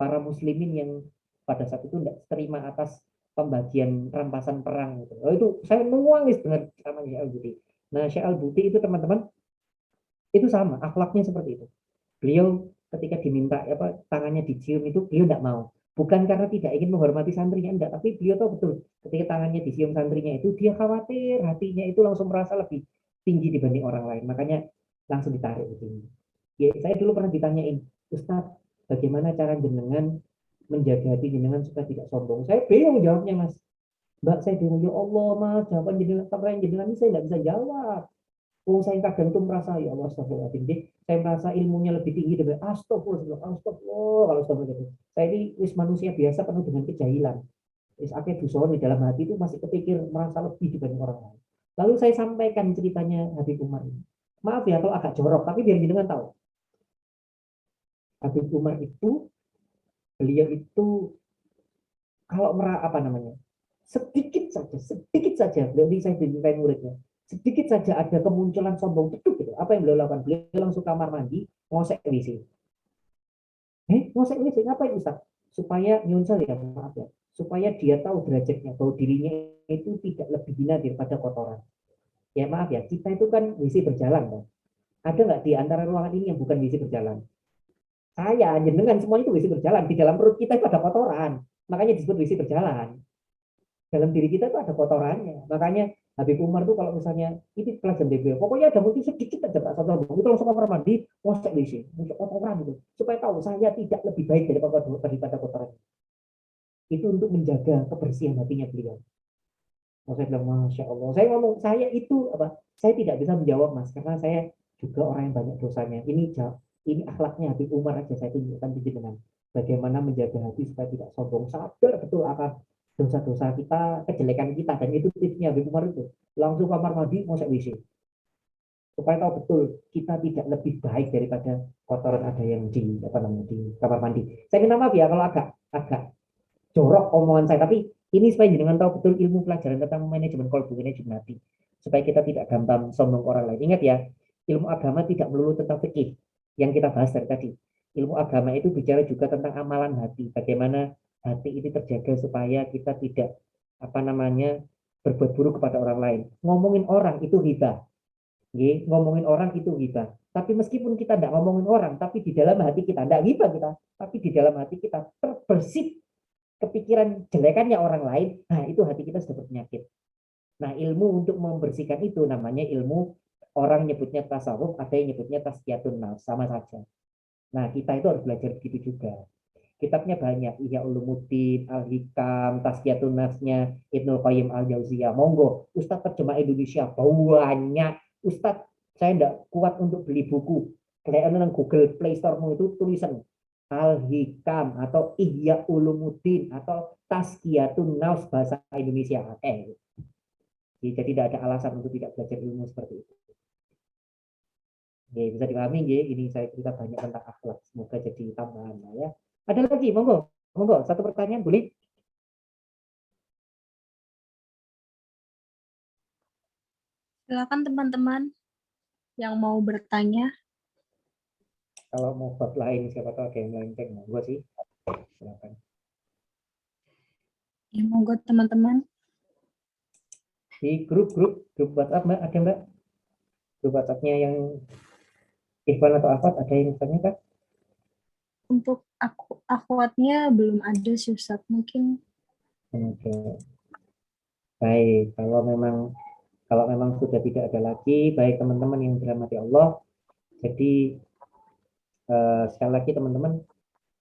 Speaker 2: para muslimin yang pada saat itu tidak terima atas pembagian rampasan perang gitu. Itu saya nangis dengan ceramahnya Syekh Al-Buti. Nah, Syekh Al-Buti itu teman-teman itu sama, akhlaknya seperti itu. Beliau ketika diminta tangannya dicium itu beliau tidak mau. Bukan karena tidak ingin menghormati santrinya, enggak, tapi beliau tahu betul ketika tangannya dicium santrinya itu dia khawatir hatinya itu langsung merasa lebih tinggi dibanding orang lain. Makanya langsung ditarik begini. Ya, saya dulu pernah ditanyain, Ustadz, bagaimana cara jenengan menjaga hati jenengan supaya tidak sombong? Saya bingung jawabnya, Mas. Mbak, saya bingung, ya Allah, Mas, jawaban jenengan ini saya tidak bisa jawab. Oh, saya kadang tuh merasa, ya Allah, astagfirullahaladzim, saya merasa ilmunya lebih tinggi dari astagfirullah, kalau astagfirullah. Saya ini wis manusia biasa penuh dengan kejahilan. Wis akeh dosa di dalam hati itu masih kepikir merasa lebih dibanding orang lain. Lalu saya sampaikan ceritanya Habib Umar ini. Maaf ya kalau agak jorok, tapi biar jenengan tahu. Habib Umar itu, beliau itu kalau sedikit saja, beliau ini saya dimintain muridnya, sedikit saja ada kemunculan sombong, gitu. Apa yang beliau lakukan? Beliau langsung kamar mandi, ngosek WC. Ngosek WC ngapain Ustaz? Supaya nyunsel ya, maaf ya, supaya dia tahu derajatnya, bahwa dirinya itu tidak lebih hina daripada kotoran. Ya maaf ya, kita itu kan WC berjalan kan. Ada nggak di antara ruangan ini yang bukan WC berjalan? Saya, jenengan, semuanya itu WC berjalan. Di dalam perut kita itu ada kotoran. Makanya disebut WC berjalan. Dalam diri kita itu ada kotorannya. Makanya Habib Umar tuh kalau misalnya ini pelajaran DBL, pokoknya ada mungkin sedikit aja Pak Soto, itu langsung kamar mandi, ngosek WC, untuk kotoran itu, supaya tahu saya tidak lebih baik daripada kotoran. Itu untuk menjaga kebersihan hatinya beliau. Saya bilang, Masya Allah. Saya ngomong, saya itu apa? Saya tidak bisa menjawab Mas, karena saya juga orang yang banyak dosanya. Ini akhlaknya Habib Umar aja saya tunjukkan di dengan bagaimana menjaga hati supaya tidak sombong. Sadar betul akan dosa-dosa kita, kejelekan kita, dan itu tipsnya Habib Umar itu. Langsung kamar mandi, ngosek WC. Supaya tahu betul kita tidak lebih baik daripada kotoran ada yang di apa namanya di kamar mandi. Saya minta maaf ya kalau agak agak jorok omongan saya, tapi ini supaya jenengan tahu betul ilmu pelajaran tentang manajemen kolbu, manajemen hati, supaya kita tidak gampang sombong orang lain. Ingat ya, ilmu agama tidak melulu tentang fikih yang kita bahas dari tadi. Ilmu agama itu bicara juga tentang amalan hati, bagaimana hati ini terjaga supaya kita tidak apa namanya berbuat buruk kepada orang lain. Ngomongin orang itu hibah, ngomongin orang itu hibah. Tapi meskipun kita tidak ngomongin orang, tapi di dalam hati kita tidak hibah kita, tapi di dalam hati kita terbersit kepikiran jelekannya orang lain, nah itu hati kita sudah berpenyakit. Nah ilmu untuk membersihkan itu namanya ilmu, orang nyebutnya tasawuf, ada yang nyebutnya tazkiyatun nafs, sama saja. Nah kita itu harus belajar begitu juga. Kitabnya banyak, Ihya Ulumuddin, Al-Hikam, Tazkiyatun Nafsnya Ibnu Qayyim Al-Jauziyah. Monggo, Ustadz terjemah Indonesia banyak. Ustadz, saya tidak kuat untuk beli buku. Kalian nang Google Play Store-mu itu tulisan Al-Hikam atau Ihya Ulumuddin atau Tazkiyatun Nafs bahasa Indonesia. Jadi tidak ada alasan untuk tidak belajar ilmu seperti itu. Bisa dipahami, ini saya cerita banyak tentang akhlak. Semoga jadi tambahan ya. Ada lagi, monggo, monggo. Satu pertanyaan boleh?
Speaker 1: Silakan teman-teman yang mau bertanya.
Speaker 2: Kalau mau bab lain, siapa tahu ada yang melenceng. Monggo sih. Silakan.
Speaker 1: Ya, monggo teman-teman.
Speaker 2: Di grup WhatsApp Mbak, ada Mbak? Grup WhatsApp-nya yang Ikhwan atau Afat, ada yang tanya Kak?
Speaker 1: Untuk akhwatnya belum ada sih Ustaz. Mungkin.
Speaker 2: Oke. Baik, kalau memang sudah tidak ada lagi, baik teman-teman yang dirahmati Allah. Jadi sekali lagi teman-teman,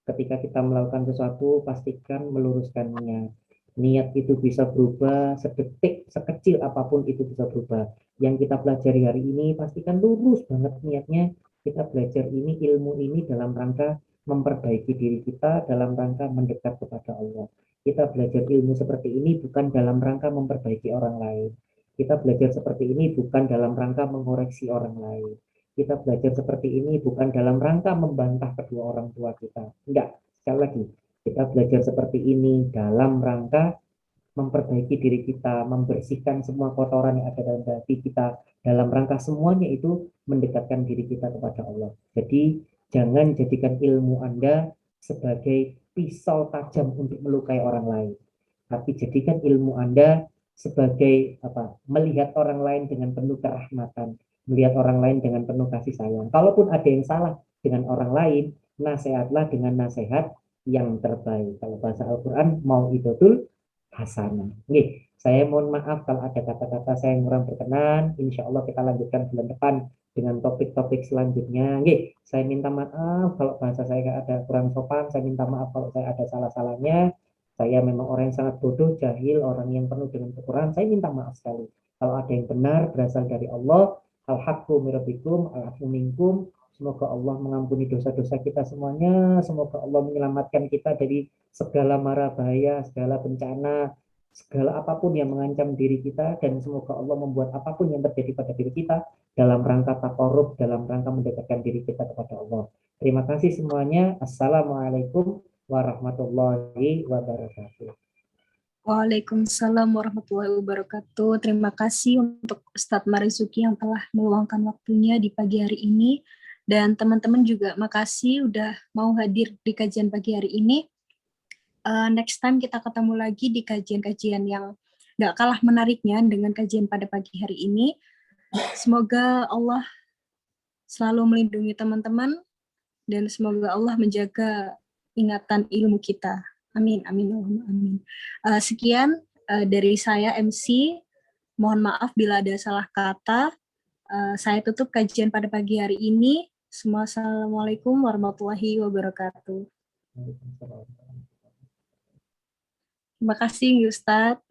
Speaker 2: ketika kita melakukan sesuatu, pastikan meluruskannya. Niat itu bisa berubah, sedetik, sekecil apapun itu bisa berubah. Yang kita pelajari hari ini, pastikan lurus banget niatnya. Kita belajar ini, ilmu ini dalam rangka memperbaiki diri kita, dalam rangka mendekat kepada Allah. Kita belajar ilmu seperti ini bukan dalam rangka memperbaiki orang lain. Kita belajar seperti ini bukan dalam rangka mengoreksi orang lain. Kita belajar seperti ini bukan dalam rangka membantah kedua orang tua kita. Enggak, sekali lagi, kita belajar seperti ini dalam rangka memperbaiki diri kita, membersihkan semua kotoran yang ada dalam hati kita, dalam rangka semuanya itu mendekatkan diri kita kepada Allah. Jadi, jangan jadikan ilmu Anda sebagai pisau tajam untuk melukai orang lain. Tapi jadikan ilmu Anda sebagai melihat orang lain dengan penuh kerahmatan, melihat orang lain dengan penuh kasih sayang. Kalaupun ada yang salah dengan orang lain, nasihatlah dengan nasihat yang terbaik. Kalau bahasa Al-Quran, mau idotul hasanah. Saya mohon maaf kalau ada kata-kata saya yang kurang berkenan. Insya Allah kita lanjutkan bulan depan dengan topik-topik selanjutnya. Saya minta maaf kalau bahasa saya ada kurang sopan. Saya minta maaf kalau saya ada salah-salahnya. Saya memang orang yang sangat bodoh, jahil, orang yang penuh dengan kekurangan. Saya minta maaf sekali. Kalau ada yang benar berasal dari Allah, al-haqqu mirabbikum, al-afu minkum. Semoga Allah mengampuni dosa-dosa kita semuanya. Semoga Allah menyelamatkan kita dari segala mara bahaya, segala bencana, segala apapun yang mengancam diri kita. Dan semoga Allah membuat apapun yang terjadi pada diri kita dalam rangka takarrub, dalam rangka mendekatkan diri kita kepada Allah. Terima kasih semuanya. Assalamualaikum warahmatullahi wabarakatuh.
Speaker 1: Waalaikumsalam warahmatullahi wabarakatuh. Terima kasih untuk Ustadz Marizuki yang telah meluangkan waktunya di pagi hari ini. Dan teman-teman juga makasih udah mau hadir di kajian pagi hari ini. Next time kita ketemu lagi di kajian-kajian yang gak kalah menariknya dengan kajian pada pagi hari ini. Semoga Allah selalu melindungi teman-teman dan semoga Allah menjaga ingatan ilmu kita. Amin, amin, Allahumma amin. Sekian dari saya MC. Mohon maaf bila ada salah kata. Saya tutup kajian pada pagi hari ini. Semua assalamualaikum warahmatullahi wabarakatuh. Terima kasih, Ustadz.